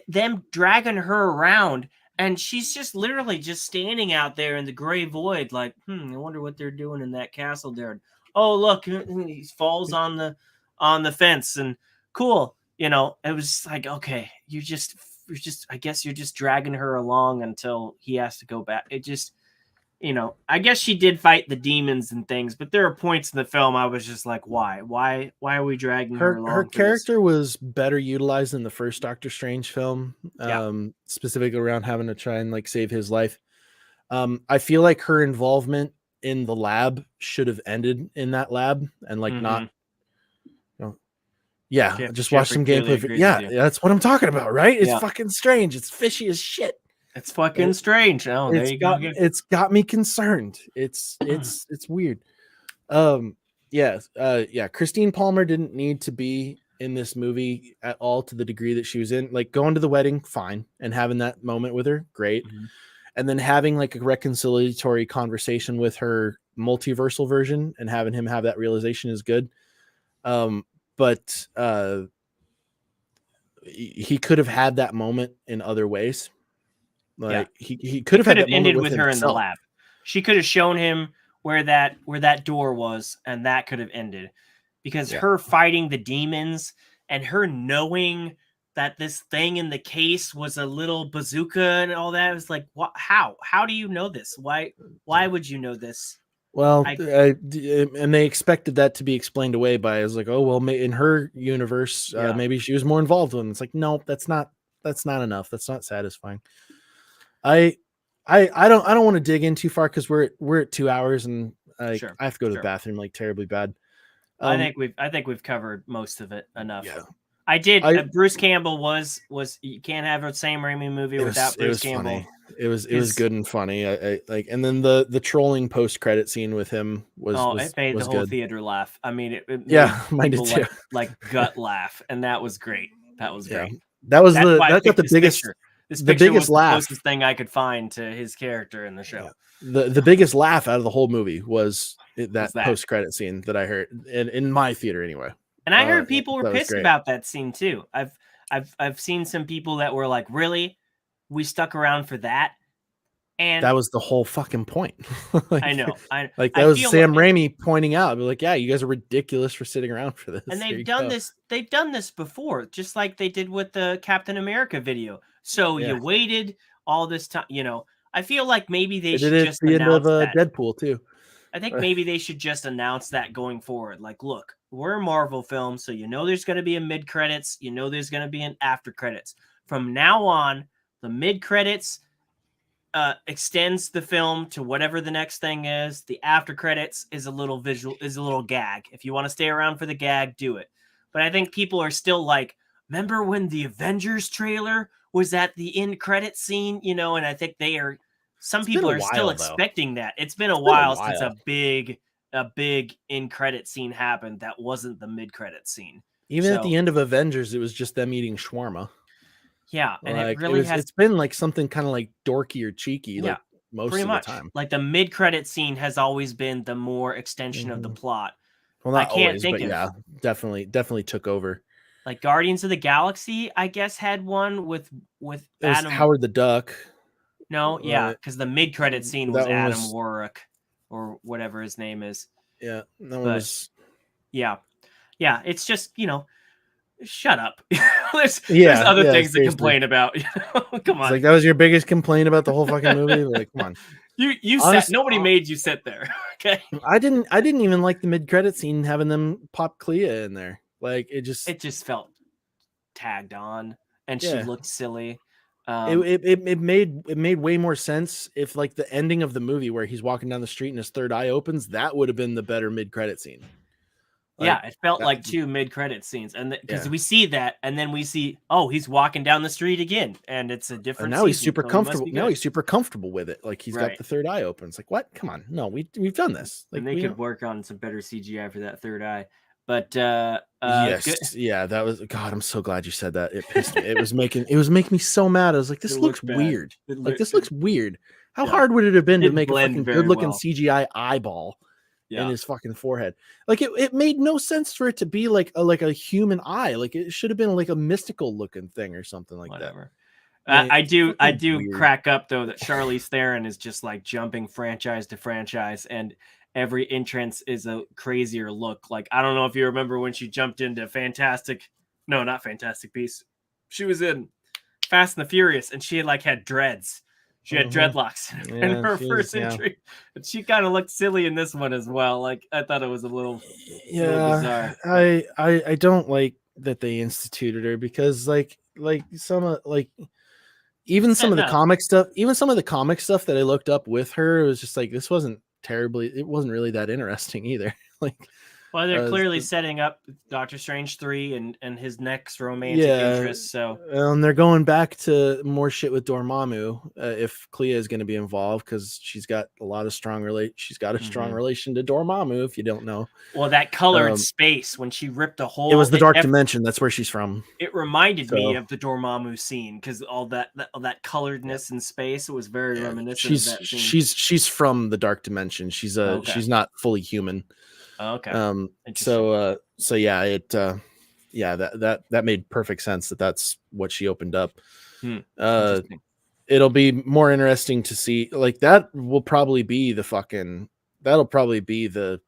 them dragging her around, and she's just literally just standing out there in the gray void, like, I wonder what they're doing in that castle there. Oh, look, he falls on the fence, and cool. It was like, okay, you're just I guess you're just dragging her along until he has to go back. It just, I guess she did fight the demons and things, but there are points in the film I was just like, why are we dragging her along? Her character was better utilized in the first Doctor Strange film, specifically around having to try and like save his life. I feel like her involvement in the lab should have ended in that lab and like not. Yeah, just watch some gameplay. Yeah, that's what I'm talking about, right? It's fucking strange. It's fishy as shit. It's fucking strange. Oh, there you go. It's got me concerned. It's weird. Christine Palmer didn't need to be in this movie at all to the degree that she was in. Like, going to the wedding, fine, and having that moment with her, great. And then having like a reconciliatory conversation with her multiversal version and having him have that realization is good. But he could have had that moment in other ways. Like he could have had that ended with her in the lab. She could have shown him where that door was, and that could have ended. Because her fighting the demons and her knowing that this thing in the case was a little bazooka and all that, was like, what? How do you know this? Why would you know this? Well, and they expected that to be explained away by, it's like, oh, well, in her universe, maybe she was more involved with them. It's like, no, that's not enough. That's not satisfying. I don't want to dig in too far because we're at 2 hours and I have to go to the bathroom like terribly bad. I think we've covered most of it enough. Yeah. Bruce Campbell was you can't have a Sam Raimi movie without Bruce Campbell. Funny. It was good and funny. I like, and then the trolling post credit scene with him was it made the whole theater laugh. I mean, it mine did too. Like gut laugh, and that was great. That was great. That got the biggest. This the biggest was the laugh. Closest thing I could find to his character in the show. Yeah. The biggest laugh out of the whole movie was that post credit scene that I heard in my theater anyway. And I heard people were pissed about that scene too. I've seen some people that were like, really? We stuck around for that? And that was the whole fucking point. Like, I know. That was Sam Raimi pointing out. Be like, yeah, you guys are ridiculous for sitting around for this. And they've done this. They've done this before, just like they did with the Captain America video. So you waited all this time. I feel like maybe they should just announce that. Deadpool too. I think maybe they should just announce that going forward. Like, look, we're a Marvel film, so there's going to be a mid credits. There's going to be an after credits. From now on, the mid credits extends the film to whatever the next thing is. The after credits is a little gag. If you want to stay around for the gag, do it. But I think people are still like, remember when the Avengers trailer was at the end credit scene? And I think some people are still expecting that. It's been a while since a big end credit scene happened that wasn't the mid credit scene. Even at the end of Avengers, it was just them eating shawarma. Yeah, and it's been like something kind of like dorky or cheeky, like most of the time. Like the mid-credit scene has always been the more extension of the plot. Well, not always, but definitely took over. Like Guardians of the Galaxy, I guess, had one with Adam. Howard the Duck. No, yeah, because the mid-credit scene was Adam Warwick or whatever his name is. Yeah, that one was. Yeah, it's just shut up. there's other things to complain about. Come on, like that was your biggest complaint about the whole fucking movie. Like, come on. You sat. Nobody made you sit there. Okay. I didn't even like the mid-credit scene having them pop Clea in there. Like it just felt tagged on, and she looked silly. It made way more sense if like the ending of the movie where he's walking down the street and his third eye opens, that would have been the better mid-credit scene. Like, it felt like two mid-credit scenes, and because we see that, and then we see, he's walking down the street again, and it's a different. And now he's super comfortable. Now he's super comfortable with it. Like he's got the third eye open. It's like, what? Come on, no, we've done this. Like and they could work on some better CGI for that third eye. But yes, yeah, that was God. I'm so glad you said that. It pissed me. It was making me so mad. I was like, this looks weird. This looks weird. How hard would it have been to make a fucking good-looking CGI eyeball? In his fucking forehead? Like it made no sense for it to be like a human eye. Like it should have been like a mystical looking thing or something like that. I do weird. Crack up though that Charlize Theron is just like jumping franchise to franchise, and every entrance is a crazier look. Like I don't know if you remember when she jumped into not Fantastic Beasts. She was in Fast and the Furious, and she had dreads. She had dreadlocks in her first entry. And she kind of looked silly in this one as well. Like I thought it was a little bizarre. I don't like that they instituted her because some of the comic stuff that I looked up with her, it was just like it wasn't really that interesting either. Well, they're clearly setting up Doctor Strange 3 and his next romantic interest. So they're going back to more shit with Dormammu if Clea is going to be involved because she's got a strong relation to Dormammu. If you don't know, well, that colored space when she ripped a hole, it was the Dark Dimension. That's where she's from. It reminded me of the Dormammu scene because all that coloredness in space. It was very reminiscent of that scene. She's from the Dark Dimension. She's not fully human. Okay. That made perfect sense that's what she opened up. It'll be more interesting to see, like that will probably be the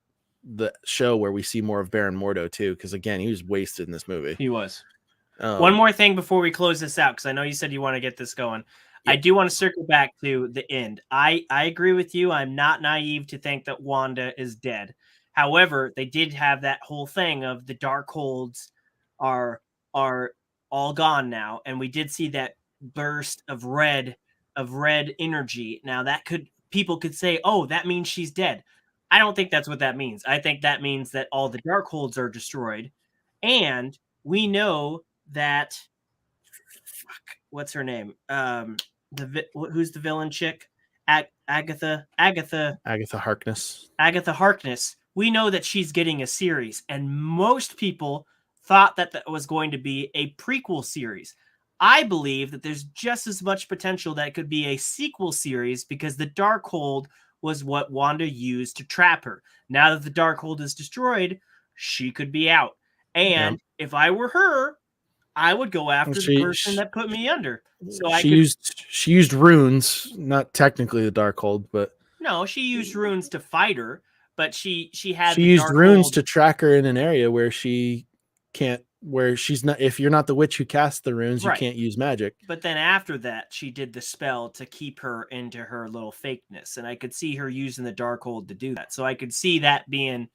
show where we see more of Baron Mordo too, because again, he was wasted in this movie. He was. One more thing before we close this out, because I know you said you want to get this going. I do want to circle back to the end. I agree with you. I'm not naive to think that Wanda is dead. However, they did have that whole thing of the Darkholds are all gone now, and we did see that burst of red energy. Now people could say, "Oh, that means she's dead." I don't think that's what that means. I think that means that all the Darkholds are destroyed, and we know that what's her name? Who's the villain chick? Agatha Harkness. Agatha Harkness. We know that she's getting a series, and most people thought that was going to be a prequel series. I believe that there's just as much potential that it could be a sequel series because the Darkhold was what Wanda used to trap her. Now that the Darkhold is destroyed, she could be out. And if I were her, I would go after the person that put me under. So she used runes, not technically the Darkhold, but no, she used runes to fight her. But she used runes to track her in an area where she can't, where she's not. If you're not the witch who casts the runes, you can't use magic. But then after that, she did the spell to keep her into her little fakeness, and I could see her using the Darkhold to do that. So I could see that being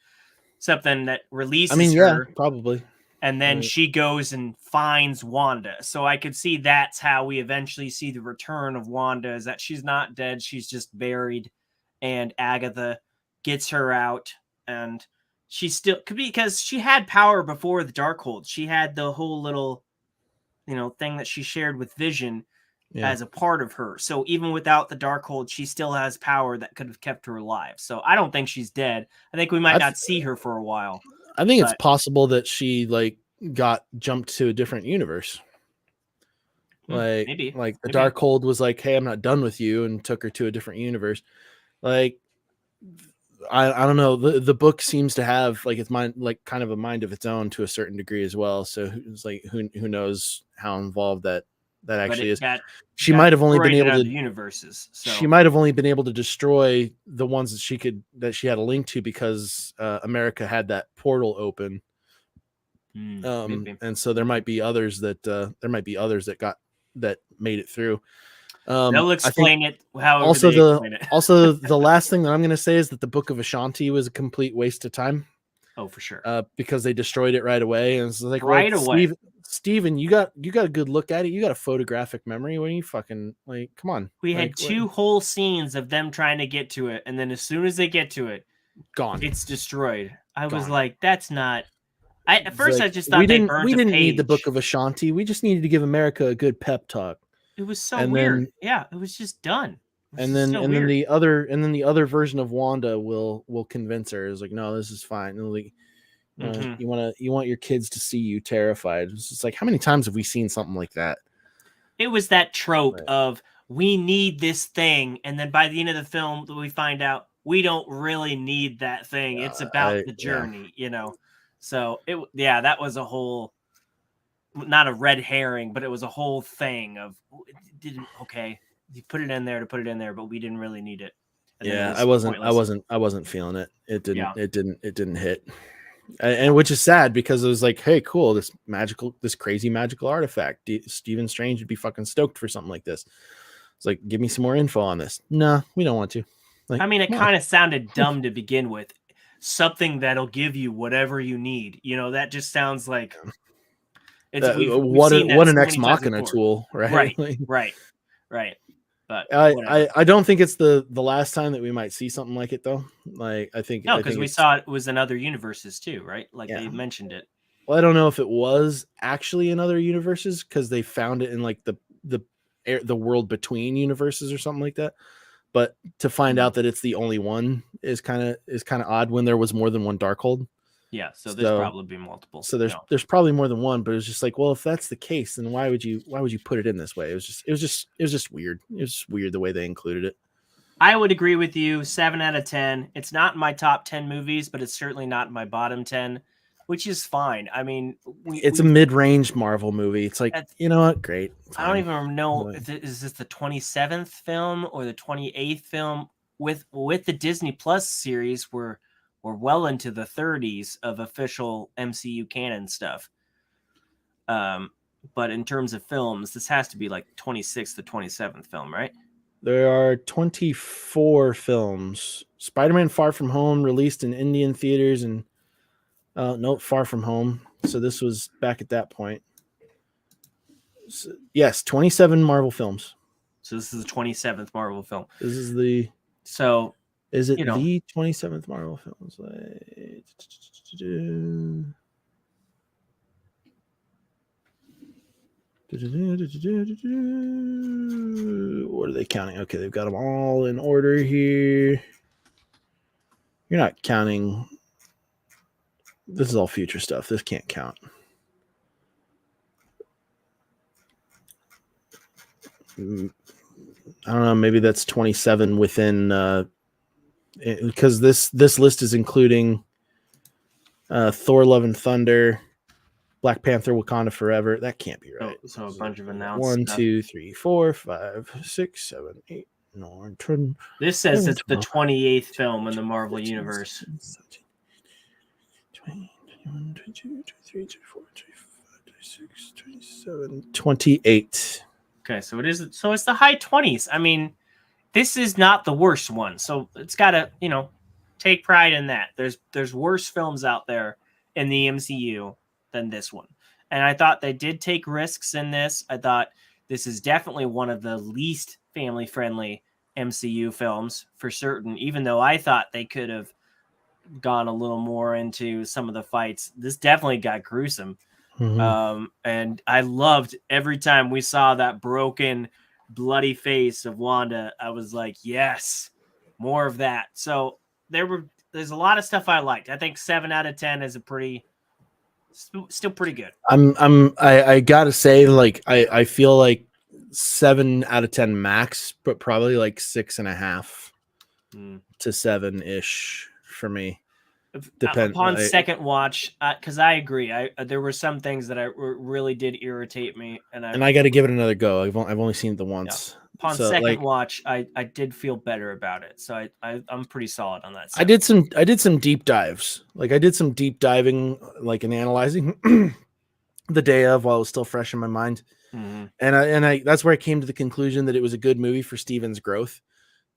something that releases her, probably. And then she goes and finds Wanda. So I could see that's how we eventually see the return of Wanda, is that she's not dead, she's just buried, and Agatha gets her out, and she still could be, because she had power before the Darkhold. She had the whole little, thing that she shared with Vision as a part of her. So even without the Darkhold, she still has power that could have kept her alive. So I don't think she's dead. I think we might not see her for a while. I think it's possible that she got jumped to a different universe. Maybe the Darkhold was like, "Hey, I'm not done with you," and took her to a different universe. I don't know. The book seems to have its mind, kind of a mind of its own to a certain degree as well. So it's who knows how involved that That actually is. She might have only been able to universes. So. She might have only been able to destroy the ones that she had a link to because America had that portal open. And so there might be others that made it through. They'll explain it however also they explain it. Also, the last thing that I'm going to say is that the Book of Ashanti was a complete waste of time. Oh, for sure. Because they destroyed it right away, and it's like away. Steven, you got a good look at it. You got a photographic memory. When you fucking come on. We had two whole scenes of them trying to get to it, and then as soon as they get to it, gone. It's destroyed. I was like, that's not. At first, I just thought we didn't need the Book of Ashanti. We just needed to give America a good pep talk. It was so weird. It was just done. And then the other version of Wanda will convince her. Is like, no, this is fine. And like, you want your kids to see you terrified. It's just like, how many times have we seen something like that? It was that trope of we need this thing, and then by the end of the film, we find out we don't really need that thing. It's about the journey, So that was a whole, not a red herring, but it was a whole thing of you put it in there to put it in there, but we didn't really need it. I wasn't feeling it. It didn't hit. And which is sad because it was like, hey, cool, this crazy magical artifact. Stephen Strange would be fucking stoked for something like this. It's like, give me some more info on this. No, we don't want to. Like, I mean, it kind of sounded dumb to begin with. Something that'll give you whatever you need. That just sounds like what an ex machina tool, right? Right. But I don't think it's the last time that we might see something like it, though. Like, I think because we saw it was in other universes too, right? Like they mentioned it. Well, I don't know if it was actually in other universes because they found it in like the world between universes or something like that. But to find out that it's the only one is kind of odd when there was more than one Darkhold. Yeah, so there's probably be multiple. So there's probably more than one, but it's just like, well, if that's the case, then why would you put it in this way? It was just weird. It was just weird the way they included it. I would agree with you. 7 out of 10. It's not in my top 10 movies, but it's certainly not in my bottom 10, which is fine. I mean, it's a mid-range Marvel movie. It's like, you know what? Great. Fine. I don't even know is this the 27th film or the 28th film with the Disney Plus series. We're well into the 30s of official MCU canon stuff. But in terms of films, this has to be like 26th to 27th film, right? There are 24 films. Spider-Man Far From Home released in Indian theaters and Far From Home. So this was back at that point. So, yes, 27 Marvel films. So this is the 27th Marvel film. This is the... So... Is it the 27th Marvel film? What are they counting? Okay, they've got them all in order here. You're not counting. This is all future stuff. This can't count. I don't know. Maybe that's 27 within... because this list is including Thor: Love and Thunder, Black Panther: Wakanda Forever. That can't be right. So a bunch of announced 1, 2, 3, 4, 5, 6, 7, 8, 9, 10. This says it's the 28th film in the Marvel Universe. 20, 21, 22, 23, 24, 25, 26, 27, 28. Okay, so it is. So it's the high 20s. I mean, this is not the worst one, so it's got to, take pride in that. There's worse films out there in the MCU than this one, and I thought they did take risks in this. I thought this is definitely one of the least family-friendly MCU films for certain. Even though I thought they could have gone a little more into some of the fights, this definitely got gruesome. Mm-hmm. And I loved every time we saw that broken, bloody face of Wanda. I was like, yes, more of that. So there's a lot of stuff I liked. I think 7 out of 10 is still pretty good. I gotta say, like, I feel like 7 out of 10 max, but probably like 6.5 to 7 ish for me. Upon second watch, because I agree, there were some things that really did irritate me, and I got to give it another go. I've only seen it the once. Yeah. Upon second watch, I did feel better about it, so I'm pretty solid on that. I did some deep dives. Like I did some deep diving, like in analyzing the day of while it was still fresh in my mind, and I that's where I came to the conclusion that it was a good movie for Steven's growth,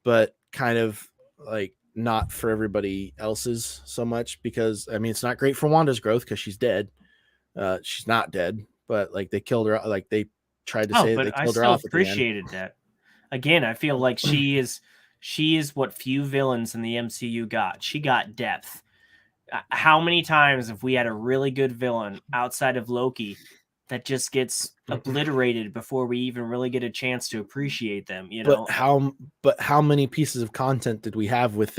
but kind of like not for everybody else's so much, because I mean it's not great for Wanda's growth because she's dead. She's not dead, but like they killed her. Like they tried to say they killed her off. I appreciated that. Again, I feel like she is what few villains in the MCU got. She got depth. How many times have we had a really good villain outside of Loki that just gets obliterated before we even really get a chance to appreciate them? You know, but how many pieces of content did we have with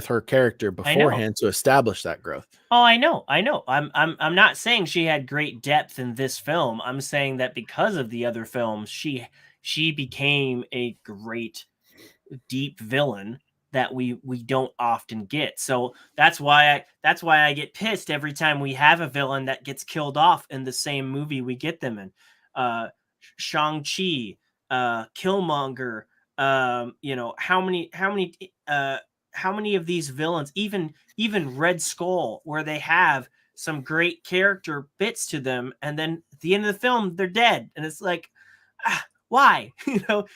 her character beforehand to establish that growth? Oh, I know. I'm not saying she had great depth in this film. I'm saying that because of the other films, she became a great deep villain that we don't often get. So that's why I get pissed every time we have a villain that gets killed off in the same movie we get them in. Shang-Chi, Killmonger, you know, how many of these villains, even Red Skull, where they have some great character bits to them, and then at the end of the film they're dead, and it's like, why? You know,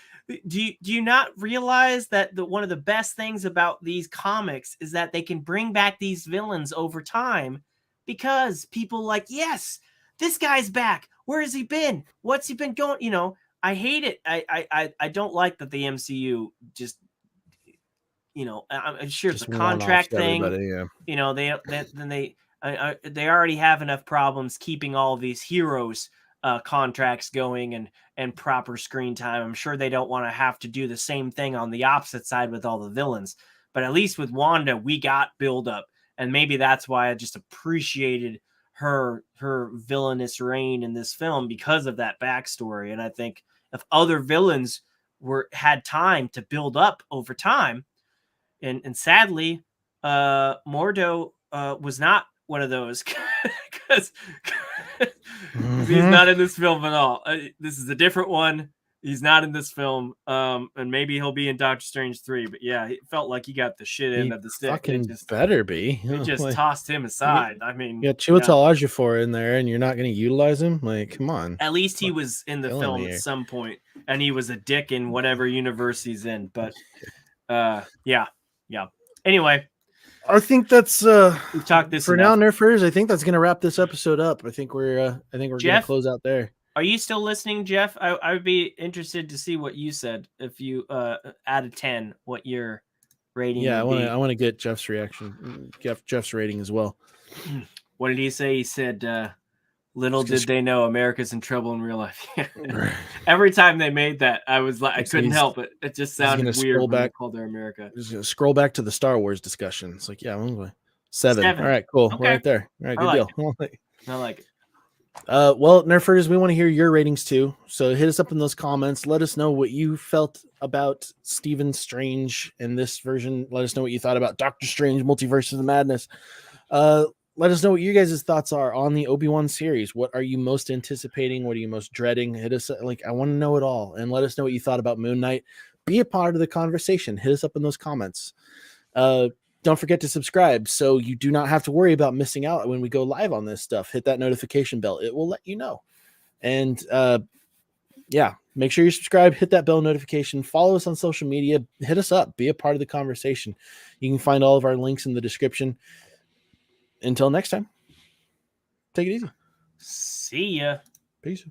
do you not realize that one of the best things about these comics is that they can bring back these villains over time, because people like, yes, this guy's back. Where has he been? What's he been going? You know, I hate it. I don't like that the MCU just, you know, I'm sure it's a contract thing. Yeah. You know, they already have enough problems keeping all of these heroes contracts going and proper screen time. I'm sure they don't want to have to do the same thing on the opposite side with all the villains. But at least with Wanda, we got build up, and maybe that's why I just appreciated her villainous reign in this film, because of that backstory. And I think if other villains had time to build up over time, and sadly, Mordo was not one of those, because he's not in this film at all. This is a different one. He's not in this film, and maybe he'll be in Doctor Strange 3. But yeah, it felt like he got the shit end of the stick. Fucking better be. It just like, tossed him aside. I mean, Chiwetel Ejiofor in there, and you're not going to utilize him. Like, come on. At least he was in the film at some point, and he was a dick in whatever universe he's in. But yeah. Anyway, I think that's we've talked this for enough. now, Nerfers. I think that's going to wrap this episode up. I think we're going to close out there. Are you still listening, Jeff? I would be interested to see what you said. If you out of 10, what your rating? Yeah, I want to get Jeff's reaction. Jeff's rating as well. What did he say? He said, "Little did they know America's in trouble in real life." Every time they made that, I was like, I couldn't help it. It just sounded weird when they called her America. Just gonna scroll back to the Star Wars discussion. It's like, yeah, I'm 7. All right, cool. Okay. Right there. All right, good deal. I like it. Well, Nerfers, we want to hear your ratings too. So hit us up in those comments. Let us know what you felt about Stephen Strange in this version. Let us know what you thought about Doctor Strange Multiverse of the Madness. Let us know what you guys' thoughts are on the Obi-Wan series. What are you most anticipating? What are you most dreading? Hit us, like, I want to know it all. And let us know what you thought about Moon Knight. Be a part of the conversation. Hit us up in those comments. Don't forget to subscribe so you do not have to worry about missing out when we go live on this stuff. Hit that notification bell. It will let you know. And yeah, make sure you subscribe, hit that bell notification, follow us on social media, hit us up, be a part of the conversation. You can find all of our links in the description. Until next time, take it easy. See ya. Peace.